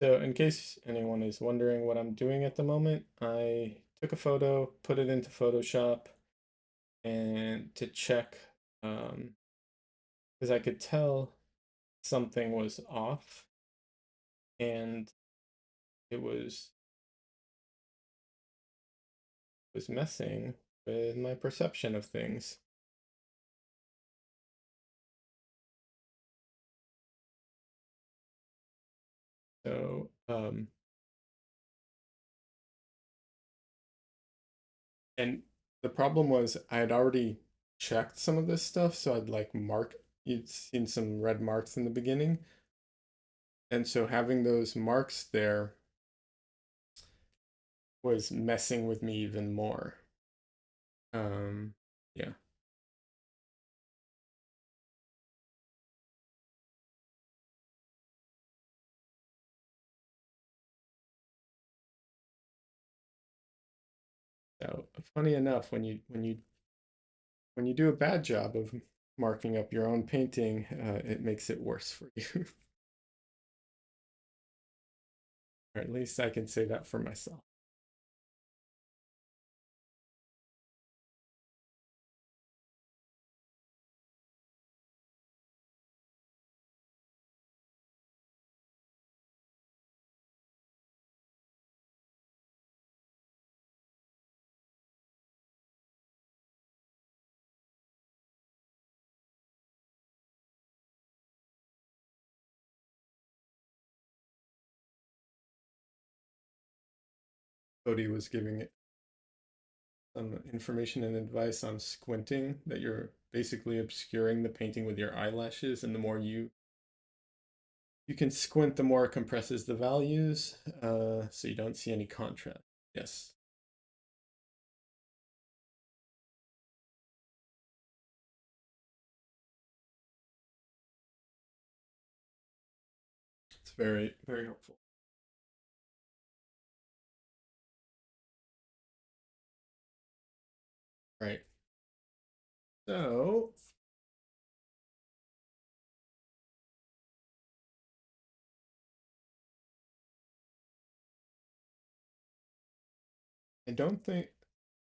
So in case anyone is wondering what I'm doing at the moment, I took a photo, put it into Photoshop, and to check, because I could tell something was off, and it was messing with my perception of things. So, and the problem was I had already checked some of this stuff, so I'd like you'd seen some red marks in the beginning. And so having those marks there was messing with me even more. Um, yeah. So funny enough, when you do a bad job of marking up your own painting, it makes it worse for you. Or at least I can say that for myself. Cody was giving some information and advice on squinting, that you're basically obscuring the painting with your eyelashes, and the more you can squint, the more it compresses the values, so you don't see any contrast. Yes. It's very, very helpful. Right. So I don't think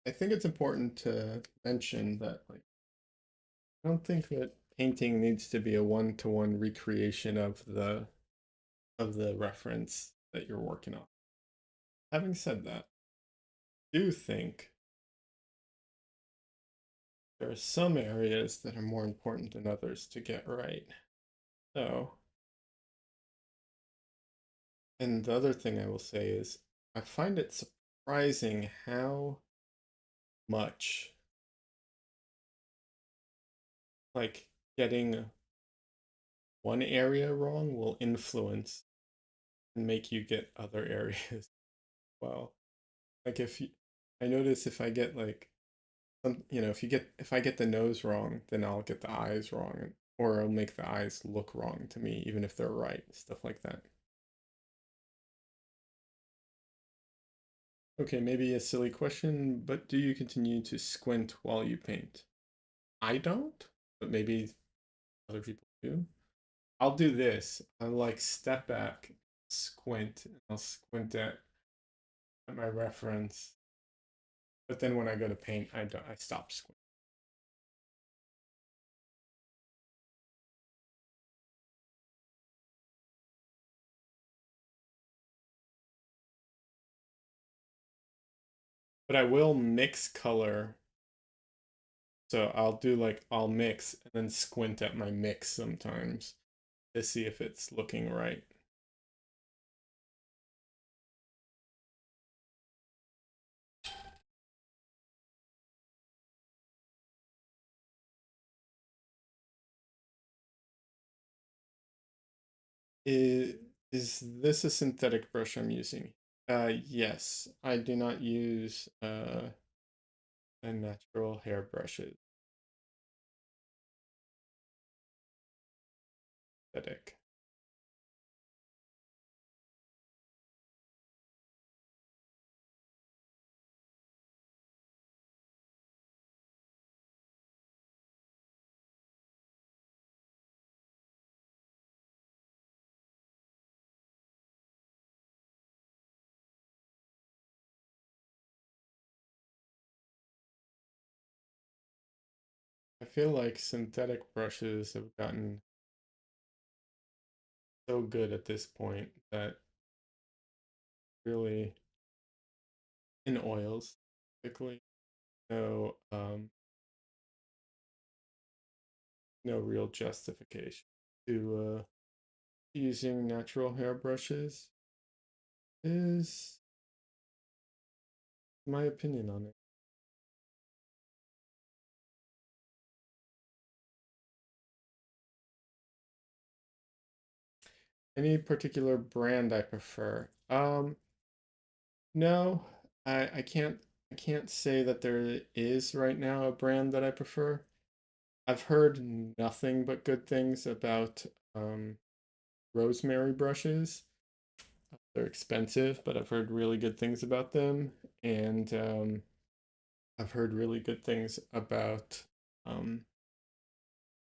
I think it's important to mention that, like, I don't think that painting needs to be a one-to-one recreation of the reference that you're working on. Having said that, I do think there are some areas that are more important than others to get right. So, and the other thing I will say is I find it surprising how much, like, getting one area wrong will influence and make you get other areas well. Like, I notice if I get like if I get the nose wrong, then I'll get the eyes wrong, or I'll make the eyes look wrong to me, even if they're right, stuff like that. Okay, maybe a silly question, but do you continue to squint while you paint? I don't, but maybe other people do. I'll do this. I'll like step back, squint, and I'll squint at my reference. But then when I go to paint, I stop squinting. But I will mix color. So I'll mix and then squint at my mix sometimes to see if it's looking right. Is, is this a synthetic brush I'm using? Yes, I do not use a natural hair brushes. Synthetic. I feel like synthetic brushes have gotten so good at this point that really, in oils, typically, no no real justification to using natural hair brushes is my opinion on it. Any particular brand I prefer? No, I can't say that there is right now a brand that I prefer. I've heard nothing but good things about rosemary brushes. They're expensive, but I've heard really good things about them. And I've heard really good things about um,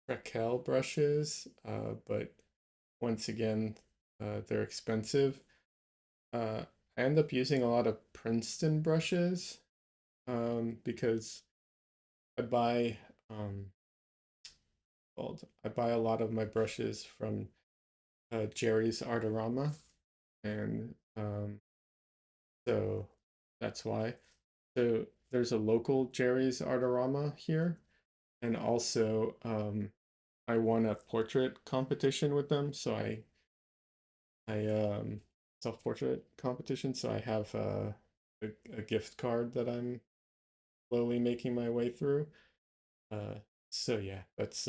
Raquel brushes, but once again, they're expensive. I end up using a lot of Princeton brushes because I buy I buy a lot of my brushes from Jerry's Artorama, and so that's why. So there's a local Jerry's Artorama here, and also I won a portrait competition with them, so I self-portrait competition, so I have a gift card that I'm slowly making my way through. Uh, so yeah, that's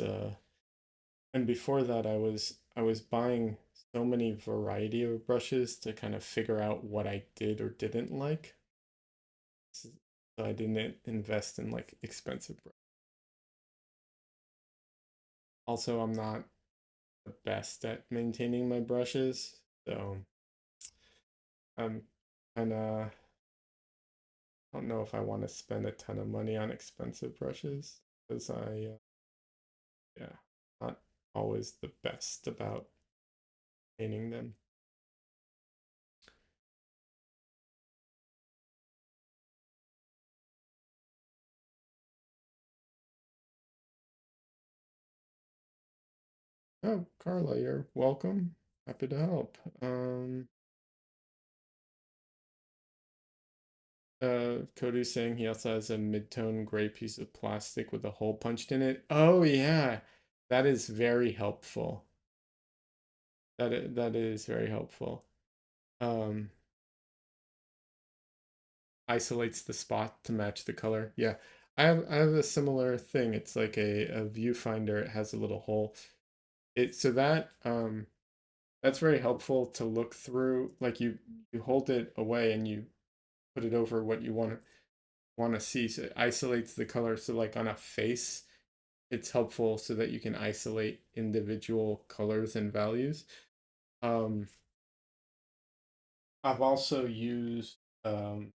and before that I was buying so many variety of brushes to kind of figure out what I did or didn't like. So I didn't invest in like expensive brushes. Also, I'm not the best at maintaining my brushes, so I'm kind of don't know if I want to spend a ton of money on expensive brushes because yeah, not always the best about painting them. Oh, Carla, you're welcome. Happy to help. Cody's saying he also has a mid-tone gray piece of plastic with a hole punched in it. Oh yeah, that is very helpful. That is very helpful. Um, Isolates the spot to match the color. Yeah, I have a similar thing. It's like a viewfinder. It has a little hole. It so that that's very helpful to look through. Like you hold it away and you put it over what you want to see. So it isolates the color. So like on a face, it's helpful so that you can isolate individual colors and values. Um, I've also used um,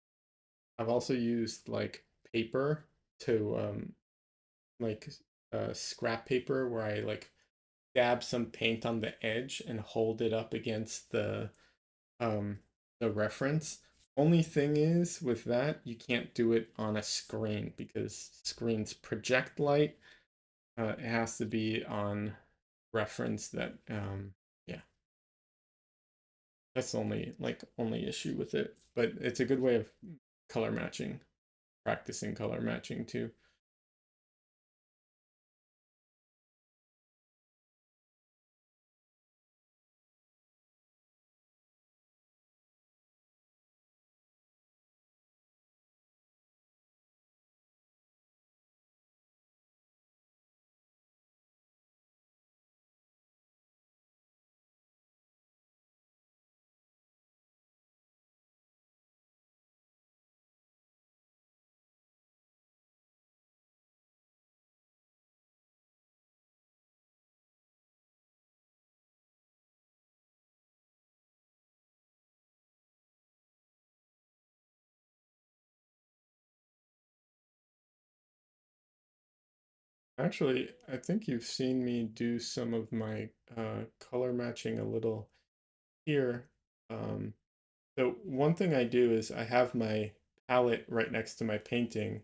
I've also used like paper to like scrap paper where I like dab some paint on the edge and hold it up against um the reference. Only thing is with that, you can't do it on a screen because screens project light. It has to be on reference that yeah, that's the only issue with it. But it's a good way of color matching, practicing color matching too. Actually, I think you've seen me do some of my color matching a little here. Um, so one thing I do is I have my palette right next to my painting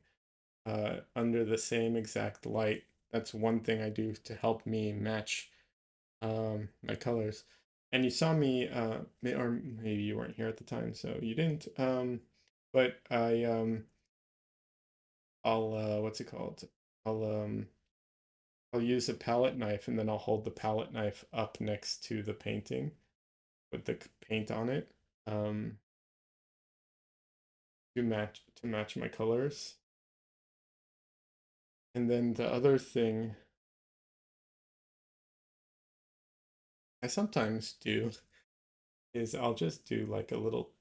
under the same exact light. That's one thing I do to help me match my colors. And you saw me, or maybe you weren't here at the time, so you didn't. But I'll what's it called? I'll um, I'll use a palette knife and then I'll hold the palette knife up next to the painting with the paint on it um, to match my colors. And then the other thing I sometimes do is I'll just do like a little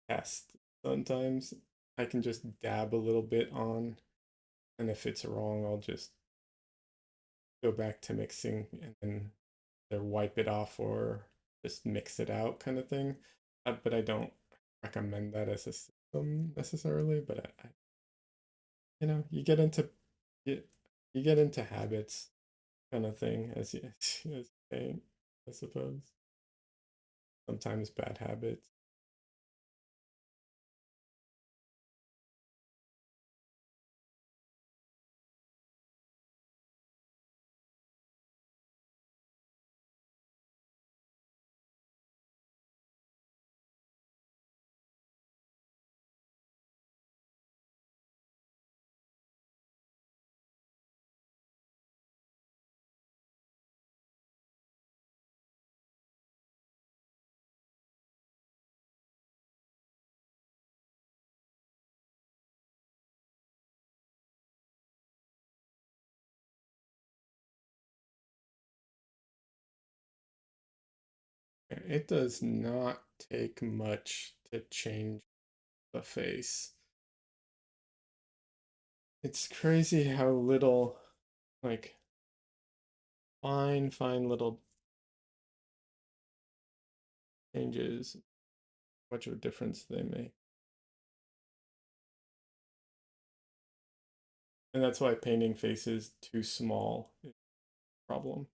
test. Sometimes I can just dab a little bit on, and if it's wrong, I'll just go back to mixing and then either wipe it off or just mix it out kind of thing. But I don't recommend that as a system necessarily, but you get into you, you get into habits kind of thing as you as you paint, I suppose. Sometimes bad habits. It does not take much to change the face. It's crazy how little, like, fine little changes, much of a difference they make. And that's why painting faces too small is a problem.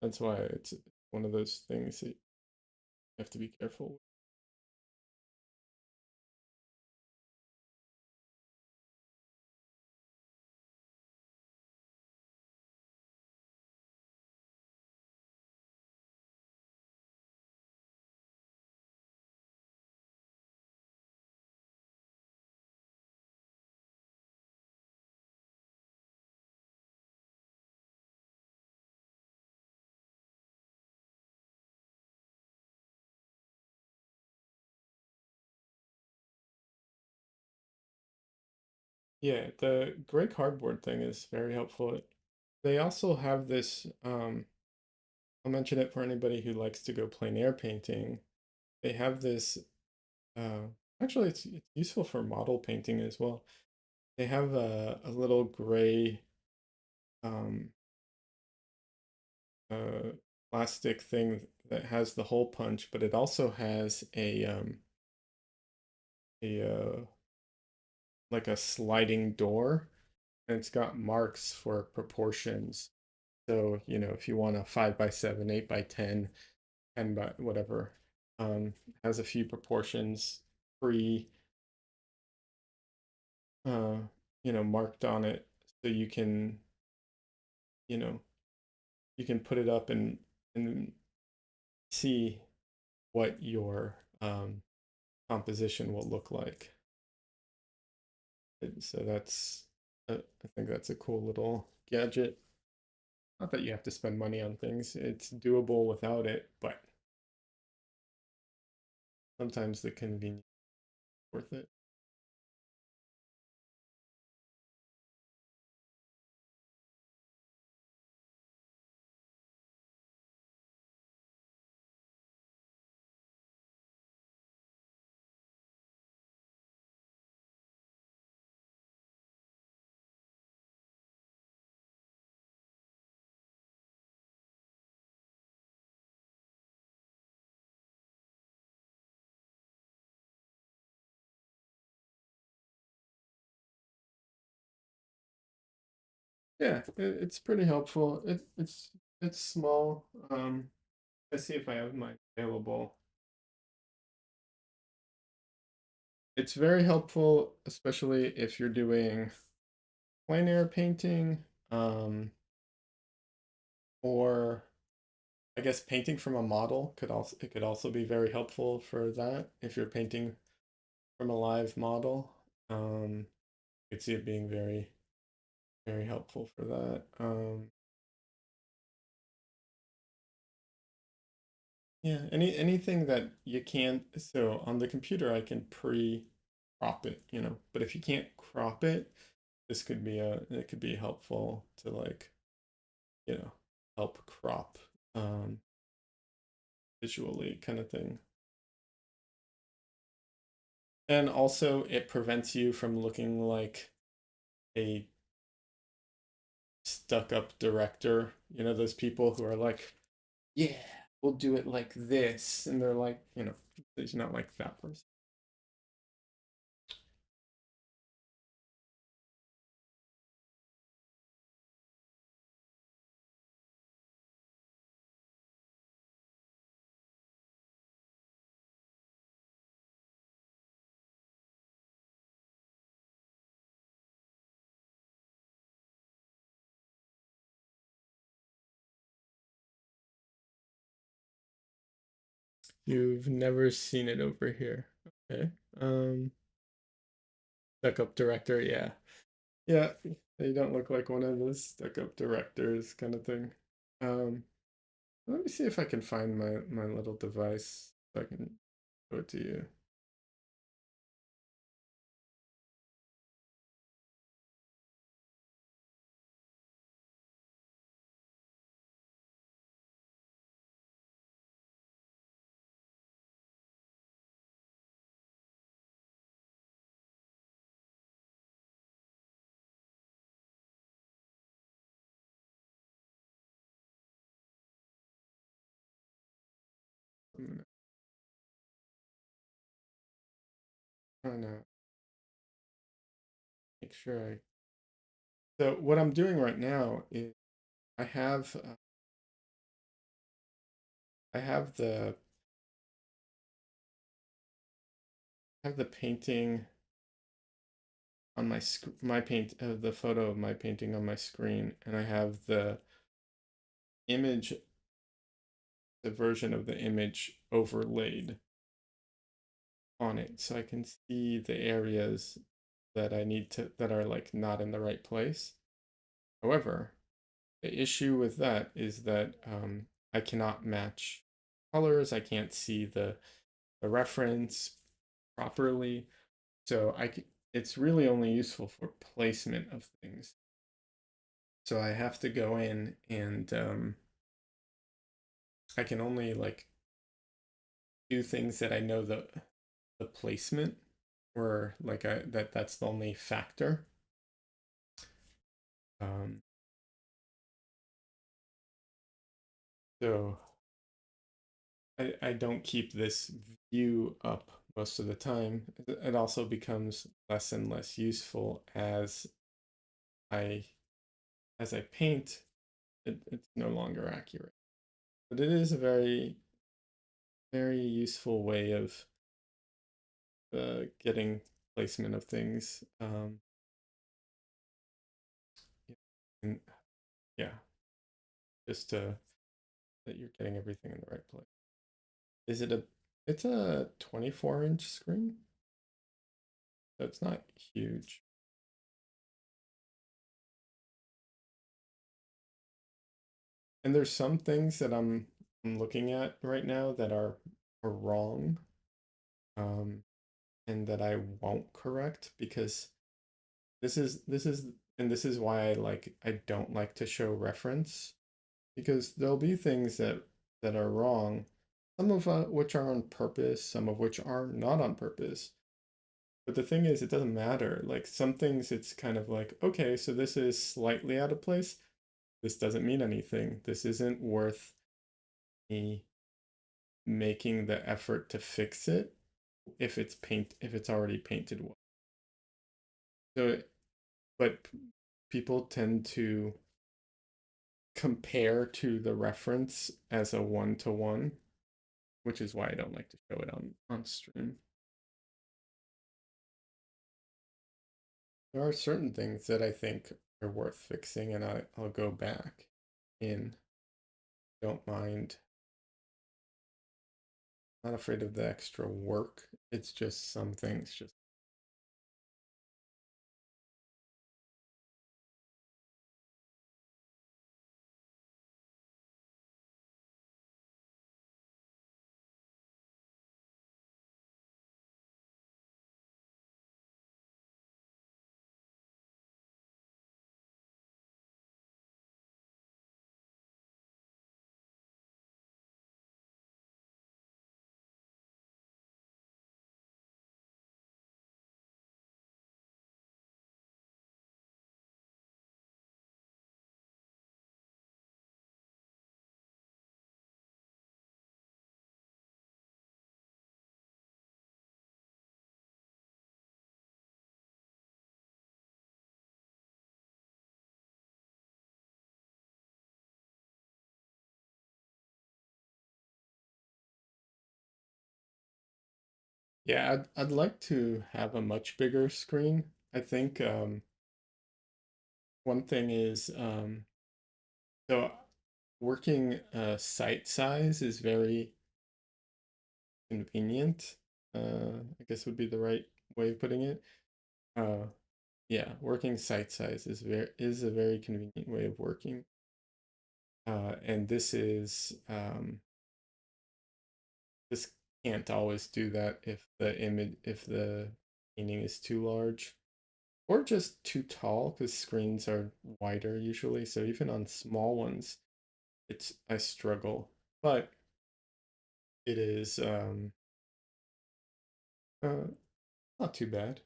That's why it's one of those things that you have to be careful with. Yeah, the gray cardboard thing is very helpful. They also have this, I'll mention it for anybody who likes to go plein air painting. They have this, uh, actually, it's useful for model painting as well. They have a little gray um, uh, plastic thing that has the hole punch, but it also has a like a sliding door, and it's got marks for proportions. So, if you want a 5 by 7, 8 by 10, 10 by whatever, has a few proportions pre, uh, marked on it, so you know, you can put it up and see what your composition will look like. So I think that's a cool little gadget. Not that you have to spend money on things; it's doable without it, but sometimes the convenience is worth it. Yeah, it's pretty helpful. It's small. Let's see if I have mine available. It's very helpful, especially if you're doing plein air painting, or I guess painting from a model could also be very helpful for that if you're painting from a live model. I could see it being very helpful for that. Yeah, anything that you can't. So on the computer, I can pre-crop it, but if you can't crop it, it could be helpful to, like, you know, help crop um visually kind of thing. And also it prevents you from looking like a stuck up director. Those people who are like, yeah, we'll do it like this. And they're like, it's not like that person. You've never seen it over here. Okay. Stuck up director, yeah. Yeah, you don't look like one of those stuck up directors kind of thing. Um, Let me see if I can find my little device so I can show it to you. I'm gonna try to make sure I. So what I'm doing right now is I have uh, I have the painting on my paint the photo of my painting on my screen, and I have image the version of the image overlaid on it, so I can see the areas that I need to that are like not in the right place. However, the issue with that is that I cannot match colors. I can't see the reference properly. So it's really only useful for placement of things. So I have to go in and I can only like do things that I know the placement or like that's the only factor. Um, so I don't keep this view up most of the time. It also becomes less and less useful I as I paint. It's no longer accurate, but it is a very useful way of getting placement of things. And yeah, just that you're getting everything in the right place. Is it a? It's a 24-inch screen, so it's not huge. And there's some things that I'm looking at right now that are wrong, um, and that I won't correct because this is and this is why I don't like to show reference because there'll be things that are wrong, some of which are on purpose, some of which are not on purpose. But the thing is, it doesn't matter. Like some things, it's kind of like, okay, so this is slightly out of place. This doesn't mean anything. This isn't worth me making the effort to fix it if it's already painted well. So, but people tend to compare to the reference as a one-to-one, which is why I don't like to show it on stream. There are certain things that I think are worth fixing, and I'll go back in. Don't mind. Not afraid of the extra work. It's just some things just. Yeah, I'd like to have a much bigger screen. I think one thing is so working site size is very convenient. I guess would be the right way of putting it. Uh, yeah, working site size is a very convenient way of working. And this can't always do that if the painting is too large or just too tall because screens are wider usually. So even on small ones, I struggle, but it is uh, not too bad.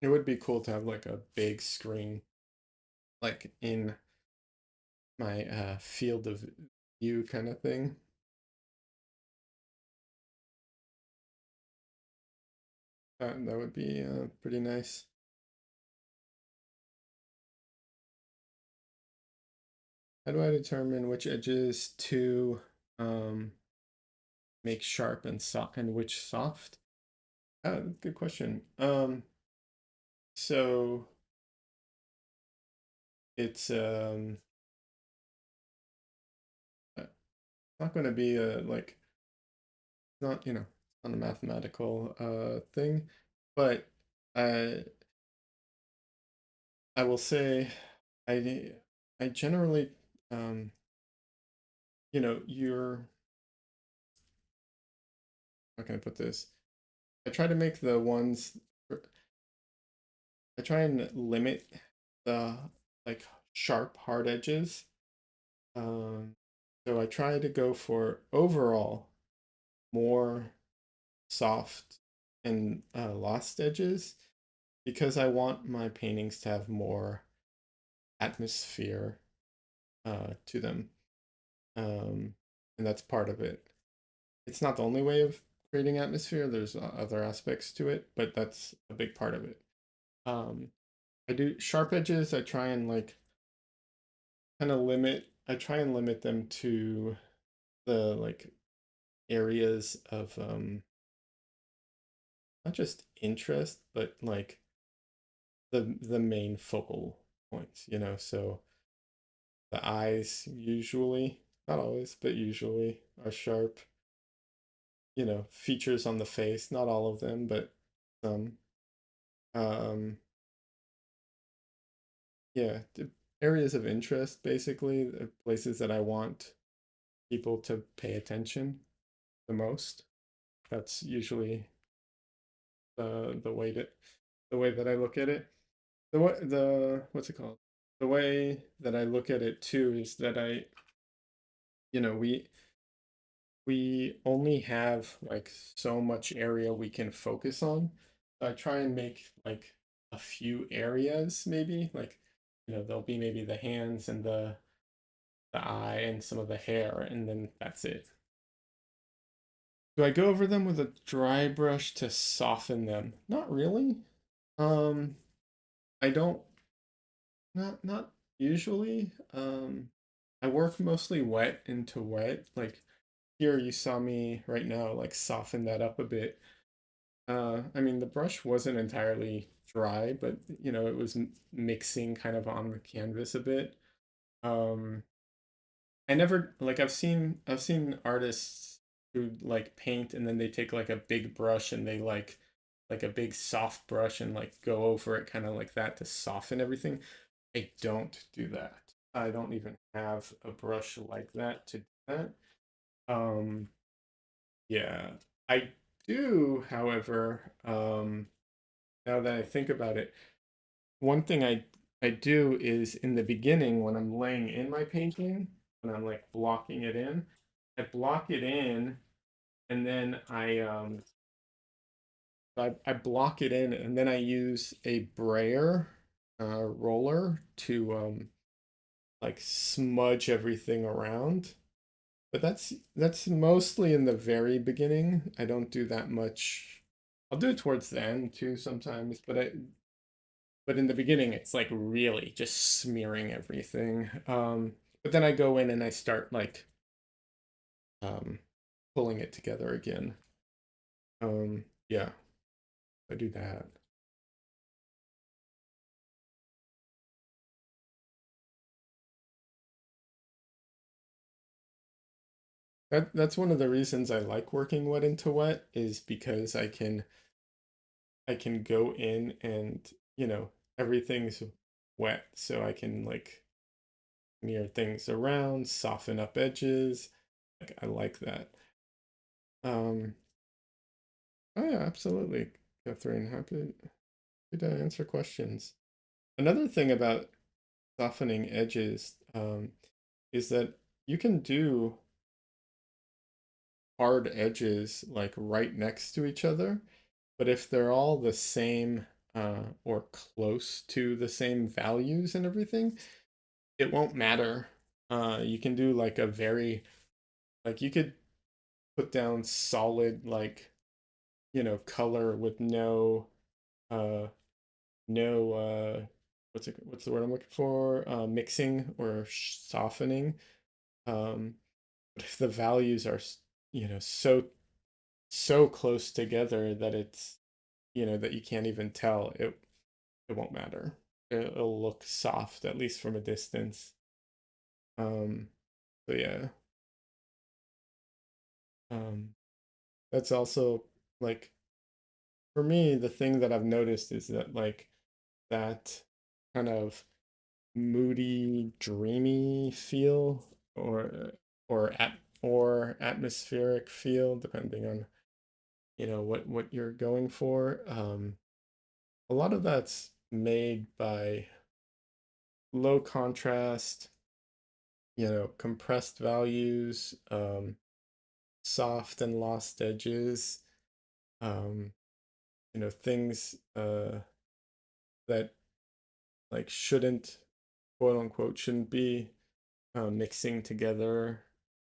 It would be cool to have like a big screen, like in my field of view kind of thing. That would be pretty nice. How do I determine which edges to um, make sharp and soft and which soft? Good question. So it's not going to be a like not not a mathematical thing, but I I will say I generally um you're how can I put this? I try to make the ones I try and limit the like sharp hard edges. Um, so I try to go for overall more soft and lost edges because I want my paintings to have more atmosphere to them. And that's part of it. It's not the only way of creating atmosphere. There's other aspects to it, but that's a big part of it. Um, I do sharp edges. I try and like kind of limit. I try and limit them to the like areas of not just interest, but like the main focal points. So the eyes usually, not always, but usually are sharp. Features on the face, not all of them, but some. Um, yeah, the areas of interest, basically, the places that I want people to pay attention the most. That's usually the way that I look at it. The what's it called? The way that I look at it too is that you know, we only have like so much area we can focus on. So I try and make like a few areas maybe, like there'll be maybe the hands and the eye and some of the hair, and then that's it. Do I go over them with a dry brush to soften them? Not really. Um, I don't not usually. I work mostly wet into wet. Like here you saw me right now like soften that up a bit. I mean the brush wasn't entirely dry, but it was mixing kind of on the canvas a bit. Um, I never like I've seen artists who like paint and then they take like a big brush and they like a big soft brush and like go over it kind of like that to soften everything. I don't do that. I don't even have a brush like that to do that. Um, yeah, I do, however, now that I think about it, one thing I do is in the beginning when I'm laying in my painting, when I'm like blocking it in, I block it in and then I block it in and then I use a brayer roller to like smudge everything around. But that's mostly in the very beginning. I don't do that much. I'll do it towards the end too sometimes, but But in the beginning, it's like really just smearing everything. But then I go in and I start like um, pulling it together again. Yeah, I do that. That's one of the reasons I like working wet into wet is because I can go in and, everything's wet, so I can like smear things around, soften up edges. Like I like that. Um, oh yeah, absolutely, Catherine. Happy to answer questions. Another thing about softening edges is that you can do hard edges like right next to each other, but if they're all the same or close to the same values and everything, it won't matter. You can do like a very like you could put down solid like color with uh no what's the word I'm looking for, mixing or softening. But if the values are so close together that it's that you can't even tell, it won't matter. It'll look soft at least from a distance. um so yeah. um that's also like for me the thing that I've noticed is that like that kind of moody dreamy feel or or atmospheric feel depending on what you're going for. A lot of that's made by low contrast, compressed values, soft and lost edges, um, things that like shouldn't, quote unquote, shouldn't be mixing together,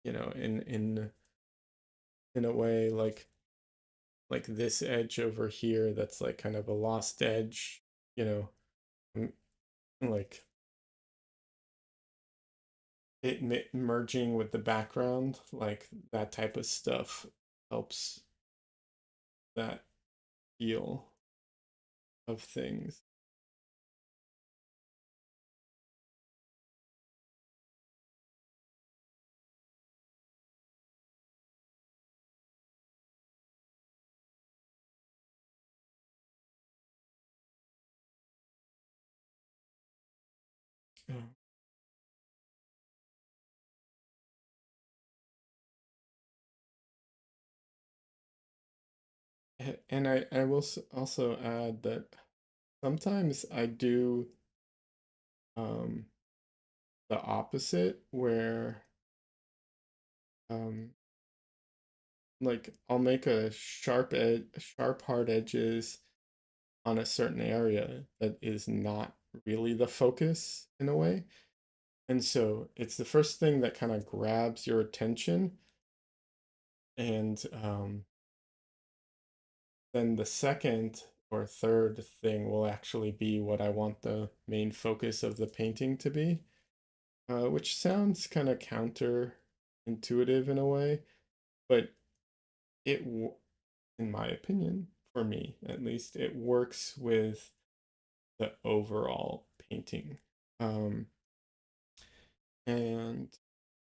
in a way like this edge over here that's like kind of a lost edge, you know, like it merging with the background, like that type of stuff helps that feel of things. Oh. And I will also add that sometimes I do um, the opposite where um, like I'll make a sharp hard edges on a certain area that is not really the focus in a way. And so it's the first thing that kind of grabs your attention. And then the second or third thing will actually be what I want the main focus of the painting to be, which sounds kind of counterintuitive in a way, but in my opinion, for me at least, it works with the overall painting. Um, and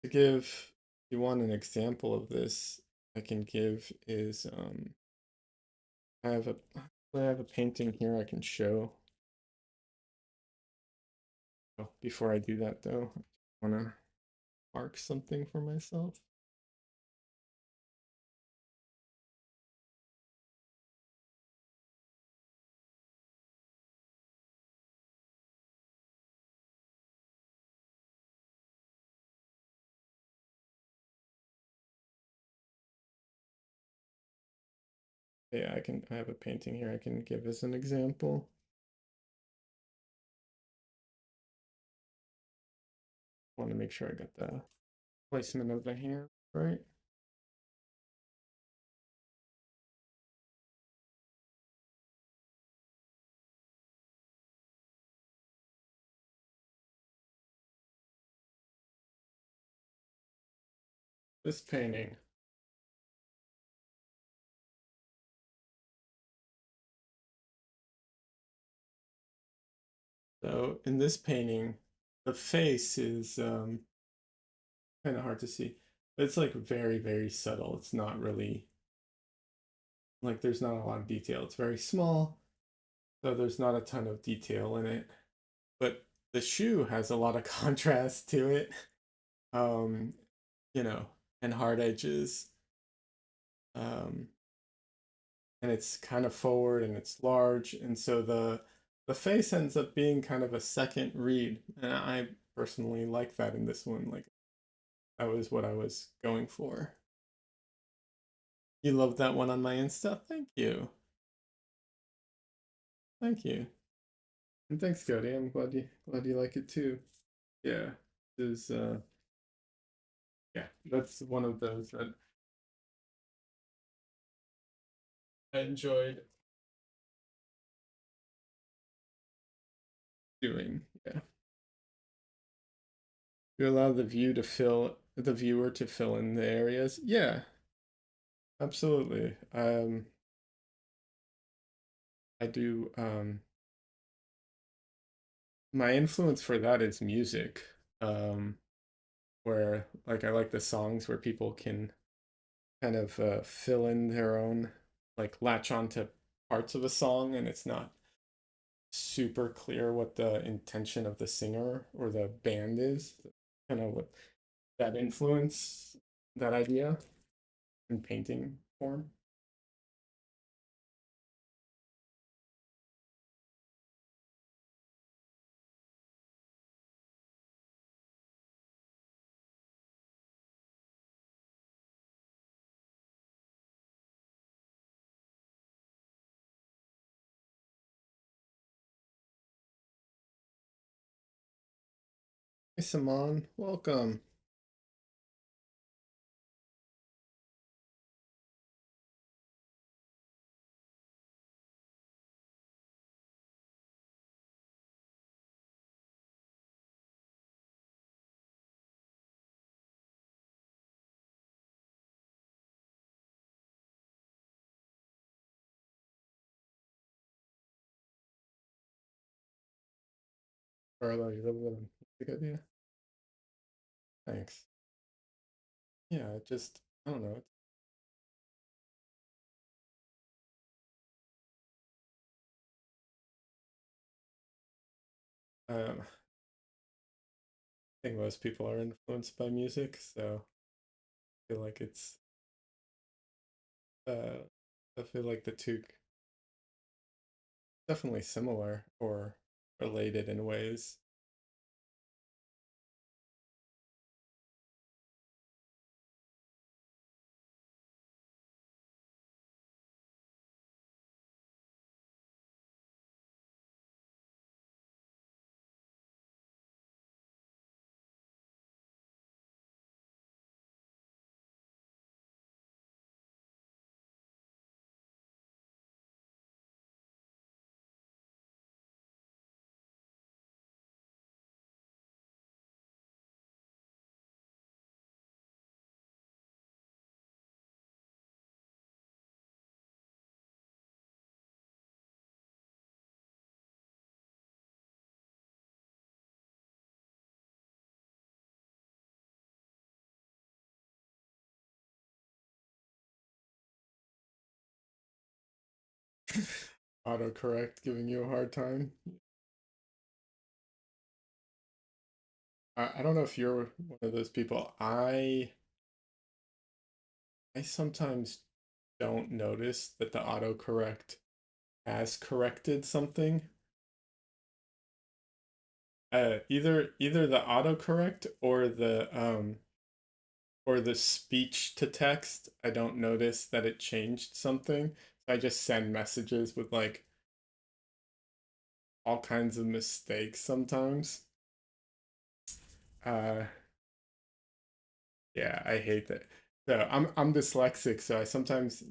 to give, if you want an example of this, I can give is I have a I have a painting here I can show. Oh, before I do that though, I want to mark something for myself. Yeah, I have a painting here I can give as an example. I want to make sure I got the placement of the hand right. This painting. So in this painting, the face is kind of hard to see, but it's like very, very subtle. It's not really like there's not a lot of detail. It's very small, so there's not a ton of detail in it. But the shoe has a lot of contrast to it. Um, you know, and hard edges. Um, and it's kind of forward and it's large, and so the face ends up being kind of a second read, and I personally like that in this one. Like that was what I was going for. You loved that one on my Insta? Thank you. Thank you. And thanks, Cody. I'm glad you like it too. Yeah. This is yeah, that's one of those that I enjoyed doing. Yeah. You allow the viewer to fill in the areas. Yeah, absolutely. I do my influence for that is music. Um where like I like the songs where people can kind of fill in their own, like latch onto parts of a song and it's not super clear what the intention of the singer or the band is. Kind of what that influence, that idea in painting form. Hey Simon, welcome. Carlo, you love the music idea? Thanks. Yeah, it just I don't know. I think most people are influenced by music, so I feel like it's uh I feel like the two definitely similar or related in ways. Autocorrect giving you a hard time. I don't know if you're one of those people. I sometimes don't notice that the autocorrect has corrected something. Either the autocorrect or the speech to text, I don't notice that it changed something. I just send messages with like all kinds of mistakes sometimes. Uh yeah, I hate that. So I'm dyslexic, so I sometimes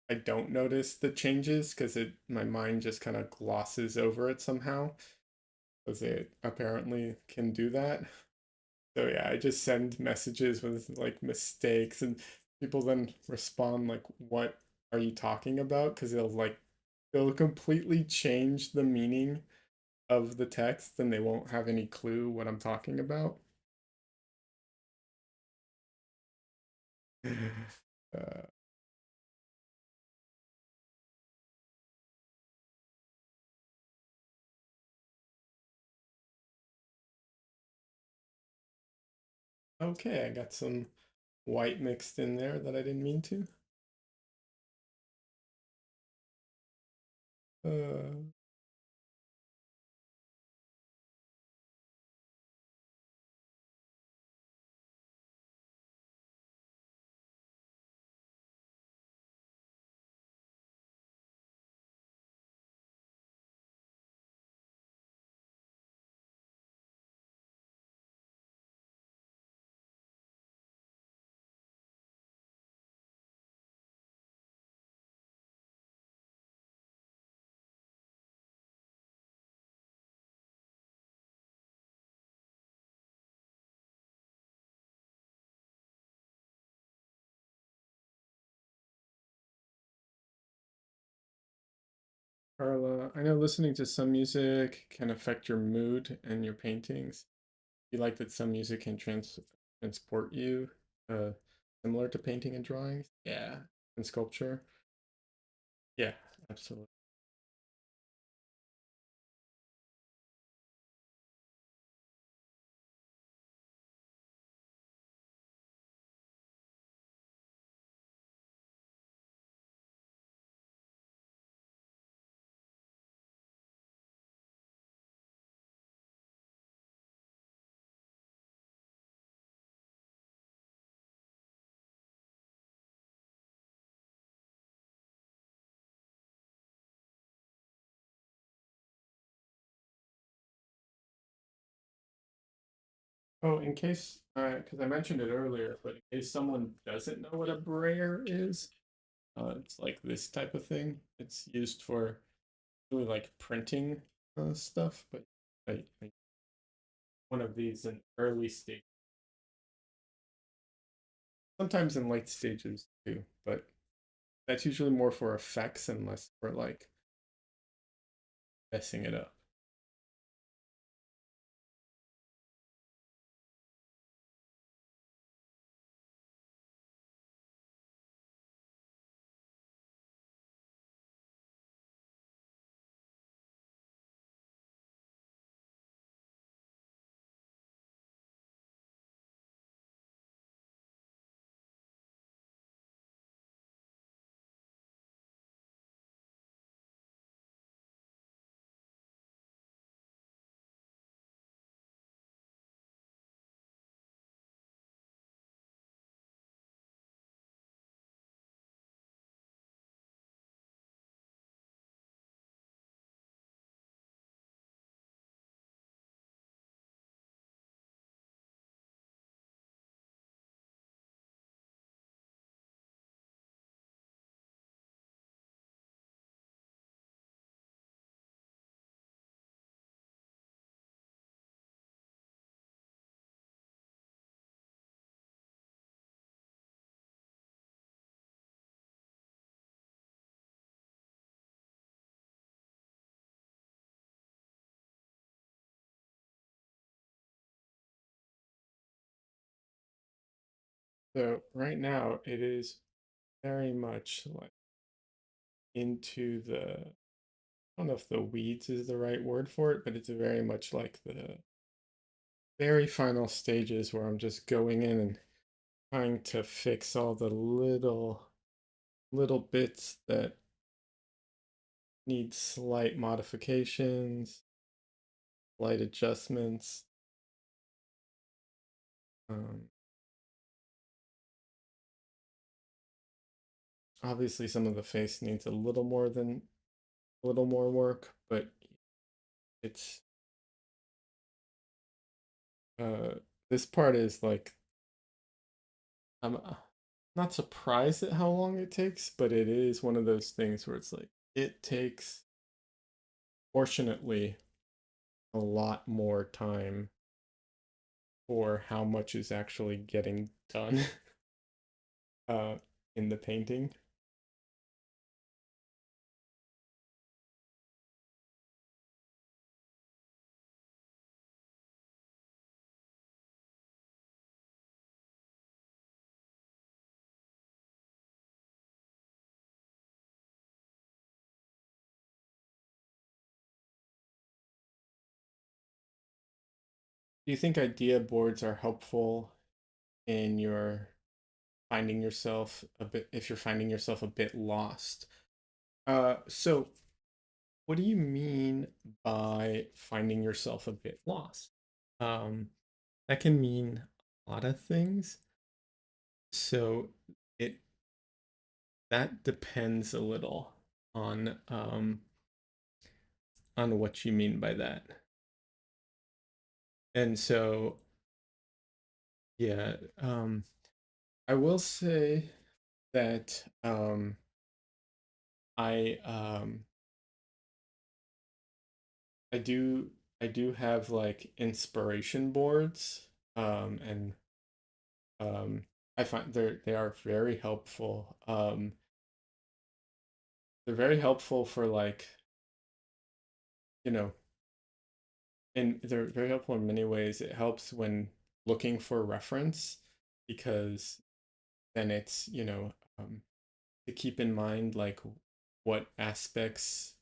I don't notice the changes because it my mind just kind of glosses over it somehow because it apparently can do that. So yeah, I just send messages with like mistakes, and people then respond like, "What are you talking about?" Because they'll completely change the meaning of the text, and they won't have any clue what I'm talking about. uh, okay, I got some white mixed in there that I didn't mean to. Uh, Carla, I know listening to some music can affect your mood and your paintings. You like that some music can transport you, uh, similar to painting and drawing? Yeah, and sculpture. Yeah, absolutely. Oh, in case, because I mentioned it earlier, but in case someone doesn't know what a brayer is, it's like this type of thing. It's used for really like printing stuff, but I one of these in early stage, sometimes in late stages too, but that's usually more for effects and less for like messing it up. So right now it is very much like into the, I don't know if the weeds is the right word for it, but it's very much like the very final stages where I'm just going in and trying to fix all the little bits that need slight modifications, slight adjustments. Um, Obviously, some of the face needs a little more work, but it's uh, this part is like I'm not surprised at how long it takes, but it is one of those things where it's like it takes, fortunately, a lot more time for how much is actually getting done uh, in the painting. Do you think idea boards are helpful in your finding yourself a bit, if you're finding yourself a bit lost? So what do you mean by finding yourself a bit lost? Um, that can mean a lot of things. So it that depends a little on what you mean by that. And so yeah, I will say that I I do I do have like inspiration boards, and I find they are very helpful. They're very helpful for like, you know, and they're very helpful in many ways. It helps when looking for reference because then it's, to keep in mind like what aspects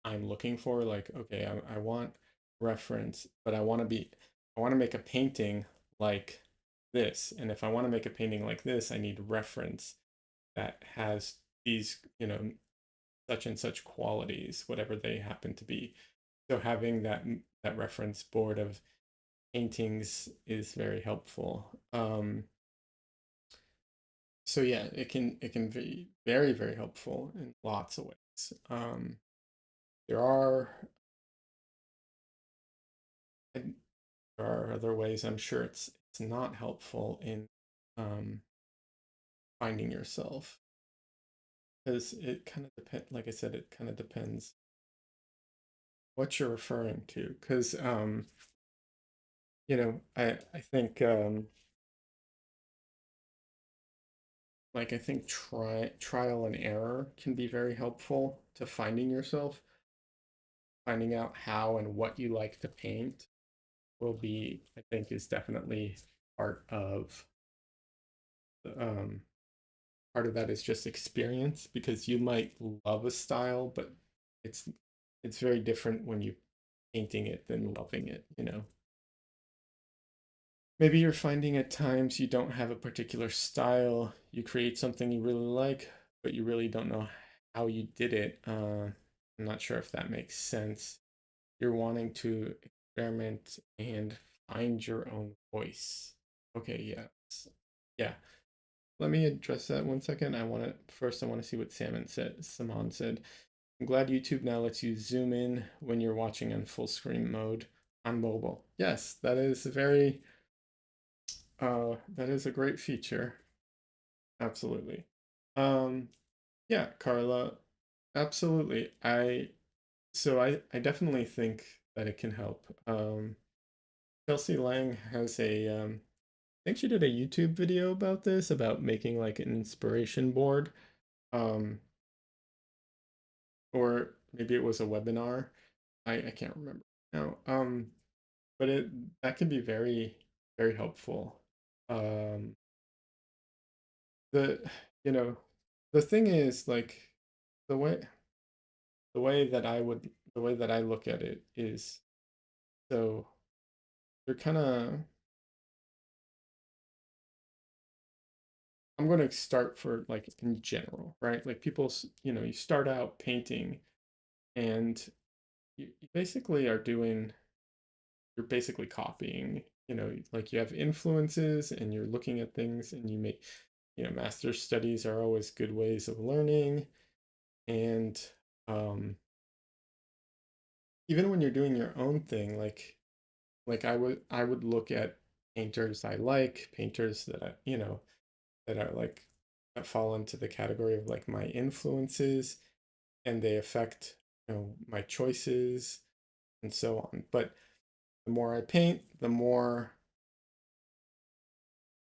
I'm looking for. Like, okay, I want reference, but I want to make a painting like this. And if I want to make a painting like this, I need reference that has these, such and such qualities, whatever they happen to be. So having that reference board of paintings is very helpful. So yeah, it can be very, very helpful in lots of ways. There are and there are other ways I'm sure it's not helpful in um, finding yourself, because it kind of depend. Like I said, it kind of depends what you're referring to. Because I think I think trial and error can be very helpful to finding yourself. Finding out how and what you like to paint will be, I think, is definitely part of um, part of that is just experience, because you might love a style, but it's it's very different when you painting it than loving it. Maybe you're finding at times you don't have a particular style. You create something you really like, but you really don't know how you did it. I'm not sure if that makes sense. You're wanting to experiment and find your own voice. Okay, yeah. Yeah. Let me address that 1 second. I want to see what Simon said. I'm glad YouTube now lets you zoom in when you're watching on full screen mode on mobile. Yes, that is a great feature. Absolutely. Um, yeah, Carla, absolutely. I definitely think that it can help. Chelsea Lang has I think she did a YouTube video about this, about making like an inspiration board. Um, or maybe it was a webinar. I can't remember now. But it that can be very, very helpful. Um, the you know, the thing is like the way the way that I would the way that I look at it is, so they're kind of I'm going to start for like in general, right? Like you start out painting and you basically you're basically copying, like you have influences and you're looking at things and you make, master's studies are always good ways of learning. And even when you're doing your own thing, like I would look at painters I like, painters that that are like that fall into the category of like my influences, and they affect, my choices and so on. But The more I paint, the more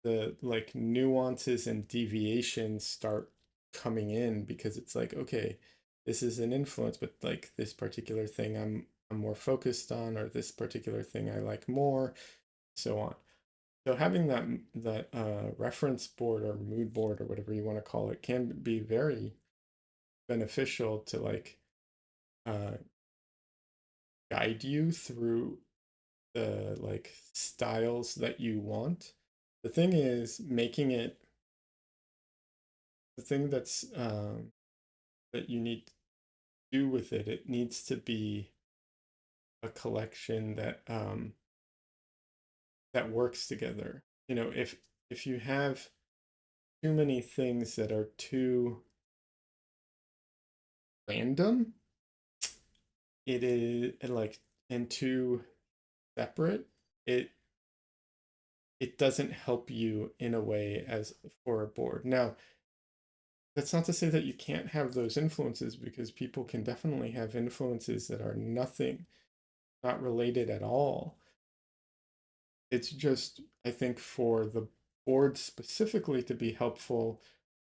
the like nuances and deviations start coming in, because it's like, okay, this is an influence, but like this particular thing I'm more focused on, or this particular thing I like more, so on. So having that reference board or mood board or whatever you want to call it can be very beneficial to like uh, guide you through the like styles that you want. The thing is making it the thing that you need to do with it. It needs to be a collection that works together. You know, if you have too many things that are too random, it is and like and too separate, it it doesn't help you in a way as for a board. Now, that's not to say that you can't have those influences, because people can definitely have influences that are nothing, not related at all. It's just, I think, for the board specifically to be helpful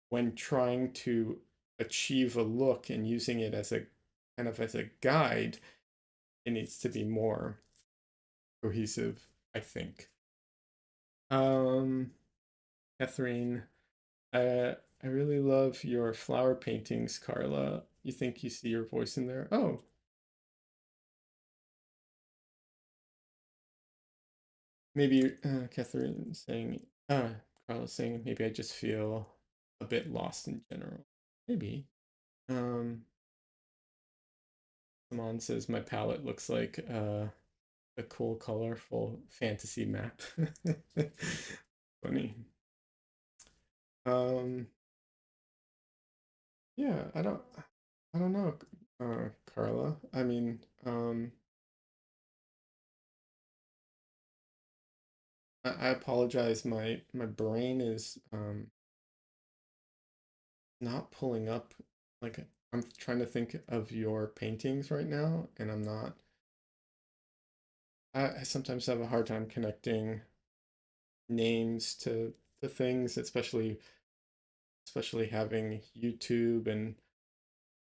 when trying to achieve a look and using it as a kind of as a guide, it needs to be more cohesive, I think. Um, Catherine, I really love your flower paintings, Carla. You think you see your voice in there? Oh, maybe Catherine saying, Carla saying, maybe I just feel a bit lost in general. Maybe. Um, Simon says my palette looks like a cool, colorful fantasy map. Funny. Um, yeah, I don't know, Carla. I mean, I apologize. My brain is not pulling up. Like I'm trying to think of your paintings right now, and I'm not. I sometimes have a hard time connecting names to things, especially having YouTube and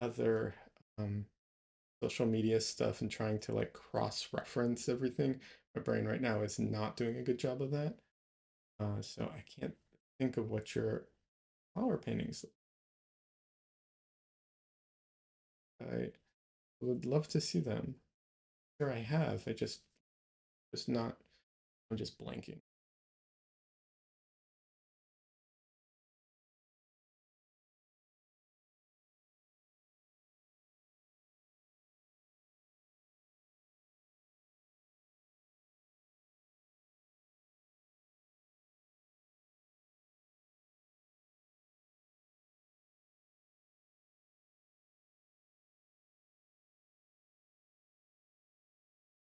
other um, social media stuff, and trying to like cross-reference everything. My brain right now is not doing a good job of that. So I can't think of what your flower paintings. I would love to see them. Sure, I have. I just not. I'm just blanking.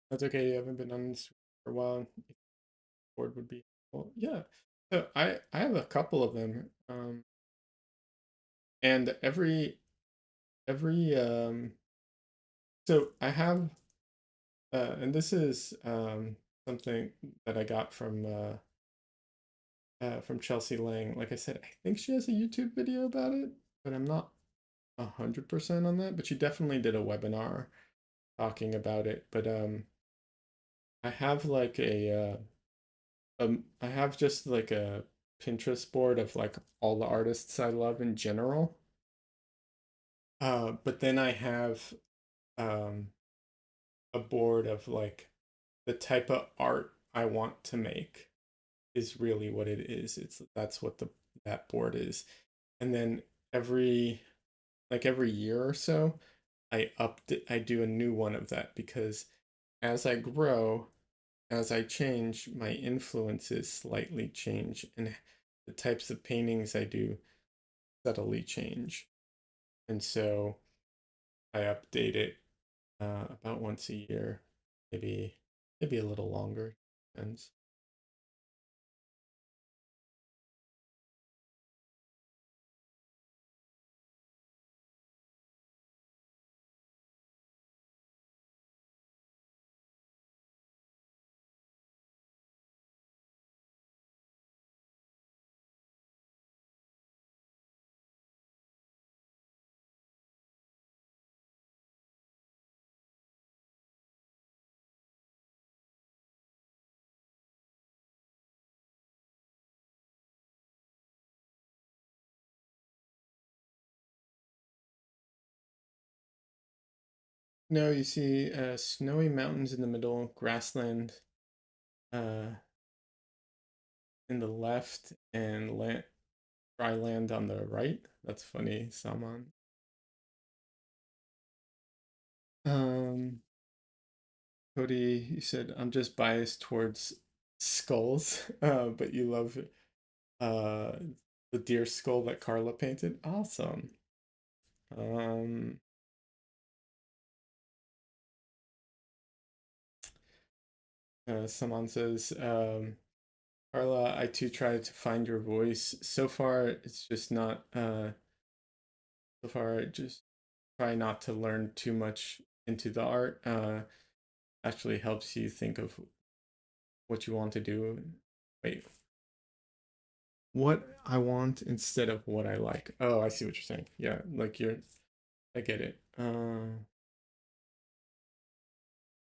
That's okay. You haven't been on this for a while. Board would be well, yeah. So I have a couple of them, and every so I have and this is something that I got from Chelsea Lang. Like I said, I think she has a YouTube video about it, but I'm not 100% on that. But she definitely did a webinar talking about it. But I have like I have just like a Pinterest board of like all the artists I love in general. But then I have um a board of like the type of art I want to make is really what it is. That's what the that board is. And then every every year or so, I do a new one of that, because as I grow, as I change, my influences slightly change, and the types of paintings I do subtly change. And so I update it about once a year, maybe maybe a little longer. Depends. No, you see snowy mountains in the middle, grassland uh, in the left, and dry land on the right. That's funny, Saman. Um, Cody, you said I'm just biased towards skulls, but you love uh, the deer skull that Carla painted. Awesome. Um, Saman says, Carla, I too tried to find your voice. So far, it's just not. So far, I just try not to learn too much into the art. Actually helps you think of what you want to do. Wait, what I want instead of what I like. Oh, I see what you're saying. Yeah, like I get it.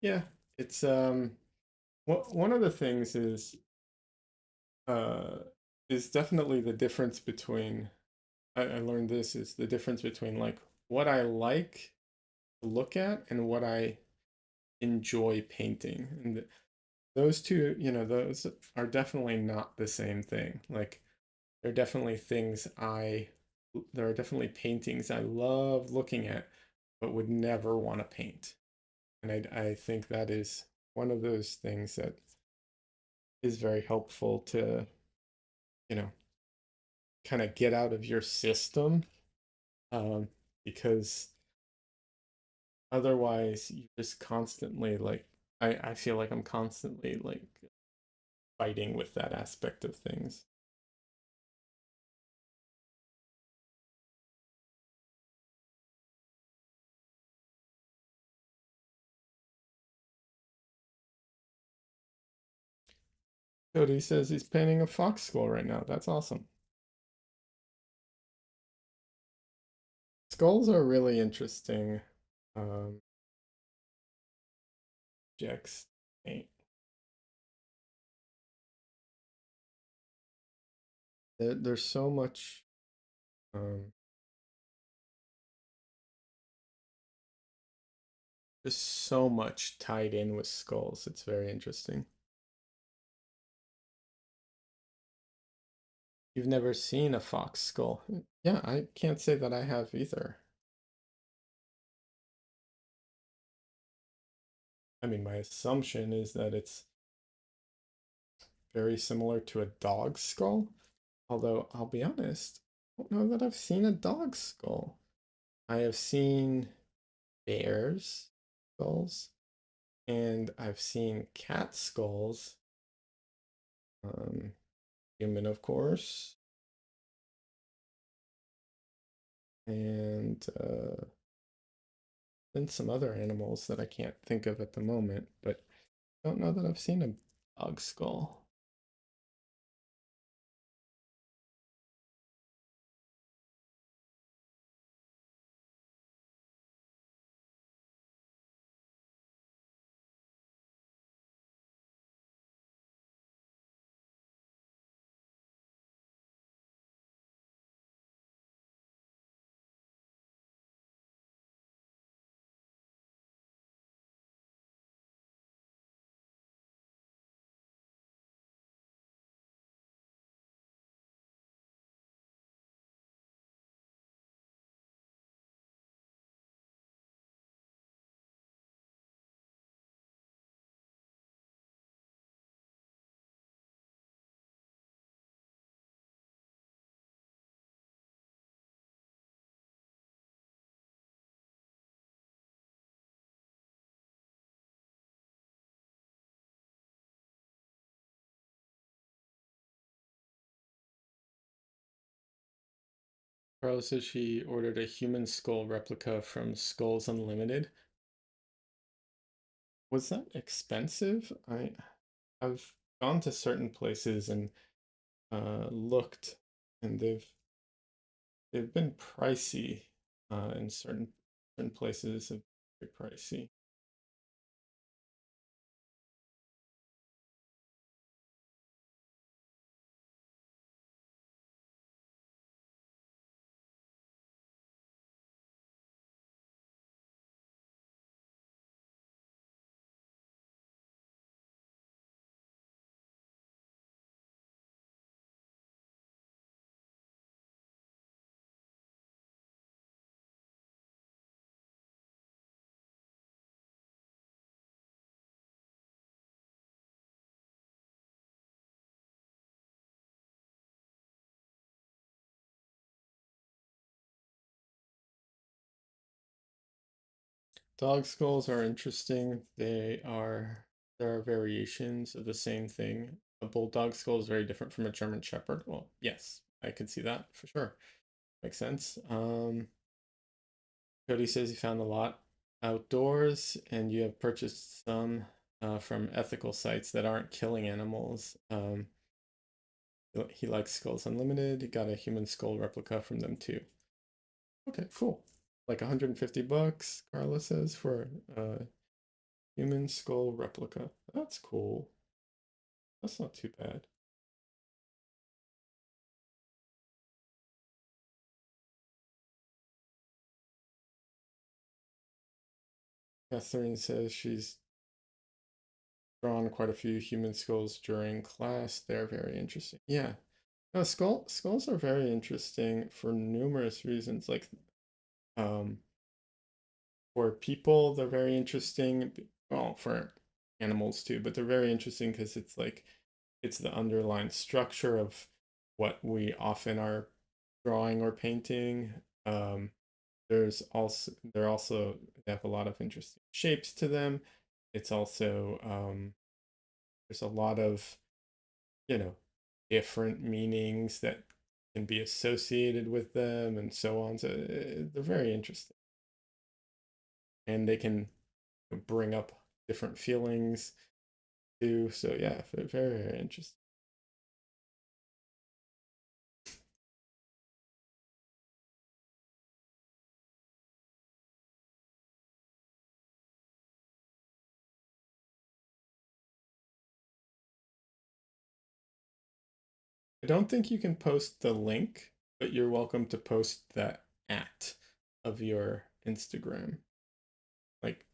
Yeah, it's one of the things uh is definitely the difference between I learned this is the difference between like what I like to look at and what I enjoy painting. And those two, those are definitely not the same thing. Like there are definitely there are definitely paintings I love looking at, but would never want to paint. And I think that is one of those things that is very helpful to, you know, kind of get out of your system. Um, because otherwise you just constantly like, I feel like I'm constantly like fighting with that aspect of things. Cody says he's painting a fox skull right now. That's awesome. Skulls are really interesting um, objects. There's so much, um, just so much tied in with skulls. It's very interesting. You've never seen a fox skull? Yeah, I can't say that I have either. I mean, my assumption is that it's very similar to a dog skull. Although, I'll be honest, I don't know that I've seen a dog skull. I have seen bears skulls, and I've seen cat skulls. Um, Human, of course, and then some other animals that I can't think of at the moment, but I don't know that I've seen a dog skull. Carla says she ordered a human skull replica from Skulls Unlimited. Was that expensive? I've gone to certain places and looked, and they've been pricey. In certain places have been pricey. Dog skulls are interesting. There are variations of the same thing. A bulldog skull is very different from a German Shepherd. Well, yes, I could see that for sure. Makes sense. Cody says he found a lot outdoors, and you have purchased some from ethical sites that aren't killing animals. He likes Skulls Unlimited. He got a human skull replica from them too. Okay, cool. Like 150 bucks, Carla says, for a human skull replica. That's cool. That's not too bad. Catherine says she's drawn quite a few human skulls during class. They're very interesting. Yeah. No, skulls are very interesting for numerous reasons. Like, um, for people, they're very interesting. Well, for animals too, but they're very interesting because it's like it's the underlying structure of what we often are drawing or painting. Um, they're also they have a lot of interesting shapes to them. It's also there's a lot of you know different meanings that can be associated with them and so on. So they're very interesting, and they can bring up different feelings too. So yeah, very, very interesting. I don't think you can post the link, but you're welcome to post that at of your Instagram. Like,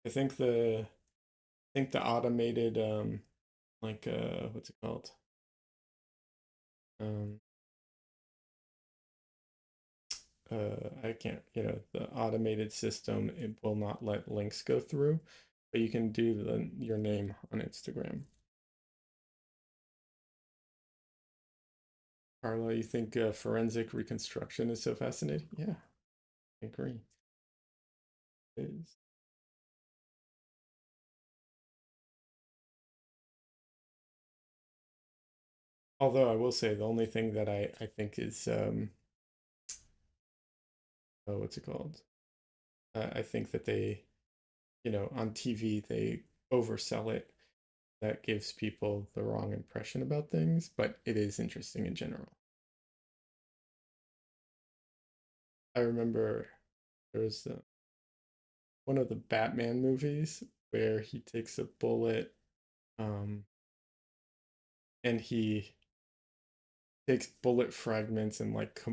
I think the automated like what's it called? Um I can't, the automated system it will not let links go through, but you can do your name on Instagram. Carla, you think forensic reconstruction is so fascinating? Yeah, I agree. It is. Although I will say the only thing that I think is oh, what's it called? I think that they, on TV they oversell it. That gives people the wrong impression about things, but it is interesting in general. I remember there was one of the Batman movies where he takes a bullet um, and he takes bullet fragments and like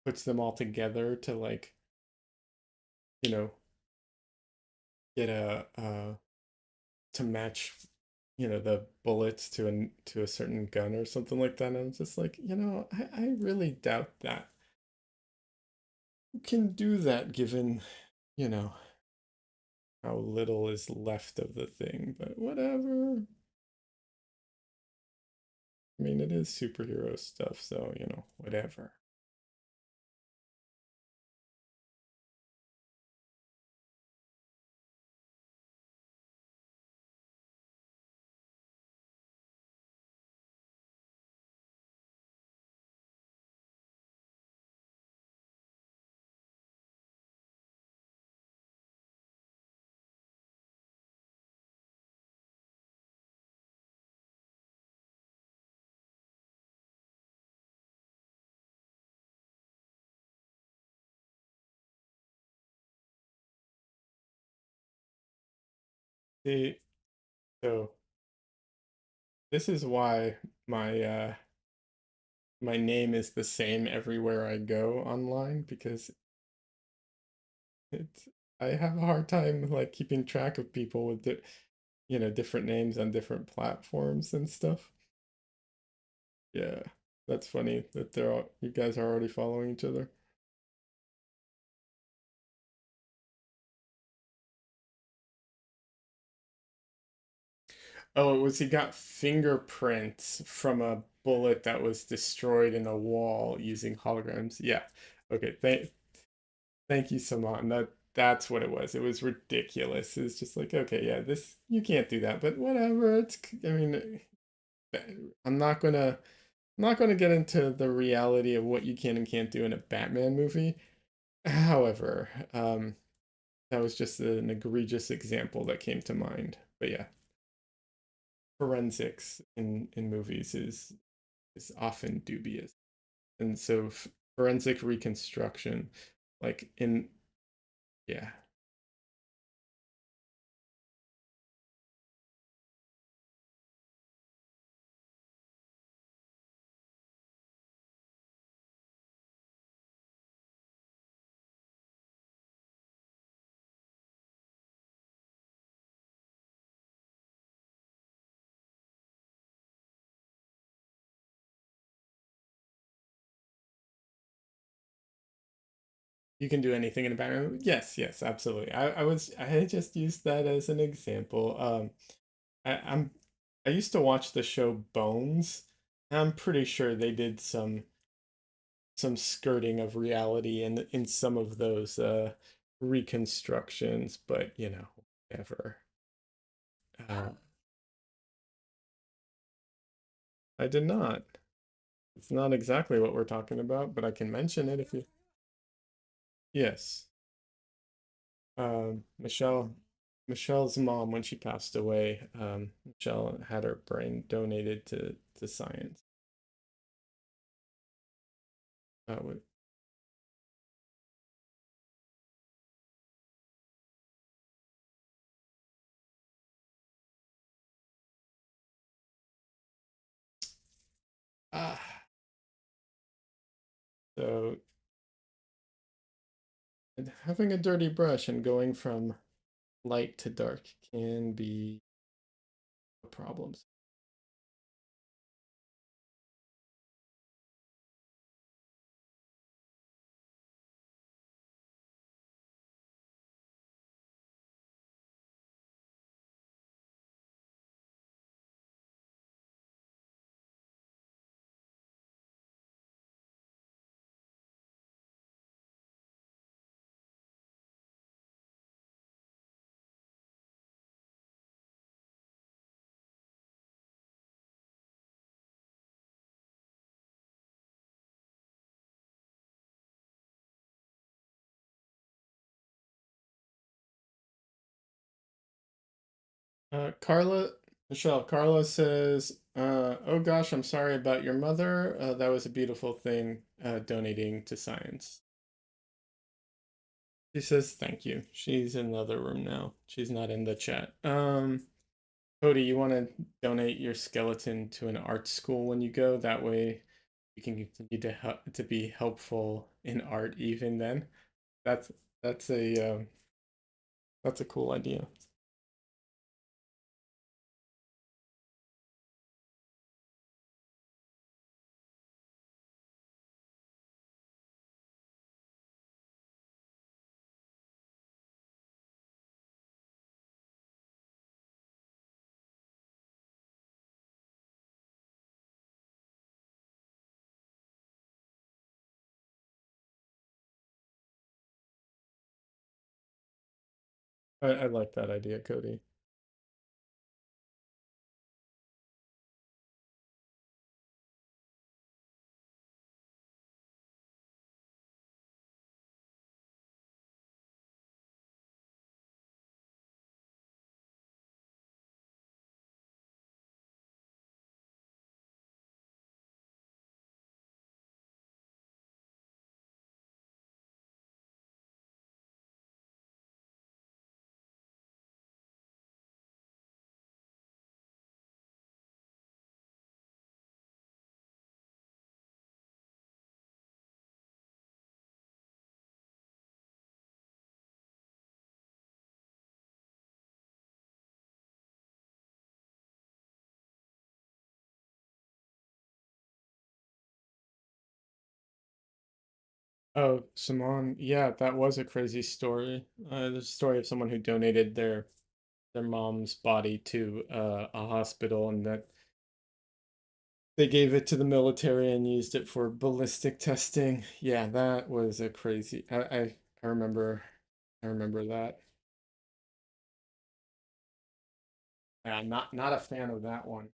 puts them all together to like you know get a to match the bullets to a certain gun or something like that. And I'm just like, I really doubt that you can do that given you know how little is left of the thing, but whatever. I mean, it is superhero stuff, so whatever. See, so this is why my my name is the same everywhere I go online because it's I have a hard time like keeping track of people with different names on different platforms and stuff. Yeah, that's funny that you guys are already following each other. Oh, it was he got fingerprints from a bullet that was destroyed in a wall using holograms. Yeah. Okay, Thank you, Saman. That's what it was. It was ridiculous. It's just like, okay, yeah, this you can't do that, but whatever. I mean, I'm not gonna get into the reality of what you can and can't do in a Batman movie. However, that was just an egregious example that came to mind. But yeah, forensics in movies is often dubious, and so forensic reconstruction, like in yeah. You can do anything in a Batman movie. Yes, yes, absolutely. I just used that as an example. I'm I used to watch the show Bones. I'm pretty sure they did some skirting of reality in some of those reconstructions, but whatever. Uh, I did not. It's not exactly what we're talking about, but I can mention it if you. Yes. Michelle's mom, when she passed away, Michelle had her brain donated to science. Would, ah, so having a dirty brush and going from light to dark can be problems. Carla says, "Oh gosh, I'm sorry about your mother. That was a beautiful thing, donating to science." She says, "Thank you." She's in the other room now. She's not in the chat. Cody, you want to donate your skeleton to an art school when you go? That way, you can continue to be helpful in art even then. That's that's a cool idea. I like that idea, Cody. Oh, Simone, yeah, that was a crazy story. The story of someone who donated their mom's body to a hospital, and that they gave it to the military and used it for ballistic testing. Yeah, that was a crazy. I remember. I remember that. Yeah, not a fan of that one.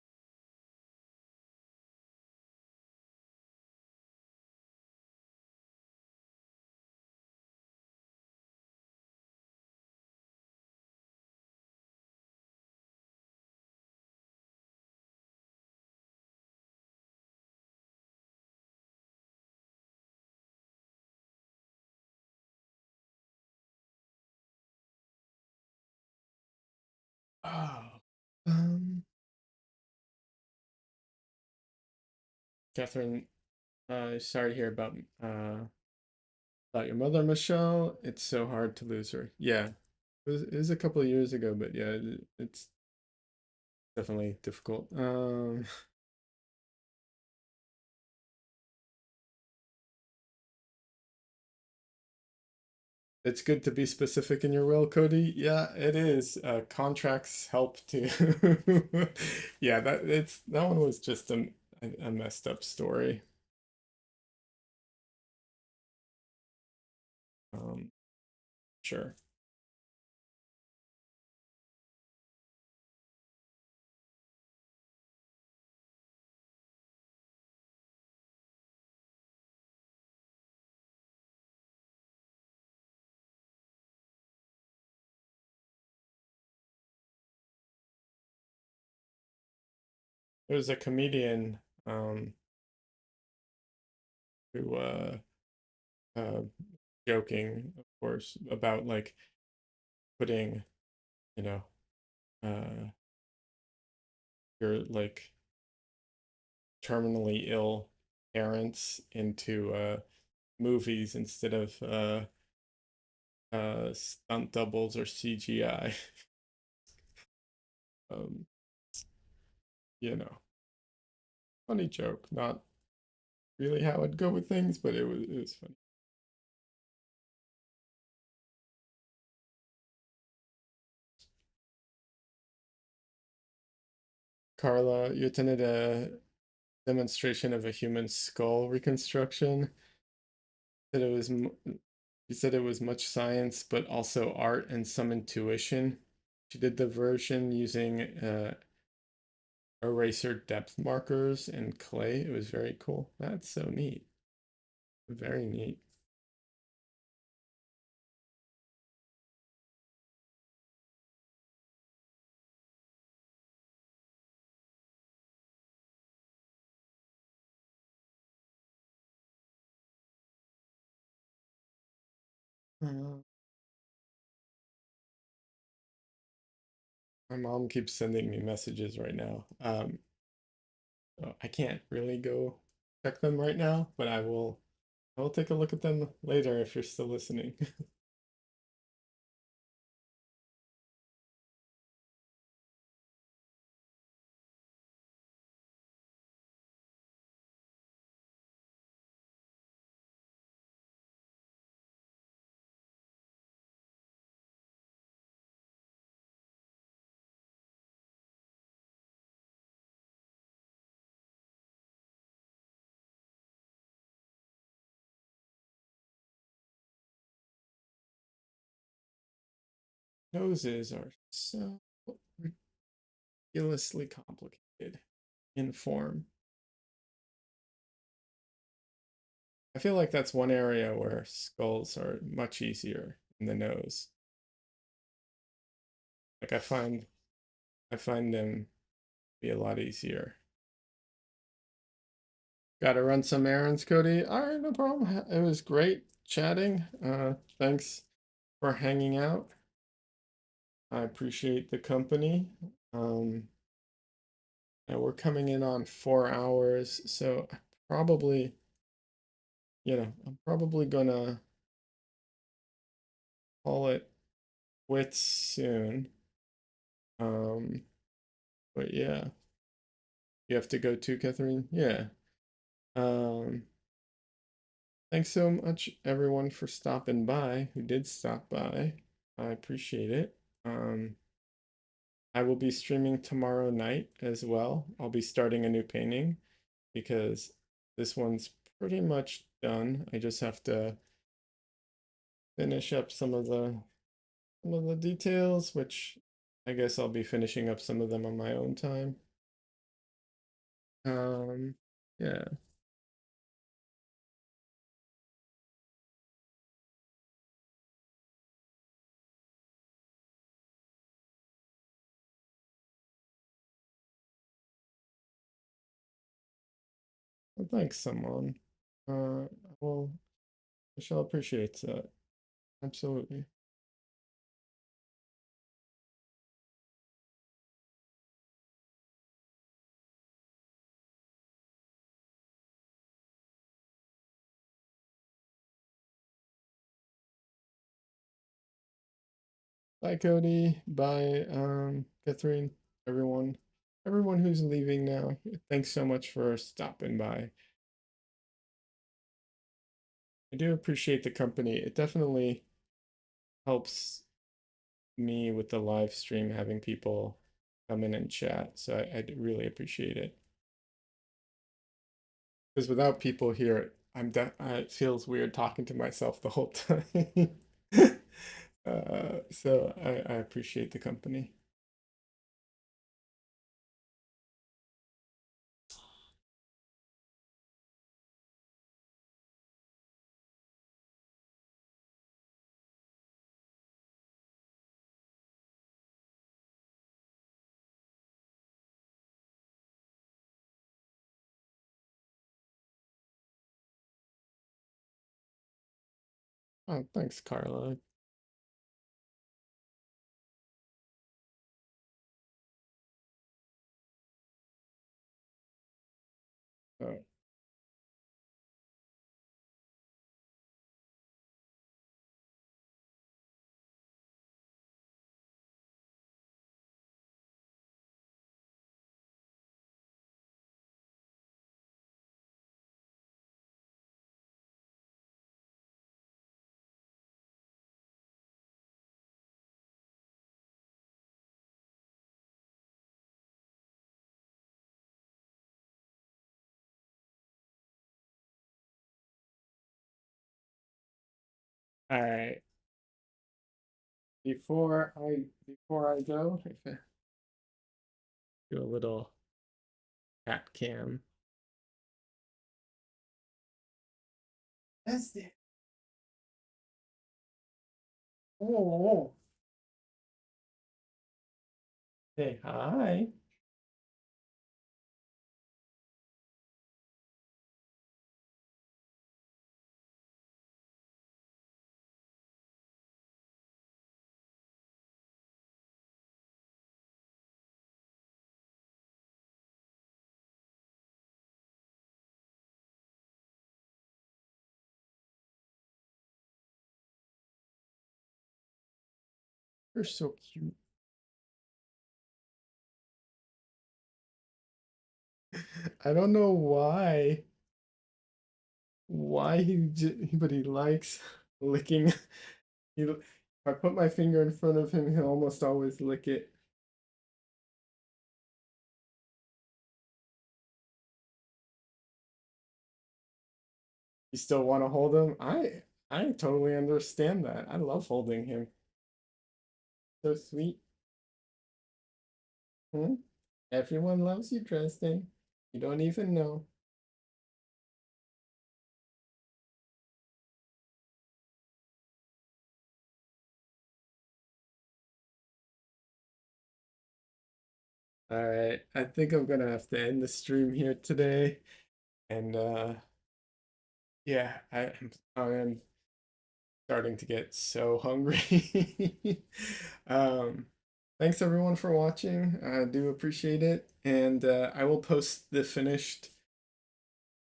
Oh. Um, Catherine, sorry to hear about your mother, Michelle. It's so hard to lose her. Yeah, it was a couple of years ago, but yeah, it's definitely difficult. It's good to be specific in your will, Cody. Yeah, it is. Contracts help too. Yeah, that one was just a messed up story. Um, sure. There was a comedian um who uh joking, of course, about like putting, you know, uh your like terminally ill parents into movies instead of stunt doubles or CGI. Um, you know, funny joke, not really how I'd go with things, but it was funny. Carla, you attended a demonstration of a human skull reconstruction. Said it was she said it was much science, but also art and some intuition. She did the version using eraser depth markers and clay. It was very cool. That's so neat. Very neat. Uh, my mom keeps sending me messages right now. So I can't really go check them right now, but I will take a look at them later if you're still listening. Noses are so ridiculously complicated in form. I feel like that's one area where skulls are much easier in the nose. Like I find them be a lot easier. Got to run some errands, Cody. All right, no problem. It was great chatting. Thanks for hanging out. I appreciate the company. Um, and we're coming in on 4 hours, so probably, I'm probably gonna call it quits soon. Um, but yeah, you have to go too, Catherine. Yeah. Um, Thanks so much, everyone, for stopping by. Who did stop by? I appreciate it. I will be streaming tomorrow night as well. I'll be starting a new painting because this one's pretty much done. I just have to finish up some of the details, which I guess I'll be finishing up some of them on my own time. Yeah. Well, thanks, someone. Well, I shall appreciate that. Absolutely. Bye, Cody. Bye, Catherine. Everyone, everyone who's leaving now. Thanks so much for stopping by. I do appreciate the company. It definitely helps me with the live stream having people come in and chat. So I really appreciate it. Because without people here, it feels weird talking to myself the whole time. So I appreciate the company. Oh, thanks, Carla. Uh, all right. Before I go, if I do a little cat cam. That's it. Oh, say hi. You're so cute. I don't know why but he likes licking. If I put my finger in front of him, he'll almost always lick it. You still want to hold him? I totally understand that. I love holding him. So sweet. Hmm? Everyone loves you, Dresden. You don't even know. All right, I think I'm gonna have to end the stream here today. And yeah, I am starting to get so hungry. um, Thanks everyone for watching. I do appreciate it, and I will post the finished.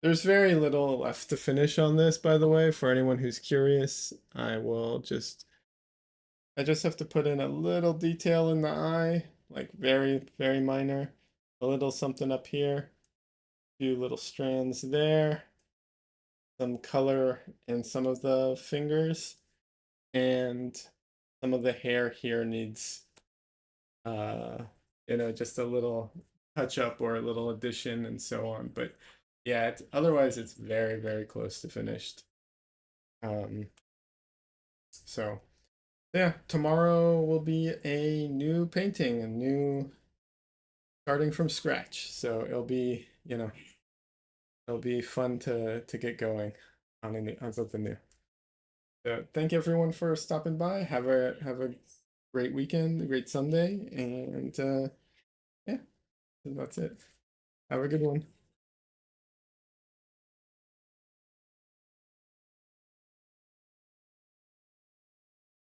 There's very little left to finish on this, by the way, for anyone who's curious. I just have to put in a little detail in the eye, like very, very minor. A little something up here, a few little strands there, some color in some of the fingers, and some of the hair here needs, uh, just a little touch up or a little addition and so on. But yeah, otherwise it's very, very close to finished. Um, So yeah, tomorrow will be a new painting, a new starting from scratch. So it'll be fun to get going on on something new. So thank you everyone for stopping by. Have a great weekend, a great Sunday, and yeah, that's it. Have a good one.